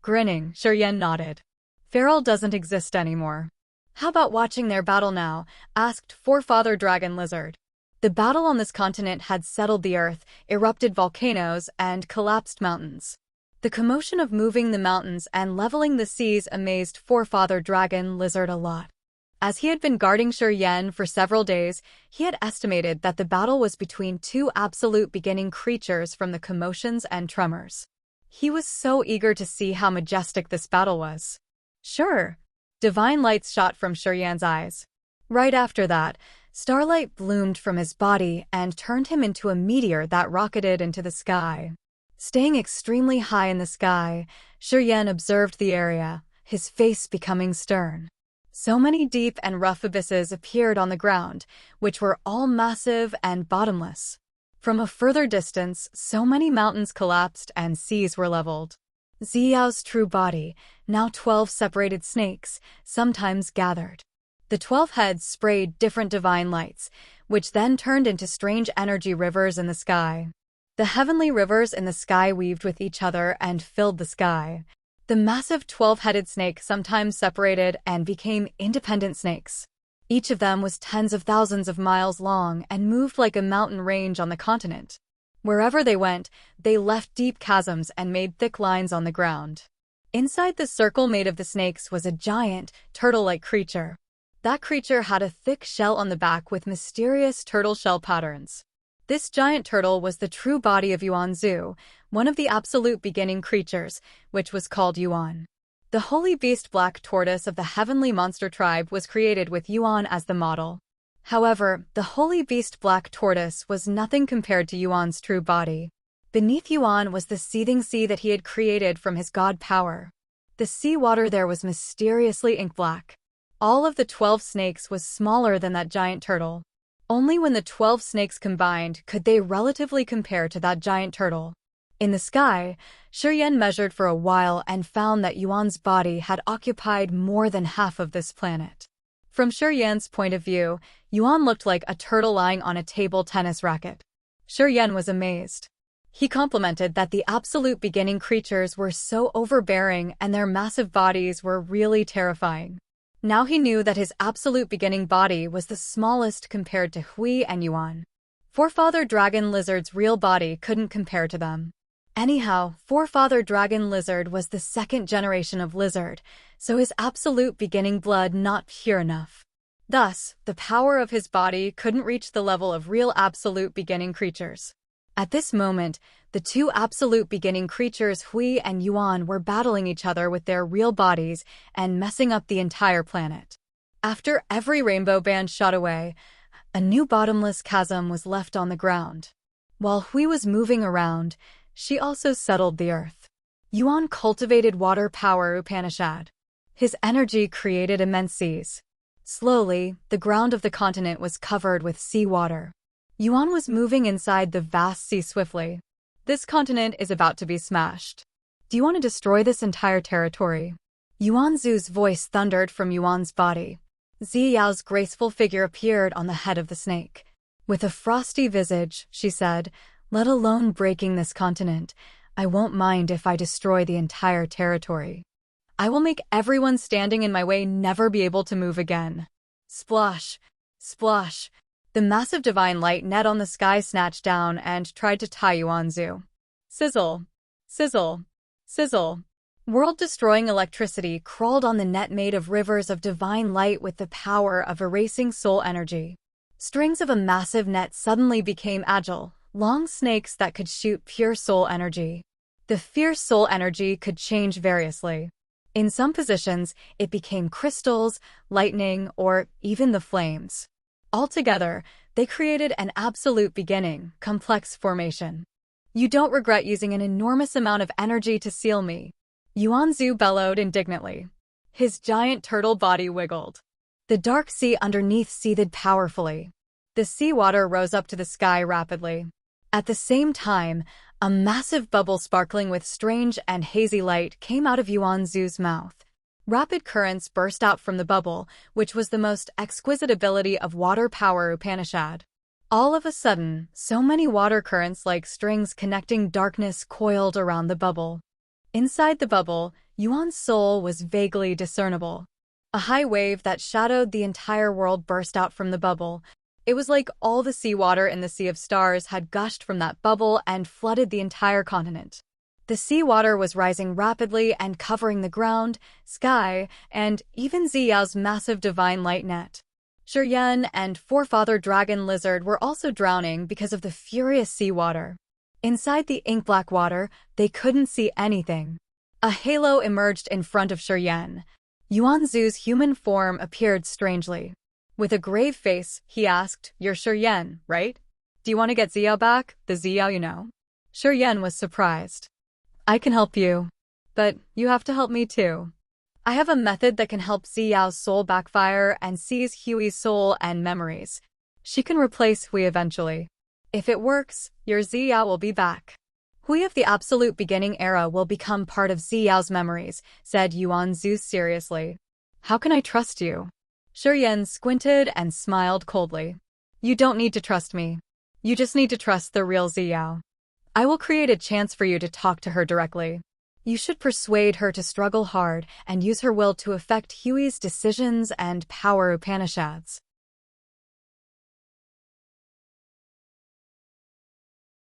Grinning, Shurian nodded. Feral doesn't exist anymore. How about watching their battle now? Asked Forefather Dragon Lizard. The battle on this continent had settled the earth, erupted volcanoes, and collapsed mountains. The commotion of moving the mountains and leveling the seas amazed Forefather Dragon Lizard a lot. As he had been guarding Shurian for several days, he had estimated that the battle was between two absolute beginning creatures from the commotions and tremors. He was so eager to see how majestic this battle was. Sure. Divine lights shot from Shurian's eyes. Right after that, starlight bloomed from his body and turned him into a meteor that rocketed into the sky. Staying extremely high in the sky, Shurian observed the area, his face becoming stern. So many deep and rough abysses appeared on the ground, which were all massive and bottomless. From a further distance, so many mountains collapsed and seas were leveled. Zi Yao's true body, now 12 separated snakes, sometimes gathered. The 12 heads sprayed different divine lights, which then turned into strange energy rivers in the sky. The heavenly rivers in the sky weaved with each other and filled the sky. The massive 12-headed snake sometimes separated and became independent snakes. Each of them was tens of thousands of miles long and moved like a mountain range on the continent. Wherever they went, they left deep chasms and made thick lines on the ground. Inside the circle made of the snakes was a giant, turtle-like creature. That creature had a thick shell on the back with mysterious turtle shell patterns. This giant turtle was the true body of Yuan Zu, one of the absolute beginning creatures, which was called Yuan. The holy beast black tortoise of the heavenly monster tribe was created with Yuan as the model. However, the holy beast black tortoise was nothing compared to Yuan's true body. Beneath Yuan was the seething sea that he had created from his god power. The sea water there was mysteriously ink black. All of the 12 snakes was smaller than that giant turtle. Only when the 12 snakes combined could they relatively compare to that giant turtle. In the sky, Shurian measured for a while and found that Yuan's body had occupied more than half of this planet. From Shurian's point of view, Yuan looked like a turtle lying on a table tennis racket. Shurian was amazed. He complimented that the absolute beginning creatures were so overbearing and their massive bodies were really terrifying. Now he knew that his absolute beginning body was the smallest compared to Hui and Yuan. Forefather Dragon Lizard's real body couldn't compare to them. Anyhow, Forefather Dragon Lizard was the second generation of lizard, so his absolute beginning blood not pure enough. Thus, the power of his body couldn't reach the level of real absolute beginning creatures. At this moment, the two absolute beginning creatures Hui and Yuan were battling each other with their real bodies and messing up the entire planet. After every rainbow band shot away, a new bottomless chasm was left on the ground. While Hui was moving around, she also settled the earth. Yuan cultivated water power Upanishad. His energy created immense seas. Slowly, the ground of the continent was covered with sea water. Yuan was moving inside the vast sea swiftly. This continent is about to be smashed. Do you want to destroy this entire territory? Yuan Zu's voice thundered from Yuan's body. Zi Yao's graceful figure appeared on the head of the snake. With a frosty visage, she said, "Let alone breaking this continent, I won't mind if I destroy the entire territory. I will make everyone standing in my way never be able to move again." Splosh! Splosh! The massive divine light net on the sky snatched down and tried to tie Yuan Zu. Sizzle! Sizzle! Sizzle! World-destroying electricity crawled on the net made of rivers of divine light with the power of erasing soul energy. Strings of a massive net suddenly became agile, long snakes that could shoot pure soul energy. The fierce soul energy could change variously. In some positions, it became crystals, lightning, or even the flames. Altogether, they created an absolute beginning, complex formation. You don't regret using an enormous amount of energy to seal me. Yuan Zu bellowed indignantly. His giant turtle body wiggled. The dark sea underneath seethed powerfully. The seawater rose up to the sky rapidly. At the same time, A massive bubble sparkling with strange and hazy light came out of Yuan Zu's mouth. Rapid currents burst out from the bubble, which was the most exquisite ability of water power Upanishad. All of a sudden, so many water currents like strings connecting darkness coiled around the bubble. Inside the bubble, Yuan's soul was vaguely discernible. A high wave that shadowed the entire world burst out from the bubble. It was like all the seawater in the Sea of Stars had gushed from that bubble and flooded the entire continent. The seawater was rising rapidly and covering the ground, sky, and even Zi Yao's massive divine light net. Shuryen and Forefather Dragon Lizard were also drowning because of the furious seawater. Inside the ink-black water, they couldn't see anything. A halo emerged in front of Shuryen. Yuan Zu's human form appeared strangely. With a grave face, he asked, "You're Shuryen, right? Do you want to get Zi Yao back, the Zi Yao you know?" Shuryen was surprised. "I can help you. But you have to help me too. I have a method that can help Zi Yao's soul backfire and seize Hui's soul and memories. She can replace Hui eventually. If it works, your Zi Yao will be back. Hui of the absolute beginning era will become part of Zi Yao's memories," said Yuan Zu seriously. "How can I trust you?" Shuryen squinted and smiled coldly. "You don't need to trust me. You just need to trust the real Zi Yao. I will create a chance for you to talk to her directly. You should persuade her to struggle hard and use her will to affect Hui's decisions and power Upanishads."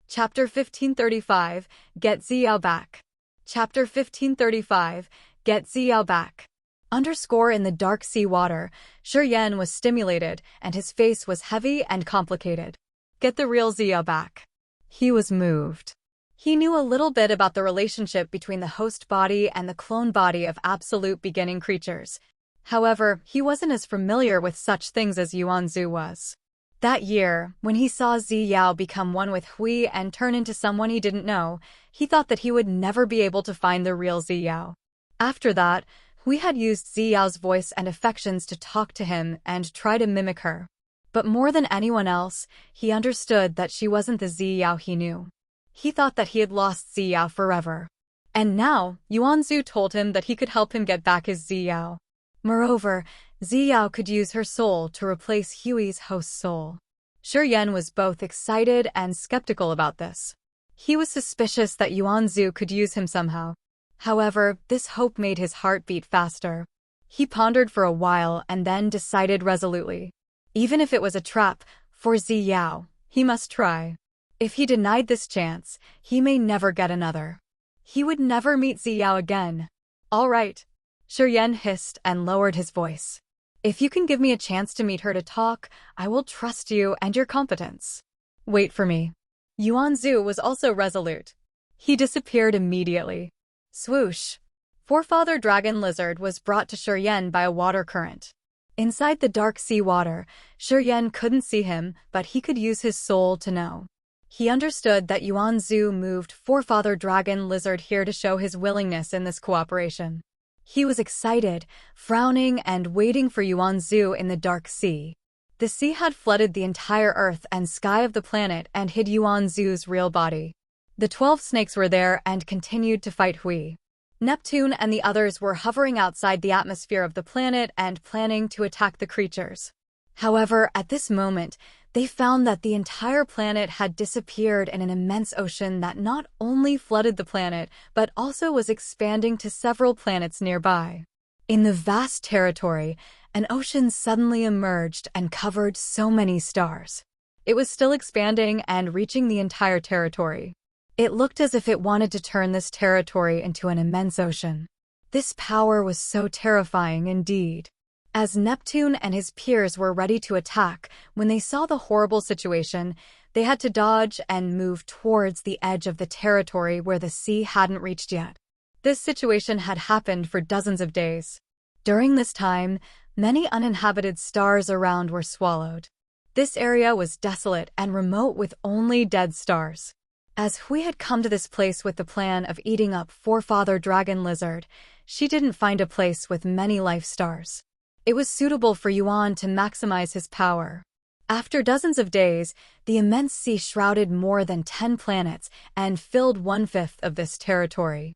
Chapter 1535, Get Zi Yao Back. Chapter 1535, Get Zi Yao Back. Underscore in the dark sea water, Shuryen was stimulated and his face was heavy and complicated. Get the real Zi Yao back. He was moved. He knew a little bit about the relationship between the host body and the clone body of absolute beginning creatures. However, he wasn't as familiar with such things as Yuan Zu was. That year, when he saw Zi Yao become one with Hui and turn into someone he didn't know, he thought that he would never be able to find the real Zi Yao. After that, Hui had used Zi Yao's voice and affections to talk to him and try to mimic her. But more than anyone else, he understood that she wasn't the Zi Yao he knew. He thought that he had lost Zi Yao forever. And now, Yuan Zu told him that he could help him get back his Zi Yao. Moreover, Zi Yao could use her soul to replace Hui's host's soul. Shuryen was both excited and skeptical about this. He was suspicious that Yuan Zu could use him somehow. However, this hope made his heart beat faster. He pondered for a while and then decided resolutely. Even if it was a trap, for Zi Yao, he must try. If he denied this chance, he may never get another. He would never meet Zi Yao again. "All right," Shuryen hissed and lowered his voice. "If you can give me a chance to meet her to talk, I will trust you and your competence. Wait for me." Yuan Zu was also resolute. He disappeared immediately. Swoosh! Forefather Dragon Lizard was brought to Shuryen by a water current. Inside the dark sea water, Shuryen couldn't see him, but he could use his soul to know. He understood that Yuan Zu moved Forefather Dragon Lizard here to show his willingness in this cooperation. He was excited, frowning and waiting for Yuan Zu in the dark sea. The sea had flooded the entire earth and sky of the planet and hid Yuan Zu's real body. The 12 snakes were there and continued to fight Hui. Neptune and the others were hovering outside the atmosphere of the planet and planning to attack the creatures. However, at this moment, they found that the entire planet had disappeared in an immense ocean that not only flooded the planet, but also was expanding to several planets nearby. In the vast territory, an ocean suddenly emerged and covered so many stars. It was still expanding and reaching the entire territory. It looked as if it wanted to turn this territory into an immense ocean. This power was so terrifying indeed. As Neptune and his peers were ready to attack, when they saw the horrible situation, they had to dodge and move towards the edge of the territory where the sea hadn't reached yet. This situation had happened for dozens of days. During this time, many uninhabited stars around were swallowed. This area was desolate and remote with only dead stars. As Hui had come to this place with the plan of eating up Forefather Dragon Lizard, she didn't find a place with many life stars. It was suitable for Yuan to maximize his power. After dozens of days, the immense sea shrouded more than 10 planets and filled 1/5 of this territory.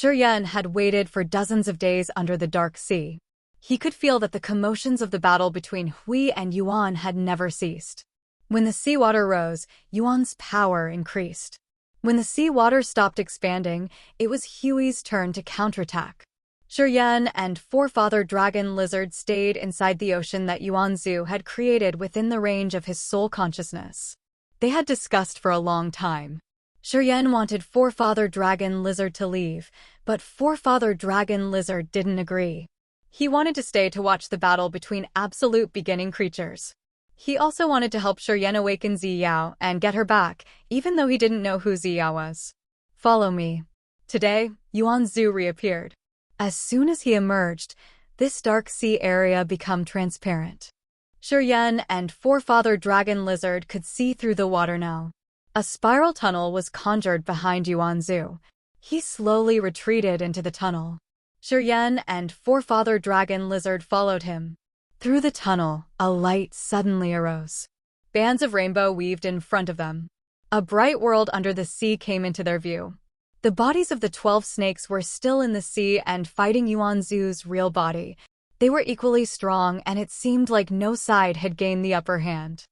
Yan had waited for dozens of days under the dark sea. He could feel that the commotions of the battle between Hui and Yuan had never ceased. When the seawater rose, Yuan's power increased. When the seawater stopped expanding, it was Hui's turn to counterattack. Yan and Forefather Dragon Lizard stayed inside the ocean that Yuan Zu had created within the range of his soul consciousness. They had discussed for a long time. Yan wanted Forefather Dragon Lizard to leave, but Forefather Dragon Lizard didn't agree. He wanted to stay to watch the battle between absolute beginning creatures. He also wanted to help Yan awaken Zi Yao and get her back, even though he didn't know who Zi Yao was. Follow me. Today, Yuan Zu reappeared. As soon as he emerged, this dark sea area became transparent. Yan and Forefather Dragon Lizard could see through the water now. A spiral tunnel was conjured behind Yuan Zu. He slowly retreated into the tunnel. Yan and Forefather Dragon Lizard followed him. Through the tunnel, a light suddenly arose. Bands of rainbow weaved in front of them. A bright world under the sea came into their view. The bodies of the 12 snakes were still in the sea and fighting Yuan Zu's real body. They were equally strong, and it seemed like no side had gained the upper hand.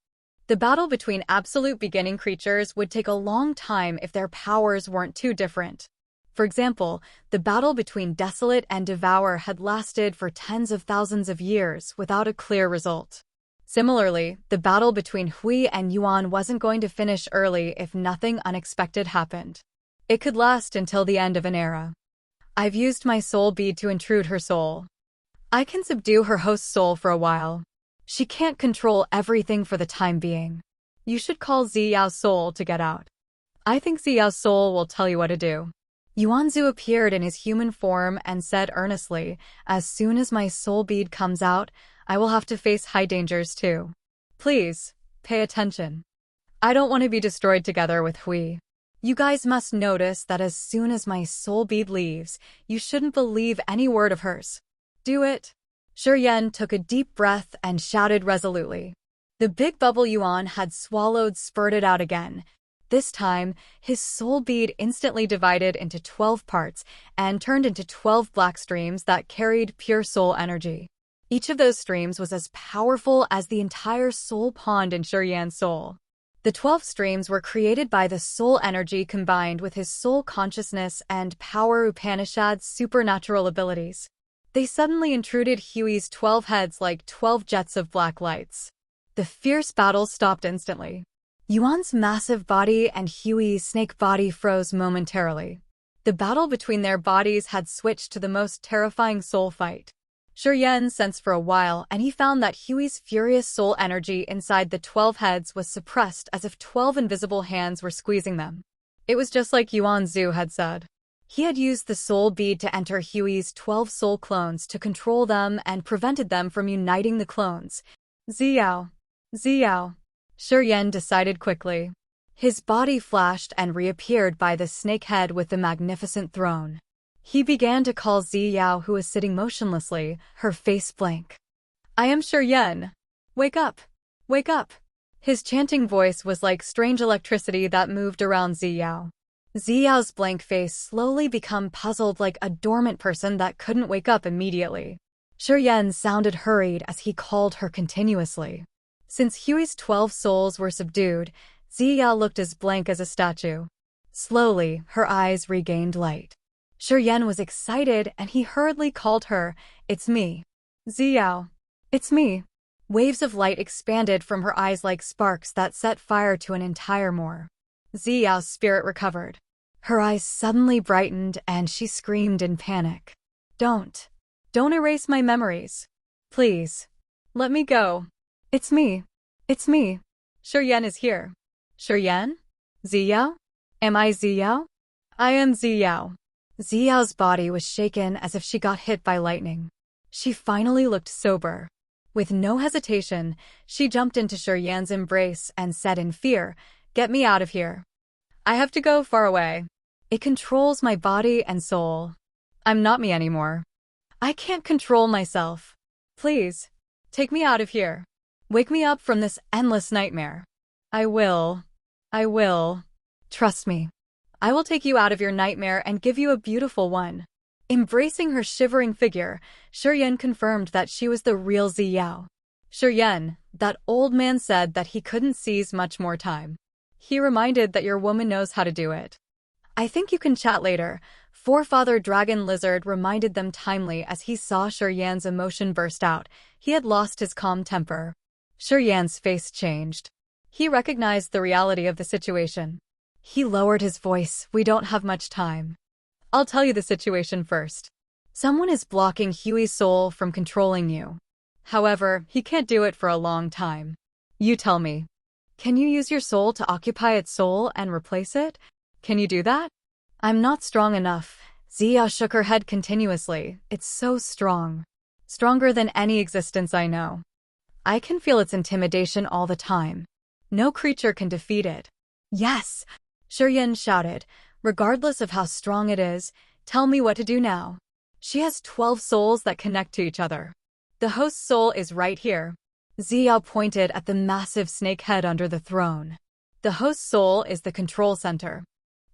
The battle between absolute beginning creatures would take a long time if their powers weren't too different. For example, the battle between Desolate and Devour had lasted for tens of thousands of years without a clear result. Similarly, the battle between Hui and Yuan wasn't going to finish early if nothing unexpected happened. It could last until the end of an era. I've used my soul bead to intrude her soul. I can subdue her host's soul for a while. She can't control everything for the time being. You should call Zi Yao's soul to get out. I think Zi Yao's soul will tell you what to do. Yuan Zu appeared in his human form and said earnestly, as soon as my soul bead comes out, I will have to face high dangers too. Please, pay attention. I don't want to be destroyed together with Hui. You guys must notice that as soon as my soul bead leaves, you shouldn't believe any word of hers. Do it. Yan took a deep breath and shouted resolutely. The big bubble Yuan had swallowed spurted out again. This time, his soul bead instantly divided into 12 parts and turned into 12 black streams that carried pure soul energy. Each of those streams was as powerful as the entire soul pond in Yan's soul. The 12 streams were created by the soul energy combined with his soul consciousness and power Upanishad's supernatural abilities. They suddenly intruded Hui's 12 heads like 12 jets of black lights. The fierce battle stopped instantly. Yuan's massive body and Hui's snake body froze momentarily. The battle between their bodies had switched to the most terrifying soul fight. Yan sensed for a while, and he found that Hui's furious soul energy inside the 12 heads was suppressed as if 12 invisible hands were squeezing them. It was just like Yuan Zu had said. He had used the soul bead to enter Hui's 12 soul clones to control them and prevented them from uniting the clones. Zi Yao. Zi Yao. Yan decided quickly. His body flashed and reappeared by the snake head with the magnificent throne. He began to call Zi Yao, who was sitting motionlessly, her face blank. I am Yan. Wake up! Wake up! His chanting voice was like strange electricity that moved around Zi Yao. Zi Yao's blank face slowly became puzzled like a dormant person that couldn't wake up immediately. Yan sounded hurried as he called her continuously. Since Hui's 12 souls were subdued, Zi Yao looked as blank as a statue. Slowly, her eyes regained light. Yan was excited and he hurriedly called her, "It's me. Zi Yao. It's me." Waves of light expanded from her eyes like sparks that set fire to an entire moor. Zi Yao's spirit recovered. Her eyes suddenly brightened and she screamed in panic. Don't erase my memories. Please. Let me go. It's me. It's me. Yan is here. Yan? Zi Yao? Am I Zi Yao? I am Zi Yao. Zi Yao's body was shaken as if she got hit by lightning. She finally looked sober. With no hesitation, she jumped into Yan's embrace and said in fear, "Get me out of here. I have to go far away. It controls my body and soul. I'm not me anymore. I can't control myself. Please, take me out of here." Wake me up from this endless nightmare. I will. I will. Trust me. I will take you out of your nightmare and give you a beautiful one. Embracing her shivering figure, Shiyan confirmed that she was the real Zi Yao. Shiyan, that old man said that he couldn't seize much more time. He reminded that your woman knows how to do it. I think you can chat later. Forefather Dragon Lizard reminded them timely as he saw Shiyan's emotion burst out. He had lost his calm temper. Shiyan's face changed. He recognized the reality of the situation. He lowered his voice. We don't have much time. I'll tell you the situation first. Someone is blocking Huey's soul from controlling you. However, he can't do it for a long time. You tell me. Can you use your soul to occupy its soul and replace it? Can you do that? I'm not strong enough. Zi Yao shook her head continuously. It's so strong. Stronger than any existence I know. I can feel its intimidation all the time. No creature can defeat it. Yes! Shiyan shouted. Regardless of how strong it is, tell me what to do now. She has 12 souls that connect to each other. The host's soul is right here. Zi Yao pointed at the massive snake head under the throne. The host's soul is the control center.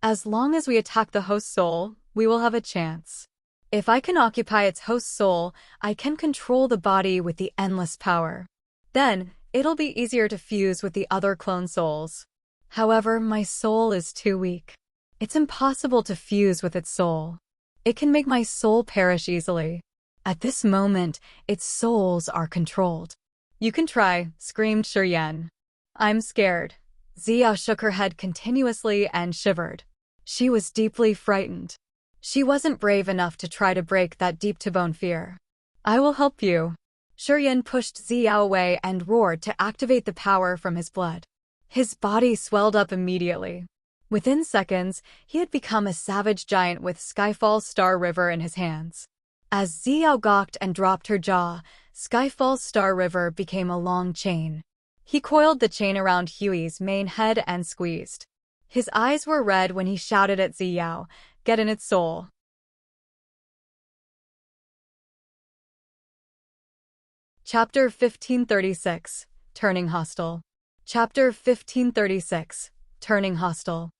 As long as we attack the host's soul, we will have a chance. If I can occupy its host's soul, I can control the body with the endless power. Then, it'll be easier to fuse with the other clone souls. However, my soul is too weak. It's impossible to fuse with its soul. It can make my soul perish easily. At this moment, its souls are controlled. You can try, screamed Shiyan. I'm scared. Zi Yao shook her head continuously and shivered. She was deeply frightened. She wasn't brave enough to try to break that deep-to-bone fear. I will help you. Shiyan pushed Zi Yao away and roared to activate the power from his blood. His body swelled up immediately. Within seconds, he had become a savage giant with Skyfall Star River in his hands. As Zi Yao gawked and dropped her jaw, Skyfall Star River became a long chain. He coiled the chain around Huey's main head and squeezed. His eyes were red when he shouted at Zi Yao, "Get in its soul." Chapter 1536, Turning Hostile. Chapter 1536, Turning Hostile.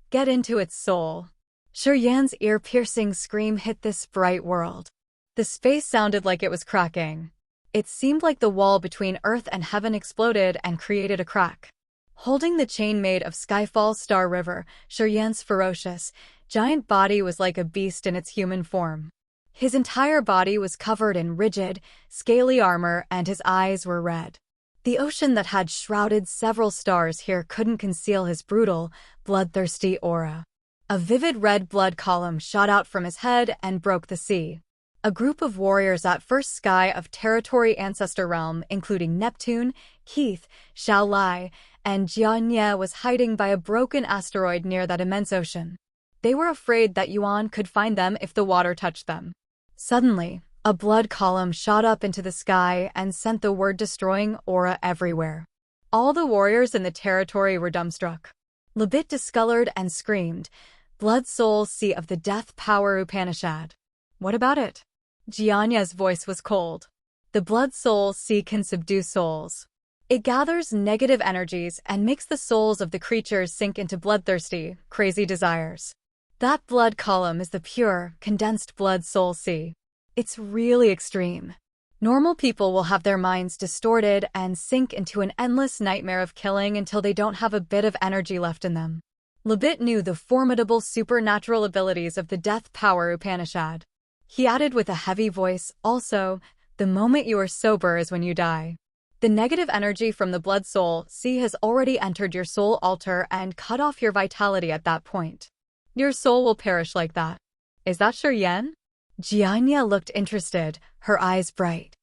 Get into its soul. Shiyan's ear-piercing scream hit this bright world. The space sounded like it was cracking. It seemed like the wall between Earth and Heaven exploded and created a crack. Holding the chain made of Skyfall Star River, Shiyan's ferocious, giant body was like a beast in its human form. His entire body was covered in rigid, scaly armor and his eyes were red. The ocean that had shrouded several stars here couldn't conceal his brutal, bloodthirsty aura. A vivid red blood column shot out from his head and broke the sea. A group of warriors at First Sky of Territory Ancestor Realm, including Neptune, Keith, Xiao Lai, and Jianye, was hiding by a broken asteroid near that immense ocean. They were afraid that Yuan could find them if the water touched them. Suddenly, a blood column shot up into the sky and sent the word-destroying aura everywhere. All the warriors in the territory were dumbstruck. Lebit discolored and screamed, "Blood Soul Sea of the Death Power Upanishad." What about it? Jianya's voice was cold. The Blood Soul Sea can subdue souls. It gathers negative energies and makes the souls of the creatures sink into bloodthirsty, crazy desires. That blood column is the pure, condensed blood soul sea. It's really extreme. Normal people will have their minds distorted and sink into an endless nightmare of killing until they don't have a bit of energy left in them. Lebit knew the formidable supernatural abilities of the Death Power Upanishad. He added with a heavy voice, also, the moment you are sober is when you die. The negative energy from the blood soul sea has already entered your soul altar and cut off your vitality at that point. Your soul will perish like that. Is that Shiyan? Jianya looked interested, her eyes bright.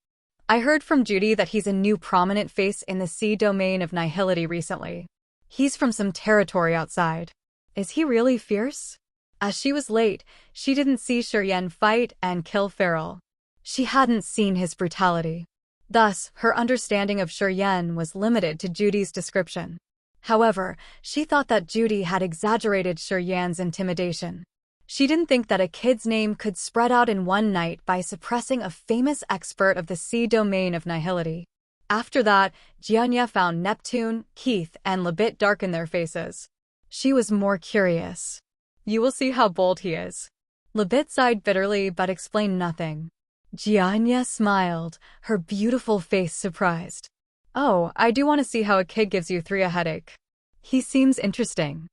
I heard from Judy that he's a new prominent face in the sea domain of nihility recently. He's from some territory outside. Is he really fierce? As she was late, she didn't see Shiyan fight and kill Feral. She hadn't seen his brutality. Thus, her understanding of Shiyan was limited to Judy's description. However, she thought that Judy had exaggerated Shiyan's intimidation. She didn't think that a kid's name could spread out in one night by suppressing a famous expert of the sea domain of nihility. After that, Jianya found Neptune, Keith, and Lebit darken their faces. She was more curious. You will see how bold he is. Lebit sighed bitterly but explained nothing. Jianya smiled, her beautiful face surprised. Oh, I do want to see how a kid gives you 3 a headache. He seems interesting.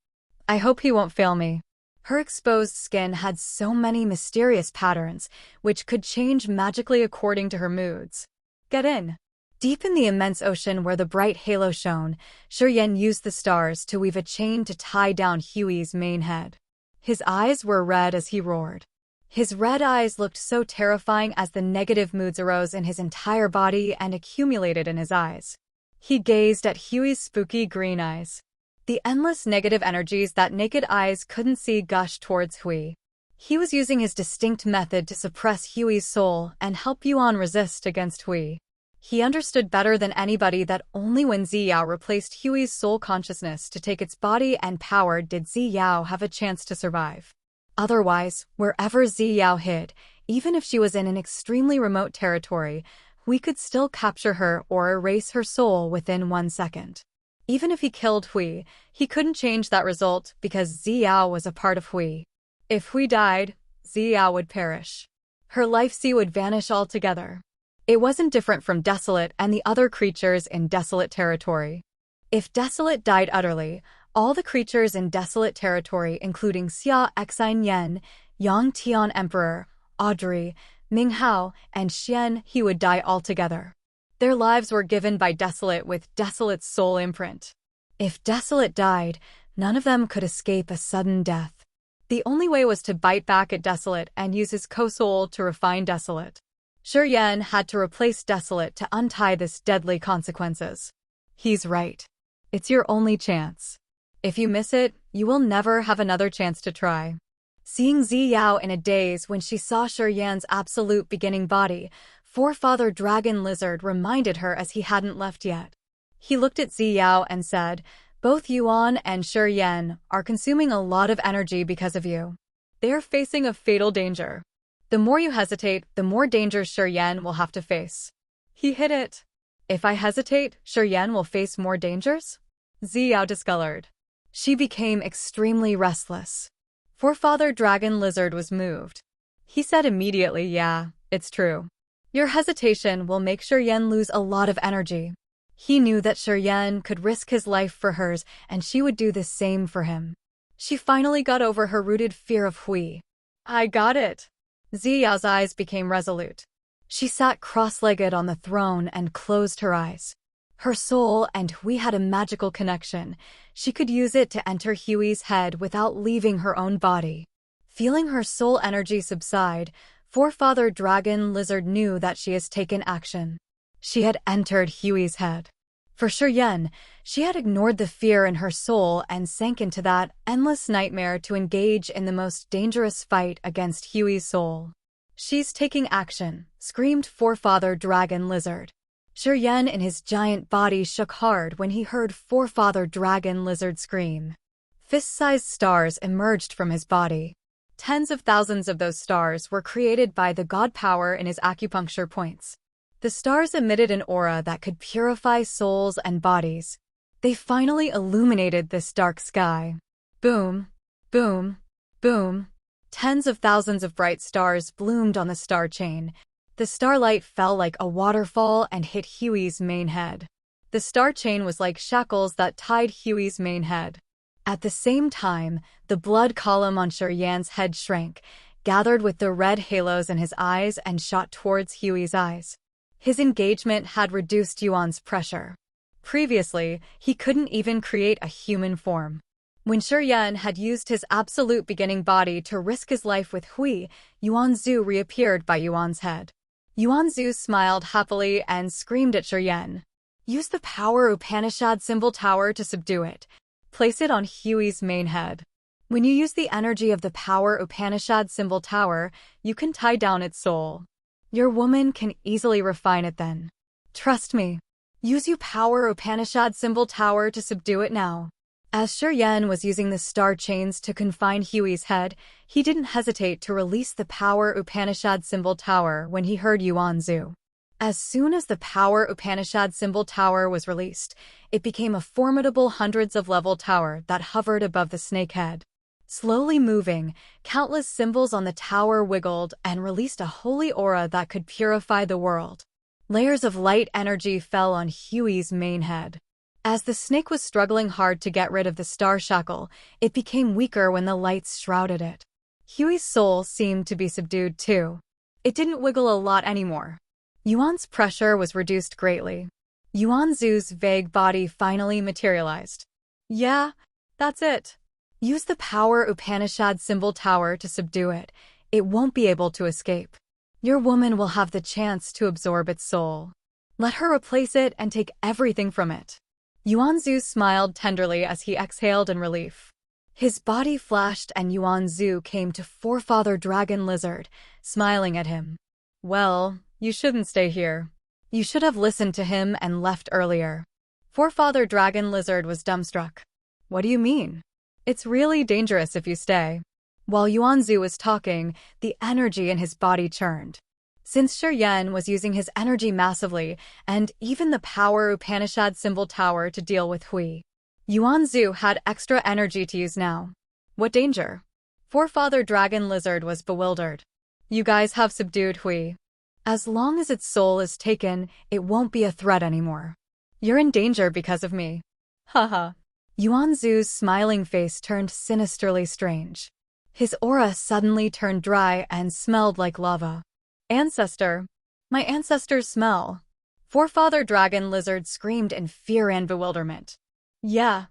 I hope he won't fail me. Her exposed skin had so many mysterious patterns, which could change magically according to her moods. Get in. Deep in the immense ocean where the bright halo shone, Shuryen used the stars to weave a chain to tie down Huey's main head. His eyes were red as he roared. His red eyes looked so terrifying as the negative moods arose in his entire body and accumulated in his eyes. He gazed at Huey's spooky green eyes. The endless negative energies that naked eyes couldn't see gushed towards Huey. He was using his distinct method to suppress Huey's soul and help Yuan resist against Huey. He understood better than anybody that only when Zi Yao replaced Huey's soul consciousness to take its body and power did Zi Yao have a chance to survive. Otherwise, wherever Zi Yao hid, even if she was in an extremely remote territory, we could still capture her or erase her soul within 1 second. Even if he killed Hui, he couldn't change that result because Zi Yao was a part of Hui. If Hui died, Zi Yao would perish. Her life sea would vanish altogether. It wasn't different from Desolate and the other creatures in Desolate territory. If Desolate died utterly, all the creatures in Desolate territory including Xia Exine Yen, Yang Tian Emperor, Audrey, Ming Hao, and Xian he would die altogether. Their lives were given by Desolate with Desolate's soul imprint. If Desolate died, none of them could escape a sudden death. The only way was to bite back at Desolate and use his co-soul to refine Desolate. Shuryen had to replace Desolate to untie this deadly consequences. He's right. It's your only chance. If you miss it, you will never have another chance to try. Seeing Zi Yao in a daze when she saw Shuryen's absolute beginning body, Forefather Dragon Lizard reminded her as he hadn't left yet. He looked at Zi Yao and said, "Both Yuan and Shuryen are consuming a lot of energy because of you. They are facing a fatal danger. The more you hesitate, the more dangers Shuryen will have to face." He hit it. If I hesitate, Shuryen will face more dangers? Zi Yao discolored. She became extremely restless. Forefather Dragon Lizard was moved. He said immediately, "Yeah, it's true. Your hesitation will make Shuryen lose a lot of energy." He knew that Shuryen could risk his life for hers and she would do the same for him. She finally got over her rooted fear of Hui. I got it. Zi Yao's eyes became resolute. She sat cross-legged on the throne and closed her eyes. Her soul and Hui had a magical connection. She could use it to enter Huey's head without leaving her own body. Feeling her soul energy subside, Forefather Dragon Lizard knew that she has taken action. She had entered Huey's head. For Shuryen, she had ignored the fear in her soul and sank into that endless nightmare to engage in the most dangerous fight against Huey's soul. She's taking action, screamed Forefather Dragon Lizard. Shuryen in his giant body shook hard when he heard Forefather Dragon Lizard scream. Fist-sized stars emerged from his body. Tens of thousands of those stars were created by the god power in his acupuncture points. The stars emitted an aura that could purify souls and bodies. They finally illuminated this dark sky. Boom, boom, boom. Tens of thousands of bright stars bloomed on the star chain. The starlight fell like a waterfall and hit Huey's main head. The star chain was like shackles that tied Huey's main head. At the same time, the blood column on Shuryen's head shrank, gathered with the red halos in his eyes and shot towards Huey's eyes. His engagement had reduced Yuan's pressure. Previously, he couldn't even create a human form. When Shuryen had used his absolute beginning body to risk his life with Hui, Yuan Zu reappeared by Yuan's head. Yuan Zu smiled happily and screamed at Shuryen. Use the power Upanishad symbol tower to subdue it. Place it on Huey's main head. When you use the energy of the power Upanishad symbol tower, you can tie down its soul. Your woman can easily refine it then. Trust me. Use your power Upanishad symbol tower to subdue it now. As Shuryen was using the star chains to confine Huey's head, he didn't hesitate to release the power Upanishad symbol tower when he heard Yuan Zu. As soon as the power Upanishad symbol tower was released, it became a formidable hundreds of level tower that hovered above the snakehead. Slowly moving, countless symbols on the tower wiggled and released a holy aura that could purify the world. Layers of light energy fell on Huey's main head. As the snake was struggling hard to get rid of the star shackle, it became weaker when the lights shrouded it. Huey's soul seemed to be subdued too. It didn't wiggle a lot anymore. Yuan's pressure was reduced greatly. Yuan Zu's vague body finally materialized. Yeah, that's it. Use the power Upanishad symbol tower to subdue it. It won't be able to escape. Your woman will have the chance to absorb its soul. Let her replace it and take everything from it. Yuan Zu smiled tenderly as he exhaled in relief. His body flashed and Yuan Zu came to Forefather Dragon Lizard, smiling at him. Well, you shouldn't stay here. You should have listened to him and left earlier. Forefather Dragon Lizard was dumbstruck. What do you mean? It's really dangerous if you stay. While Yuan Zu was talking, the energy in his body churned. Since Shi Yan was using his energy massively, and even the power Upanishad symbol tower to deal with Hui, Yuan Zu had extra energy to use now. What danger? Forefather Dragon Lizard was bewildered. You guys have subdued Hui. As long as its soul is taken, it won't be a threat anymore. You're in danger because of me. Haha. Yuan Zu's smiling face turned sinisterly strange. His aura suddenly turned dry and smelled like lava. Ancestor. My ancestor's smell. Forefather Dragon Lizard screamed in fear and bewilderment. Yeah.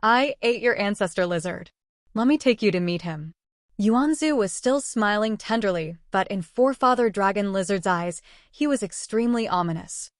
I ate your ancestor lizard. Let me take you to meet him. Yuan Zu was still smiling tenderly, but in Forefather Dragon Lizard's eyes, he was extremely ominous.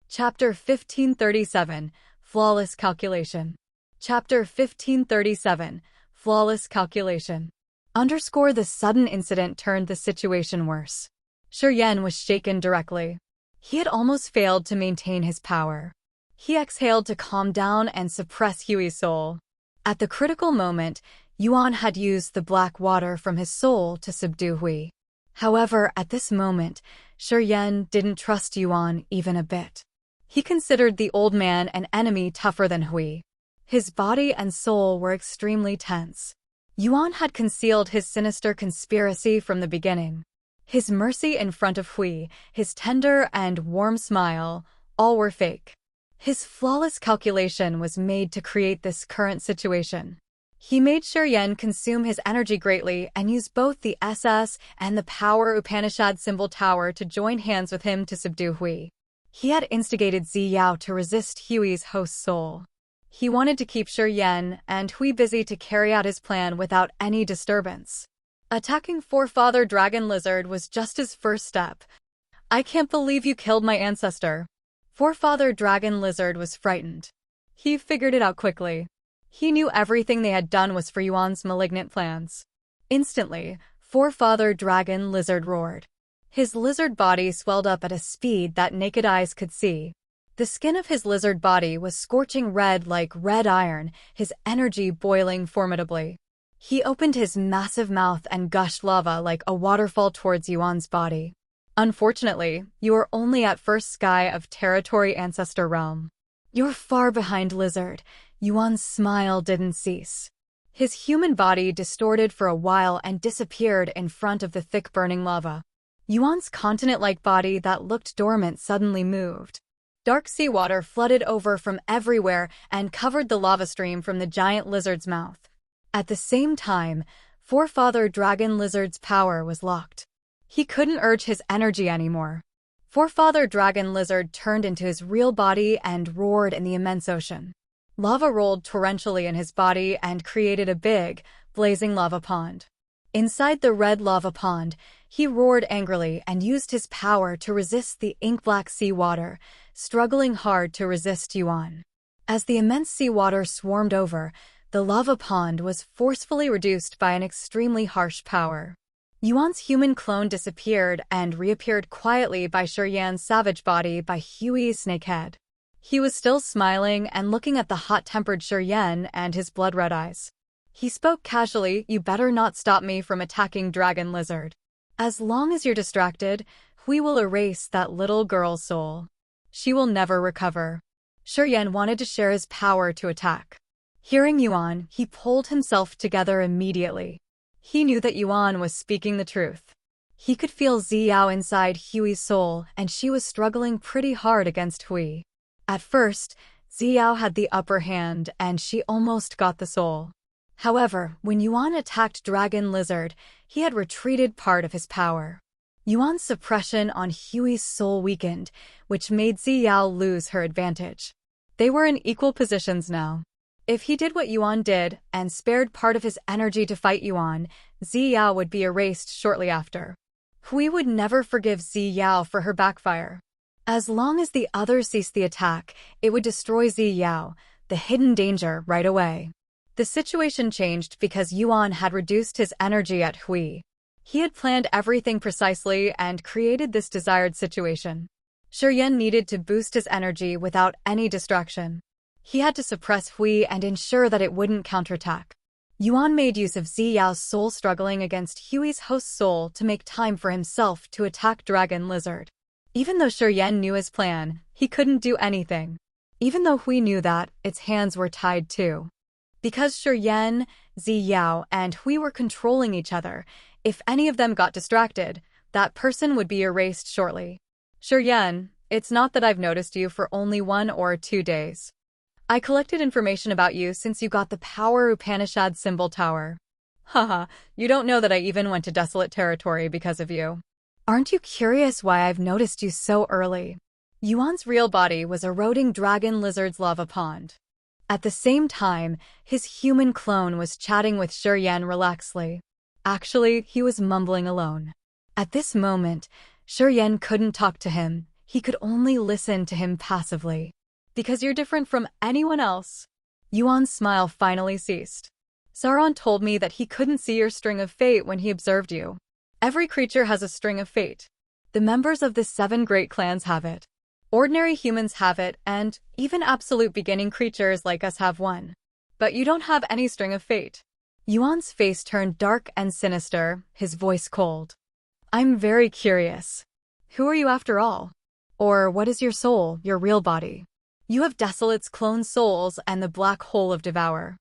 Chapter 1537, Flawless Calculation. Chapter 1537, Flawless Calculation. The sudden incident turned the situation worse. Shi Yan was shaken directly. He had almost failed to maintain his power. He exhaled to calm down and suppress Huey's soul. At the critical moment, Yuan had used the black water from his soul to subdue Hui. However, at this moment, Shi Yan didn't trust Yuan even a bit. He considered the old man an enemy tougher than Hui. His body and soul were extremely tense. Yuan had concealed his sinister conspiracy from the beginning. His mercy in front of Hui, his tender and warm smile, all were fake. His flawless calculation was made to create this current situation. He made Shi Yan consume his energy greatly and use both the SS and the power Upanishad symbol tower to join hands with him to subdue Hui. He had instigated Zi Yao to resist Huey's host soul. He wanted to keep Shi Yan and Hui busy to carry out his plan without any disturbance. Attacking Forefather Dragon Lizard was just his first step. I can't believe you killed my ancestor. Forefather Dragon Lizard was frightened. He figured it out quickly. He knew everything they had done was for Yuan's malignant plans. Instantly, Forefather Dragon Lizard roared. His lizard body swelled up at a speed that naked eyes could see. The skin of his lizard body was scorching red like red iron, his energy boiling formidably. He opened his massive mouth and gushed lava like a waterfall towards Yuan's body. Unfortunately, you are only at first sky of territory ancestor realm. You're far behind lizard. Yuan's smile didn't cease. His human body distorted for a while and disappeared in front of the thick burning lava. Yuan's continent-like body that looked dormant suddenly moved. Dark seawater flooded over from everywhere and covered the lava stream from the giant lizard's mouth. At the same time, Forefather Dragon Lizard's power was locked. He couldn't urge his energy anymore. Forefather Dragon Lizard turned into his real body and roared in the immense ocean. Lava rolled torrentially in his body and created a big, blazing lava pond. Inside the red lava pond, he roared angrily and used his power to resist the ink-black seawater, struggling hard to resist Yuan. As the immense seawater swarmed over, the lava pond was forcefully reduced by an extremely harsh power. Yuan's human clone disappeared and reappeared quietly by Shi Yan's savage body by Huey's snakehead. He was still smiling and looking at the hot-tempered Shi Yan and his blood-red eyes. He spoke casually, "You better not stop me from attacking Dragon Lizard. As long as you're distracted, we will erase that little girl's soul. She will never recover." Yan wanted to share his power to attack. Hearing Yuan, he pulled himself together immediately. He knew that Yuan was speaking the truth. He could feel Zi Yao inside Hui's soul, and she was struggling pretty hard against Hui. At first, Zi Yao had the upper hand, and she almost got the soul. However, when Yuan attacked Dragon Lizard, he had retreated part of his power. Yuan's suppression on Hui's soul weakened, which made Zi Yao lose her advantage. They were in equal positions now. If he did what Yuan did and spared part of his energy to fight Yuan, Zi Yao would be erased shortly after. Hui would never forgive Zi Yao for her backfire. As long as the others ceased the attack, it would destroy Zi Yao, the hidden danger, right away. The situation changed because Yuan had reduced his energy at Hui. He had planned everything precisely and created this desired situation. Yan needed to boost his energy without any distraction. He had to suppress Hui and ensure that it wouldn't counterattack. Yuan made use of Zi Yao's soul struggling against Hui's host's soul to make time for himself to attack Dragon Lizard. Even though Yan knew his plan, he couldn't do anything. Even though Hui knew that, its hands were tied too. Because Yan, Zi Yao, and Hui were controlling each other, if any of them got distracted, that person would be erased shortly. Yan, it's not that I've noticed you for only 1 or 2 days. I collected information about you since you got the Power Upanishad symbol tower. Haha, you don't know that I even went to desolate territory because of you. Aren't you curious why I've noticed you so early? Yuan's real body was eroding Dragon Lizard's lava pond. At the same time, his human clone was chatting with Yan relaxedly. Actually, he was mumbling alone. At this moment, Yan couldn't talk to him. He could only listen to him passively. Because you're different from anyone else. Yuan's smile finally ceased. Sauron told me that he couldn't see your string of fate when he observed you. Every creature has a string of fate. The members of the 7 great clans have it. Ordinary humans have it, and even absolute beginning creatures like us have one. But you don't have any string of fate. Yuan's face turned dark and sinister, his voice cold. I'm very curious. Who are you after all? Or what is your soul, your real body? You have Desolate's clone souls and the black hole of Devour.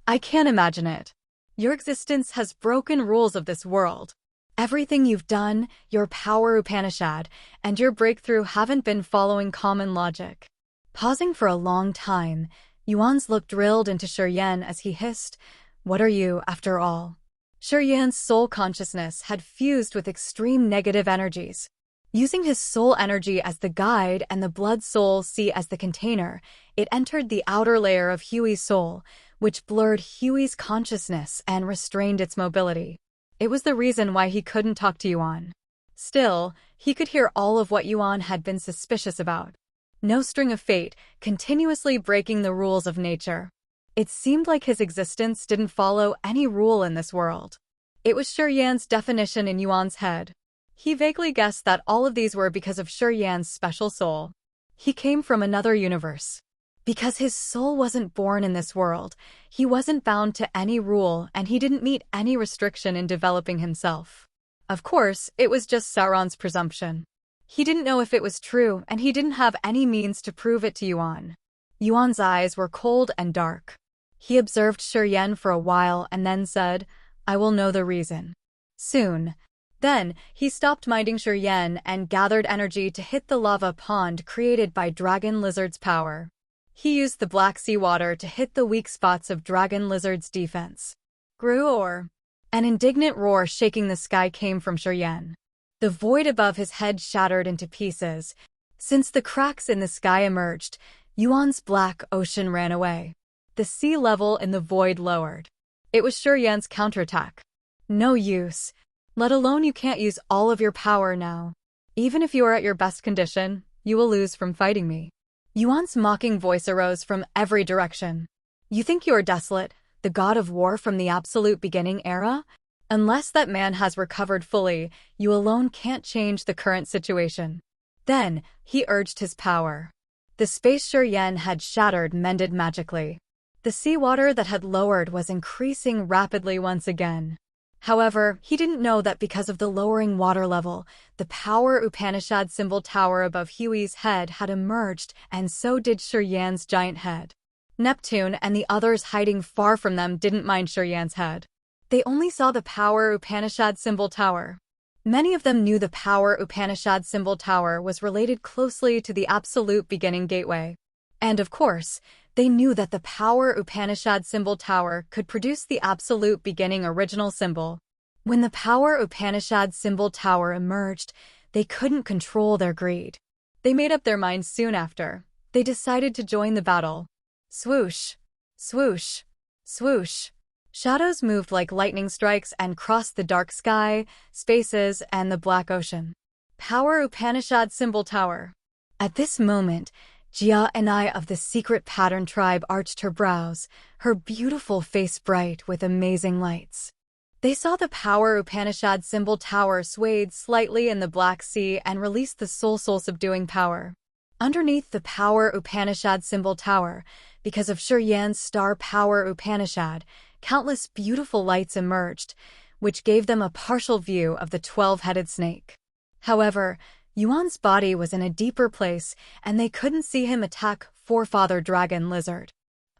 I can't imagine it. Your existence has broken rules of this world. Everything you've done, your Power Upanishad, and your breakthrough haven't been following common logic. Pausing for a long time, Yuan's look drilled into Yan as he hissed, "What are you, after all?" Yan's soul consciousness had fused with extreme negative energies. Using his soul energy as the guide and the blood soul sea as the container, it entered the outer layer of Hui's soul, which blurred Hui's consciousness and restrained its mobility. It was the reason why he couldn't talk to Yuan. Still, he could hear all of what Yuan had been suspicious about. No string of fate, continuously breaking the rules of nature. It seemed like his existence didn't follow any rule in this world. It was Yan's definition in Yuan's head. He vaguely guessed that all of these were because of Yan's special soul. He came from another universe. Because his soul wasn't born in this world, he wasn't bound to any rule and he didn't meet any restriction in developing himself. Of course, it was just Sauron's presumption. He didn't know if it was true and he didn't have any means to prove it to Yuan. Yuan's eyes were cold and dark. He observed Yan for a while and then said, "I will know the reason soon." Then, he stopped minding Yan and gathered energy to hit the lava pond created by Dragon Lizard's power. He used the black sea water to hit the weak spots of Dragon Lizard's defense. Roar! An indignant roar shaking the sky came from Yan. The void above his head shattered into pieces. Since the cracks in the sky emerged, Yuan's black ocean ran away. The sea level in the void lowered. It was Yan's counterattack. No use. Let alone you can't use all of your power now. Even if you are at your best condition, you will lose from fighting me. Yuan's mocking voice arose from every direction. You think you are Desolate, the god of war from the absolute beginning era? Unless that man has recovered fully, you alone can't change the current situation. Then, he urged his power. The space Yan had shattered mended magically. The seawater that had lowered was increasing rapidly once again. However, he didn't know that because of the lowering water level, the power Upanishad symbol tower above Hui's head had emerged, and so did Shi Yan's giant head. Neptune and the others hiding far from them didn't mind Shi Yan's head. They only saw the power Upanishad symbol tower. Many of them knew the power Upanishad symbol tower was related closely to the absolute beginning gateway. And of course, they knew that the power Upanishad symbol tower could produce the absolute beginning original symbol. When the power Upanishad symbol tower emerged, they couldn't control their greed. They made up their minds soon after. They decided to join the battle. Swoosh, swoosh, swoosh. Shadows moved like lightning strikes and crossed the dark sky, spaces, and the black ocean. Power Upanishad symbol tower. At this moment, Jia and I of the secret pattern tribe arched her brows, her beautiful face bright with amazing lights. They saw the power Upanishad symbol tower swayed slightly in the Black Sea and released the soul subduing power. Underneath the power Upanishad symbol tower, because of Shi Yan's star power Upanishad, countless beautiful lights emerged, which gave them a partial view of the 12-headed snake. However, Yuan's body was in a deeper place, and they couldn't see him attack Forefather Dragon Lizard.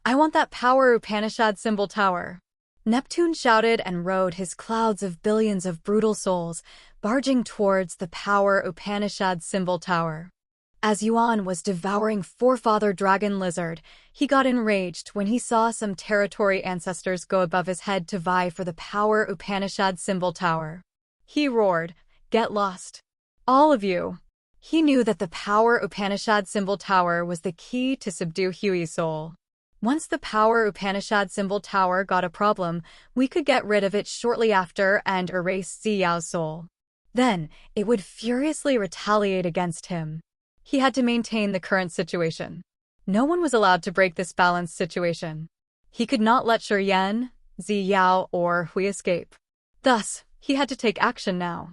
"I want that power Upanishad symbol tower," Neptune shouted and rode his clouds of billions of brutal souls, barging towards the power Upanishad symbol tower. As Yuan was devouring Forefather Dragon Lizard, he got enraged when he saw some territory ancestors go above his head to vie for the power Upanishad symbol tower. He roared, "Get lost, all of you!" He knew that the power Upanishad symbol tower was the key to subdue Hui's soul. Once the power Upanishad symbol tower got a problem, we could get rid of it shortly after and erase Zi Yao's soul. Then, it would furiously retaliate against him. He had to maintain the current situation. No one was allowed to break this balanced situation. He could not let Shi Yan, Zi Yao, or Hui escape. Thus, he had to take action now.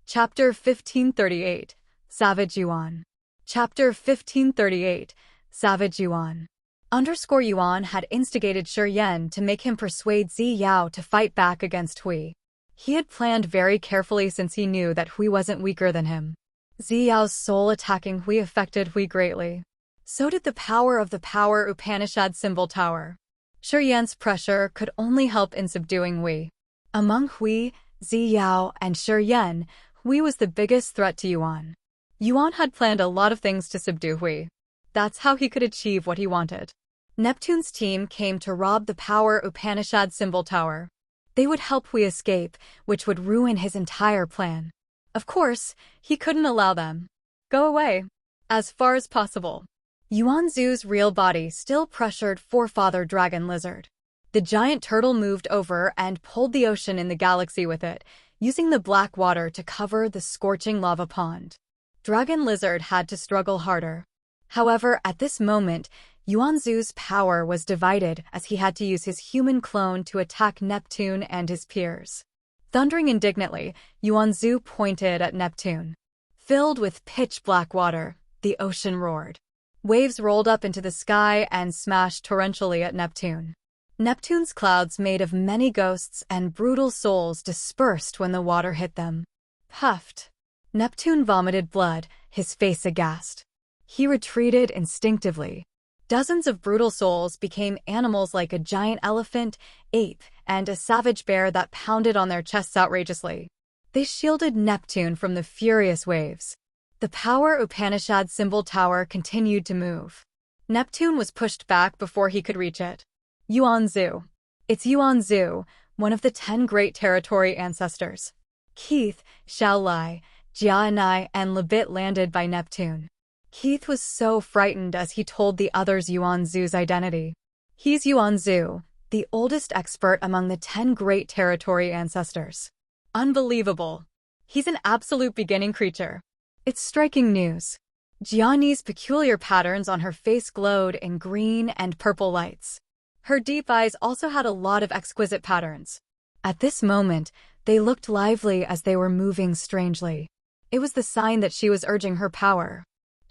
Chapter 1538, Savage Yuan. Chapter 1538, Savage Yuan. Yuan had instigated Shi Yan to make him persuade Zi Yao to fight back against Hui. He had planned very carefully since he knew that Hui wasn't weaker than him. Zi Yao's soul attacking Hui affected Hui greatly. So did the power of the power Upanishad symbol tower. Shi Yan's pressure could only help in subduing Hui. Among Hui, Zi Yao, and Shi Yan, Hui was the biggest threat to Yuan. Yuan had planned a lot of things to subdue Hui. That's how he could achieve what he wanted. Neptune's team came to rob the power Upanishad symbol tower. They would help Hui escape, which would ruin his entire plan. Of course, he couldn't allow them. Go away. As far as possible. Yuan Zu's real body still pressured Forefather Dragon Lizard. The giant turtle moved over and pulled the ocean in the galaxy with it, using the black water to cover the scorching lava pond. Dragon Lizard had to struggle harder. However, at this moment, Yuan Zu's power was divided as he had to use his human clone to attack Neptune and his peers. Thundering indignantly, Yuan Zu pointed at Neptune. Filled with pitch-black water, the ocean roared. Waves rolled up into the sky and smashed torrentially at Neptune. Neptune's clouds made of many ghosts and brutal souls dispersed when the water hit them. Puffed. Neptune vomited blood, his face aghast. He retreated instinctively. Dozens of brutal souls became animals like a giant elephant, ape, and a savage bear that pounded on their chests outrageously. They shielded Neptune from the furious waves. The power Upanishad symbol tower continued to move. Neptune was pushed back before he could reach it. Yuan Zu. It's Yuan Zu, one of the 10 great territory ancestors. Keith, Xiao Lai, Jianai, and Lebit landed by Neptune. Keith was so frightened as he told the others Yuan Zu's identity. He's Yuan Zu, the oldest expert among the 10 great territory ancestors. Unbelievable. He's an absolute beginning creature. It's striking news. Jiani's peculiar patterns on her face glowed in green and purple lights. Her deep eyes also had a lot of exquisite patterns. At this moment, they looked lively as they were moving strangely. It was the sign that she was urging her power.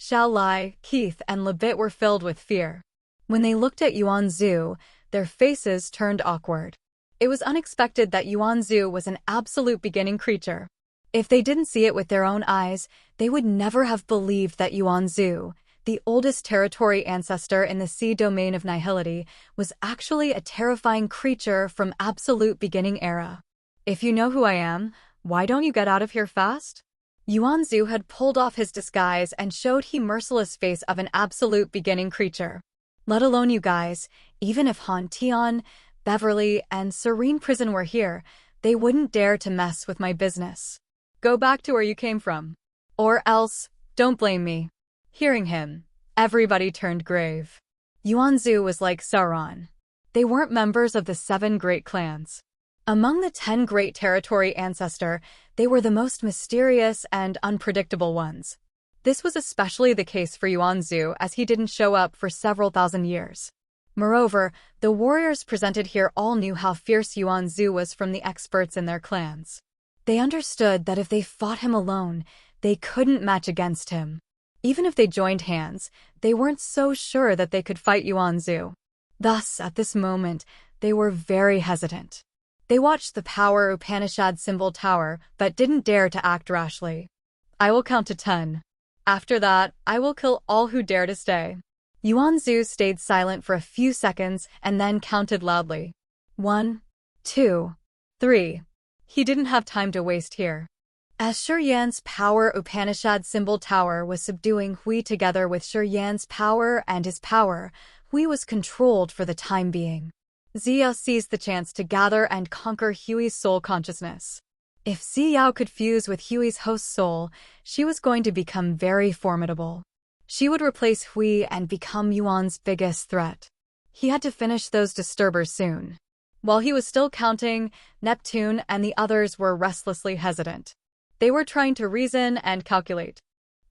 Xiao Lai, Keith, and Lebit were filled with fear. When they looked at Yuan Zu, their faces turned awkward. It was unexpected that Yuan Zu was an absolute beginning creature. If they didn't see it with their own eyes, they would never have believed that Yuan Zu, the oldest territory ancestor in the sea domain of nihility, was actually a terrifying creature from absolute beginning era. If you know who I am, why don't you get out of here fast? Yuan Zu had pulled off his disguise and showed the merciless face of an absolute beginning creature. Let alone you guys, even if Han Tian, Beverly, and Serene Prison were here, they wouldn't dare to mess with my business. Go back to where you came from. Or else, don't blame me. Hearing him, everybody turned grave. Yuan Zu was like Sauron. They weren't members of the 7 great clans. Among the 10 great territory ancestor, they were the most mysterious and unpredictable ones. This was especially the case for Yuan Zu, as he didn't show up for several thousand years. Moreover, the warriors presented here all knew how fierce Yuan Zu was from the experts in their clans. They understood that if they fought him alone, they couldn't match against him. Even if they joined hands, they weren't so sure that they could fight Yuan Zu. Thus, at this moment, they were very hesitant. They watched the power Upanishad symbol tower, but didn't dare to act rashly. I will count to 10. After that, I will kill all who dare to stay. Yuan Zu stayed silent for a few seconds and then counted loudly. 1, 2, 3. He didn't have time to waste here. As Shuryan's power Upanishad symbol tower was subduing Hui together with Shuryan's power and his power, Hui was controlled for the time being. Zi Yao seized the chance to gather and conquer Hui's soul consciousness. If Zi Yao could fuse with Hui's host soul, she was going to become very formidable. She would replace Hui and become Yuan's biggest threat. He had to finish those disturbers soon. While he was still counting, Neptune and the others were restlessly hesitant. They were trying to reason and calculate.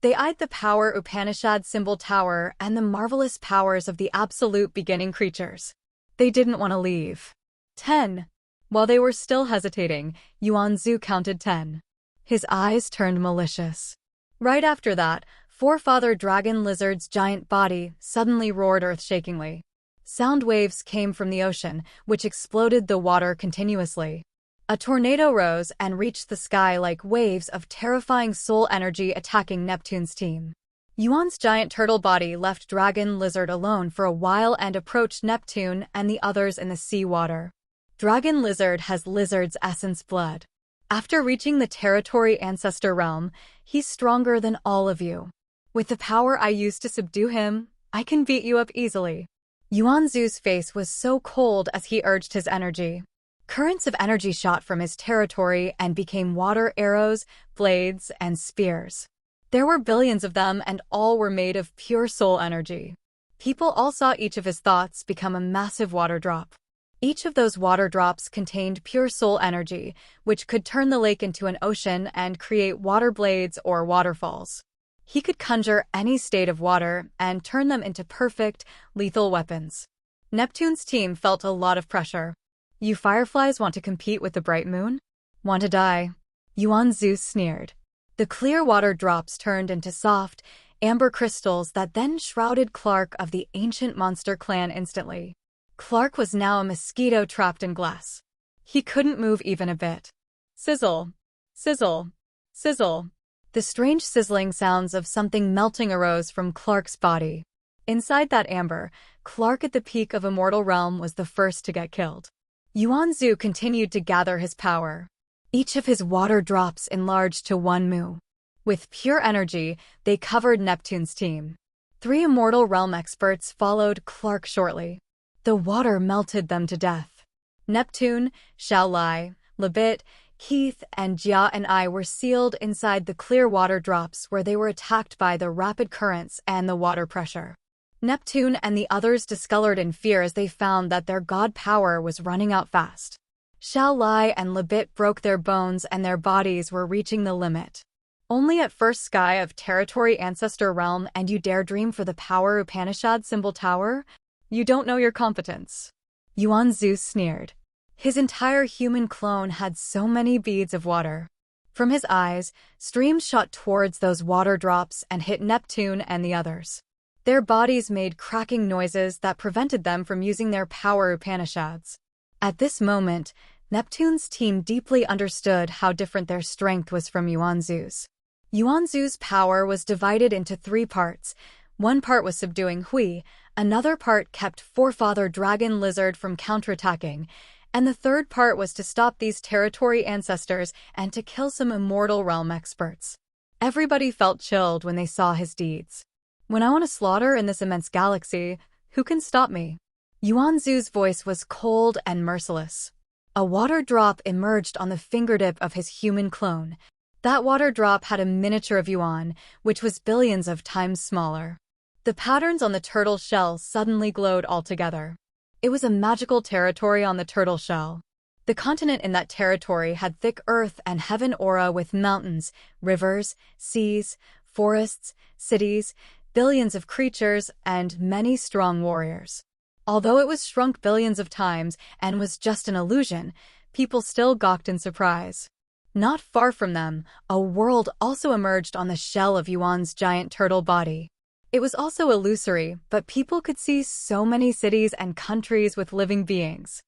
They eyed the power Upanishad symbol tower and the marvelous powers of the absolute beginning creatures. They didn't want to leave. 10. While they were still hesitating, Yuan Zu counted 10. His eyes turned malicious. Right after that, Forefather Dragon Lizard's giant body suddenly roared earth-shakingly. Sound waves came from the ocean, which exploded the water continuously. A tornado rose and reached the sky like waves of terrifying soul energy attacking Neptune's team. Yuan's giant turtle body left Dragon Lizard alone for a while and approached Neptune and the others in the sea water. Dragon Lizard has Lizard's essence blood. After reaching the territory ancestor realm, he's stronger than all of you. With the power I used to subdue him, I can beat you up easily. Yuan Zu's face was so cold as he urged his energy. Currents of energy shot from his territory and became water arrows, blades, and spears. There were billions of them and all were made of pure soul energy. People all saw each of his thoughts become a massive water drop. Each of those water drops contained pure soul energy, which could turn the lake into an ocean and create water blades or waterfalls. He could conjure any state of water and turn them into perfect, lethal weapons. Neptune's team felt a lot of pressure. You fireflies want to compete with the bright moon? Want to die? Yuan Zu sneered. The clear water drops turned into soft, amber crystals that then shrouded Clark of the ancient monster clan instantly. Clark was now a mosquito trapped in glass. He couldn't move even a bit. Sizzle. Sizzle. Sizzle. The strange sizzling sounds of something melting arose from Clark's body. Inside that amber, Clark at the peak of Immortal Realm was the first to get killed. Yuan Zu continued to gather his power. Each of his water drops enlarged to 1 mu. With pure energy, they covered Neptune's team. 3 Immortal Realm experts followed Clark shortly. The water melted them to death. Neptune, Xiao Lai, Lebit, Keith, and Jia and I were sealed inside the clear water drops where they were attacked by the rapid currents and the water pressure. Neptune and the others discolored in fear as they found that their god power was running out fast. Xiao Lai and Lebit broke their bones and their bodies were reaching the limit. Only at first sky of territory ancestor realm and you dare dream for the power Upanishad symbol tower? You don't know your competence. Yuan Zu sneered. His entire human clone had so many beads of water. From his eyes, streams shot towards those water drops and hit Neptune and the others. Their bodies made cracking noises that prevented them from using their power Upanishads. At this moment, Neptune's team deeply understood how different their strength was from Yuan Zu's. Yuan Zu's power was divided into 3 parts. One part was subduing Hui, another part kept Forefather Dragon Lizard from counterattacking, and the third part was to stop these territory ancestors and to kill some immortal realm experts. Everybody felt chilled when they saw his deeds. When I want to slaughter in this immense galaxy, who can stop me? Yuan Zu's voice was cold and merciless. A water drop emerged on the fingertip of his human clone. That water drop had a miniature of Yuan, which was billions of times smaller. The patterns on the turtle shell suddenly glowed altogether. It was a magical territory on the turtle shell. The continent in that territory had thick earth and heaven aura with mountains, rivers, seas, forests, cities, billions of creatures, and many strong warriors. Although it was shrunk billions of times and was just an illusion, people still gawked in surprise. Not far from them, a world also emerged on the shell of Yuan's giant turtle body. It was also illusory, but people could see so many cities and countries with living beings.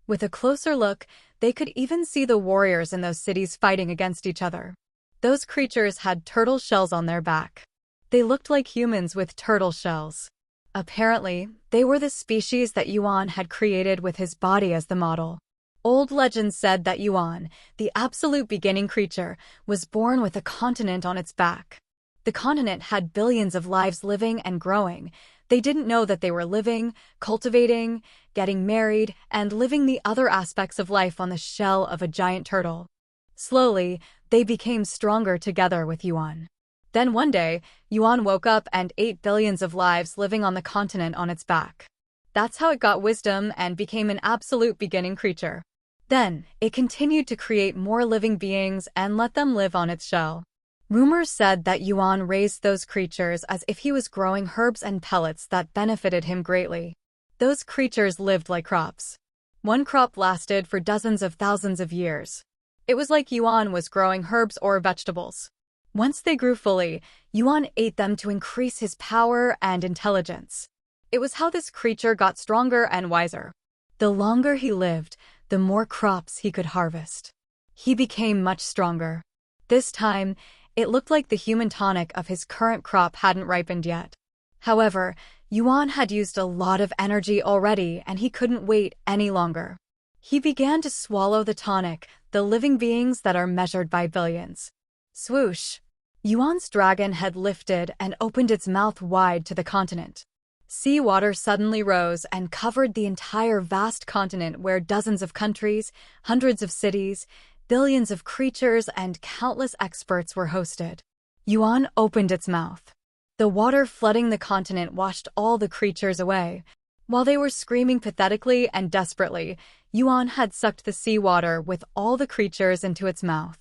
With a closer look, they could even see the warriors in those cities fighting against each other. Those creatures had turtle shells on their back. They looked like humans with turtle shells. Apparently, they were the species that Yuan had created with his body as the model. Old legends said that Yuan, the absolute beginning creature, was born with a continent on its back. The continent had billions of lives living and growing. They didn't know that they were living, cultivating, getting married, and living the other aspects of life on the shell of a giant turtle. Slowly, they became stronger together with Yuan. Then one day, Yuan woke up and ate billions of lives living on the continent on its back. That's how it got wisdom and became an absolute beginning creature. Then, it continued to create more living beings and let them live on its shell. Rumors said that Yuan raised those creatures as if he was growing herbs and pellets that benefited him greatly. Those creatures lived like crops. One crop lasted for dozens of thousands of years. It was like Yuan was growing herbs or vegetables. Once they grew fully, Yuan ate them to increase his power and intelligence. It was how this creature got stronger and wiser. The longer he lived, the more crops he could harvest. He became much stronger. This time, it looked like the human tonic of his current crop hadn't ripened yet. However, Yuan had used a lot of energy already and he couldn't wait any longer. He began to swallow the tonic, the living beings that are measured by billions. Swoosh! Yuan's dragon had lifted and opened its mouth wide to the continent. Sea water suddenly rose and covered the entire vast continent where dozens of countries, hundreds of cities, billions of creatures, and countless experts were hosted. Yuan opened its mouth. The water flooding the continent washed all the creatures away. While they were screaming pathetically and desperately, Yuan had sucked the seawater with all the creatures into its mouth.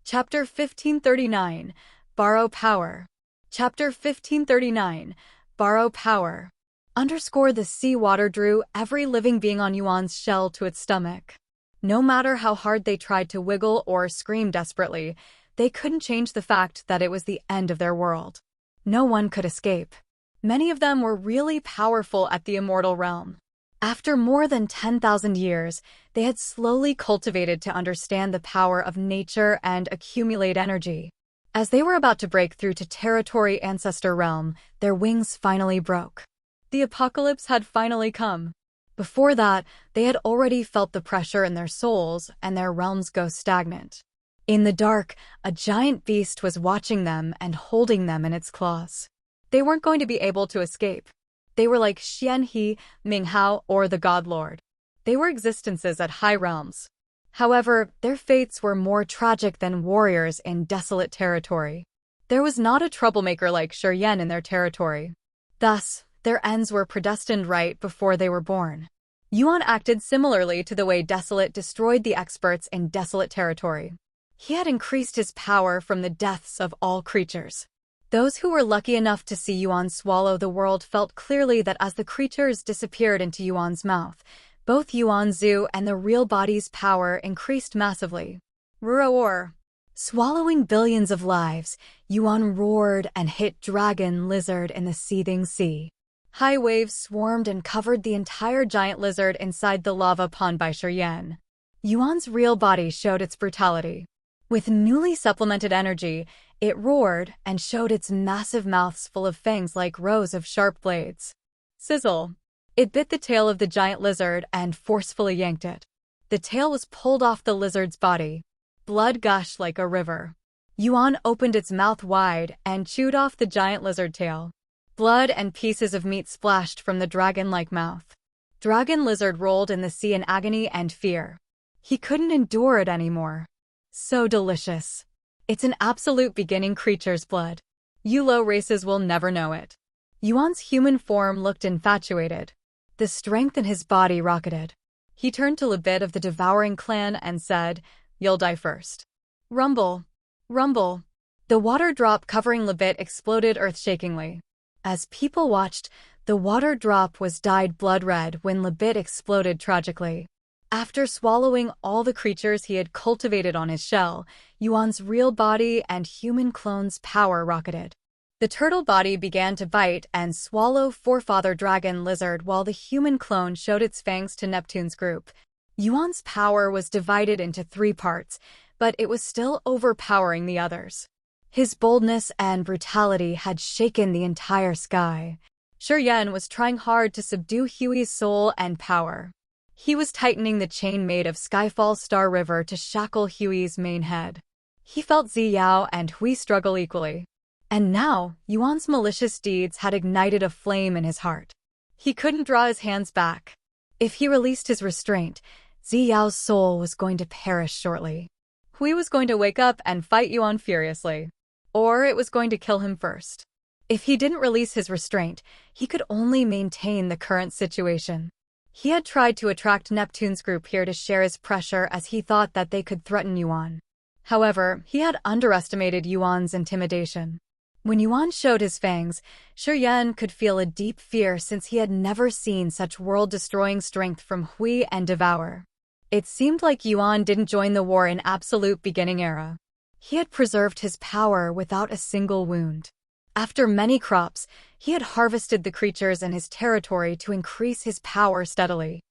Chapter 1539, Borrow Power. Chapter 1539, Borrow Power. The seawater drew every living being on Yuan's shell to its stomach. No matter how hard they tried to wiggle or scream desperately, they couldn't change the fact that it was the end of their world. No one could escape. Many of them were really powerful at the immortal realm. After more than 10,000 years, they had slowly cultivated to understand the power of nature and accumulate energy. As they were about to break through to Territory Ancestor Realm, their wings finally broke. The apocalypse had finally come. Before that, they had already felt the pressure in their souls and their realms go stagnant. In the dark, a giant beast was watching them and holding them in its claws. They weren't going to be able to escape. They were like Xian He, Ming Hao, or the God Lord. They were existences at high realms. However, their fates were more tragic than warriors in desolate territory. There was not a troublemaker like Shi Yan in their territory. Thus, their ends were predestined right before they were born. Yuan acted similarly to the way Desolate destroyed the experts in desolate territory. He had increased his power from the deaths of all creatures. Those who were lucky enough to see Yuan swallow the world felt clearly that as the creatures disappeared into Yuan's mouth, Both Yuan Zu and the real body's power increased massively. Roar! Swallowing billions of lives, Yuan roared and hit Dragon Lizard in the seething sea. High waves swarmed and covered the entire giant lizard inside the lava pond by Shurian. Yuan's real body showed its brutality. With newly supplemented energy, it roared and showed its massive mouths full of fangs like rows of sharp blades. Sizzle! It bit the tail of the giant lizard and forcefully yanked it. The tail was pulled off the lizard's body. Blood gushed like a river. Yuan opened its mouth wide and chewed off the giant lizard tail. Blood and pieces of meat splashed from the dragon-like mouth. Dragon Lizard rolled in the sea in agony and fear. He couldn't endure it anymore. So delicious. It's an absolute beginning creature's blood. You low races will never know it. Yuan's human form looked infatuated. The strength in his body rocketed. He turned to Libit of the Devouring Clan and said, "You'll die first." Rumble. Rumble. The water drop covering Libit exploded earth-shakingly. As people watched, the water drop was dyed blood red when Libit exploded tragically. After swallowing all the creatures he had cultivated on his shell, Yuan's real body and human clone's power rocketed. The turtle body began to bite and swallow forefather dragon lizard while the human clone showed its fangs to Neptune's group. Yuan's power was divided into 3 parts, but it was still overpowering the others. His boldness and brutality had shaken the entire sky. Shurian was trying hard to subdue Hui's soul and power. He was tightening the chain made of Skyfall Star River to shackle Hui's main head. He felt Zi Yao and Hui struggle equally. And now, Yuan's malicious deeds had ignited a flame in his heart. He couldn't draw his hands back. If he released his restraint, Zi Yao's soul was going to perish shortly. Hui was going to wake up and fight Yuan furiously. Or it was going to kill him first. If he didn't release his restraint, he could only maintain the current situation. He had tried to attract Neptune's group here to share his pressure as he thought that they could threaten Yuan. However, he had underestimated Yuan's intimidation. When Yuan showed his fangs, Shurian could feel a deep fear since he had never seen such world-destroying strength from Hui and Devour. It seemed like Yuan didn't join the war in absolute beginning era. He had preserved his power without a single wound. After many crops, he had harvested the creatures in his territory to increase his power steadily.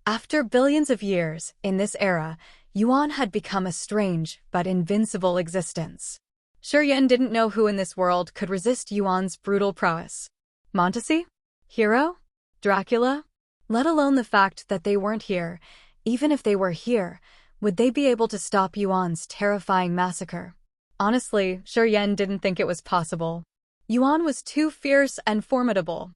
After billions of years, in this era, Yuan had become a strange but invincible existence. Shurian didn't know who in this world could resist Yuan's brutal prowess. Montesi? Hero? Dracula? Let alone the fact that they weren't here. Even if they were here, would they be able to stop Yuan's terrifying massacre? Honestly, Shurian didn't think it was possible. Yuan was too fierce and formidable.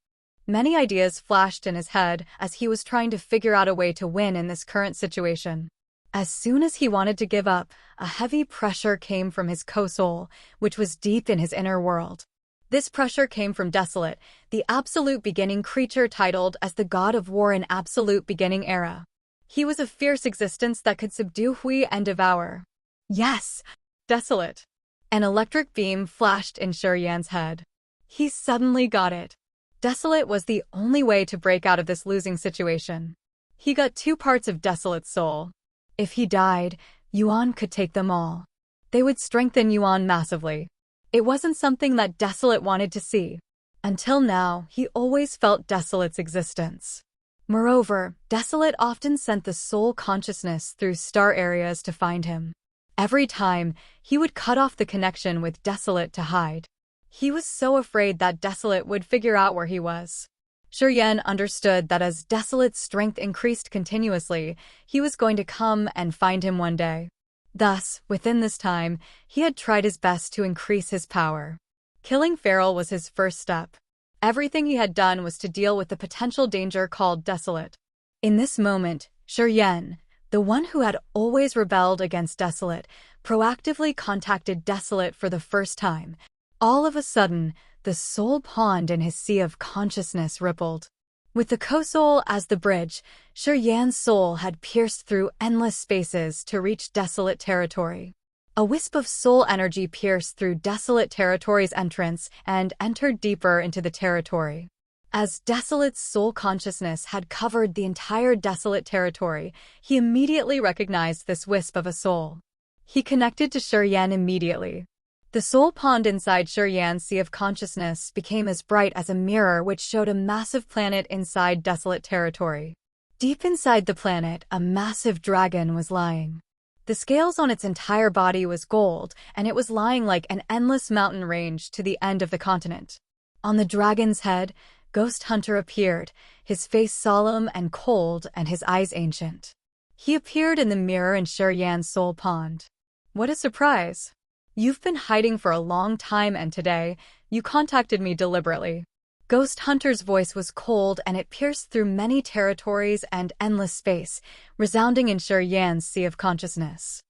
Many ideas flashed in his head as he was trying to figure out a way to win in this current situation. As soon as he wanted to give up, a heavy pressure came from his co-soul, which was deep in his inner world. This pressure came from Desolate, the absolute beginning creature titled as the god of war in absolute beginning era. He was a fierce existence that could subdue Hui and Devour. Yes! Desolate! An electric beam flashed in Shurian's head. He suddenly got it. Desolate was the only way to break out of this losing situation. He got 2 parts of Desolate's soul. If he died, Yuan could take them all. They would strengthen Yuan massively. It wasn't something that Desolate wanted to see. Until now, he always felt Desolate's existence. Moreover, Desolate often sent the soul consciousness through star areas to find him. Every time, he would cut off the connection with Desolate to hide. He was so afraid that Desolate would figure out where he was. Shurian understood that as Desolate's strength increased continuously, he was going to come and find him one day. Thus, within this time, he had tried his best to increase his power. Killing Feral was his first step. Everything he had done was to deal with the potential danger called Desolate. In this moment, Shurian, the one who had always rebelled against Desolate, proactively contacted Desolate for the first time. All of a sudden, the soul pond in his sea of consciousness rippled. With the co-soul as the bridge, Shurian's soul had pierced through endless spaces to reach Desolate territory. A wisp of soul energy pierced through Desolate territory's entrance and entered deeper into the territory. As Desolate's soul consciousness had covered the entire desolate territory, he immediately recognized this wisp of a soul. He connected to Shurian immediately. The soul pond inside Shurian's sea of consciousness became as bright as a mirror which showed a massive planet inside desolate territory. Deep inside the planet, a massive dragon was lying. The scales on its entire body was gold, and it was lying like an endless mountain range to the end of the continent. On the dragon's head, Ghost Hunter appeared, his face solemn and cold and his eyes ancient. He appeared in the mirror in Shurian's soul pond. What a surprise! You've been hiding for a long time and today, you contacted me deliberately. Ghost Hunter's voice was cold and it pierced through many territories and endless space, resounding in Shurian's sea of consciousness.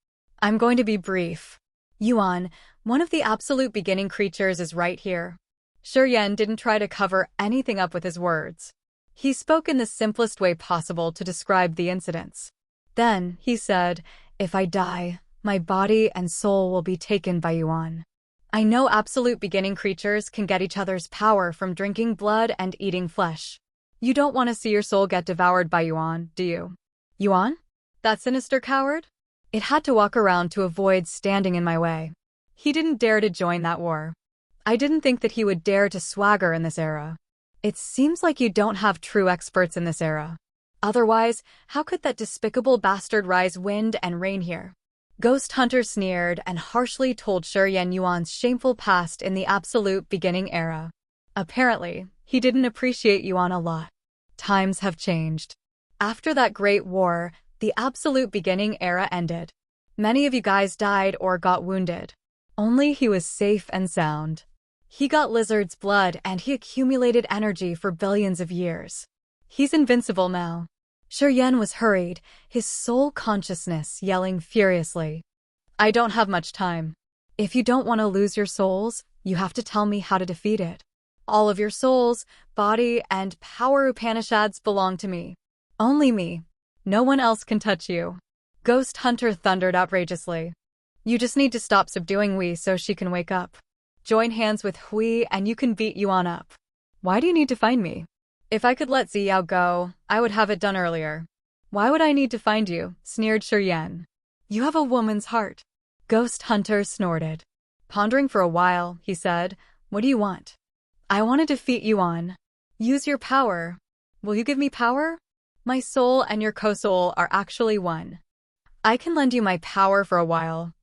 I'm going to be brief. Yuan, one of the absolute beginning creatures, is right here. Shurian didn't try to cover anything up with his words. He spoke in the simplest way possible to describe the incidents. Then, he said, if I die, my body and soul will be taken by Yuan. I know absolute beginning creatures can get each other's power from drinking blood and eating flesh. You don't want to see your soul get devoured by Yuan, do you? Yuan? That sinister coward? It had to walk around to avoid standing in my way. He didn't dare to join that war. I didn't think that he would dare to swagger in this era. It seems like you don't have true experts in this era. Otherwise, how could that despicable bastard rise wind and rain here? Ghost Hunter sneered and harshly told Shurian Yuan's shameful past in the absolute beginning era. Apparently, he didn't appreciate Yuan a lot. Times have changed. After that great war, the absolute beginning era ended. Many of you guys died or got wounded. Only he was safe and sound. He got lizard's blood and he accumulated energy for billions of years. He's invincible now. Shurian was hurried, his soul consciousness yelling furiously. I don't have much time. If you don't want to lose your souls, you have to tell me how to defeat it. All of your souls, body, and power Upanishads belong to me. Only me. No one else can touch you. Ghost Hunter thundered outrageously. You just need to stop subduing Hui so she can wake up. Join hands with Hui and you can beat Yuan up. Why do you need to find me? If I could let Zi Yao go, I would have it done earlier. Why would I need to find you? Sneered Shurian. You have a woman's heart. Ghost Hunter snorted. Pondering for a while, he said, what do you want? I want to defeat Yuan. Use your power. Will you give me power? My soul and your co-soul are actually one. I can lend you my power for a while.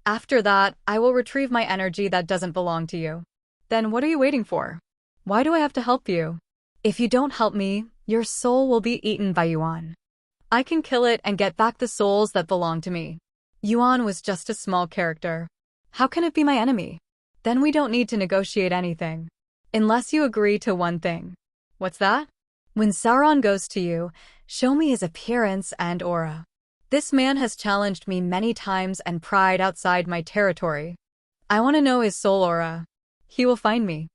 After that, I will retrieve my energy that doesn't belong to you. Then what are you waiting for? Why do I have to help you? If you don't help me, your soul will be eaten by Yuan. I can kill it and get back the souls that belong to me. Yuan was just a small character. How can it be my enemy? Then we don't need to negotiate anything. Unless you agree to one thing. What's that? When Sauron goes to you, show me his appearance and aura. This man has challenged me many times and pried outside my territory. I want to know his soul aura. He will find me.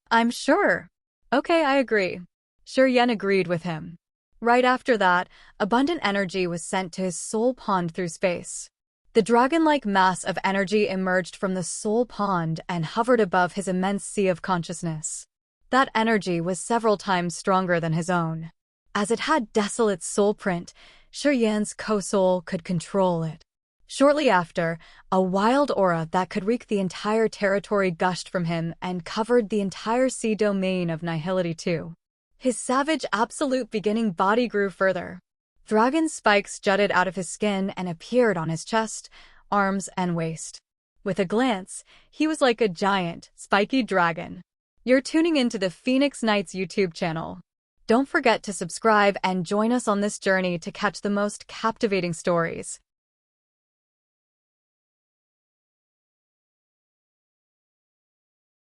I'm sure. Okay, I agree. Shurian agreed with him. Right after that, abundant energy was sent to his soul pond through space. The dragon-like mass of energy emerged from the soul pond and hovered above his immense sea of consciousness. That energy was several times stronger than his own. As it had Desolate's soul print, Shurian's co-soul could control it. Shortly after, a wild aura that could wreak the entire territory gushed from him and covered the entire sea domain of Nihility too. His savage absolute beginning body grew further. Dragon spikes jutted out of his skin and appeared on his chest, arms, and waist. With a glance, he was like a giant, spiky dragon. You're tuning into the Phoenix Knights YouTube channel. Don't forget to subscribe and join us on this journey to catch the most captivating stories.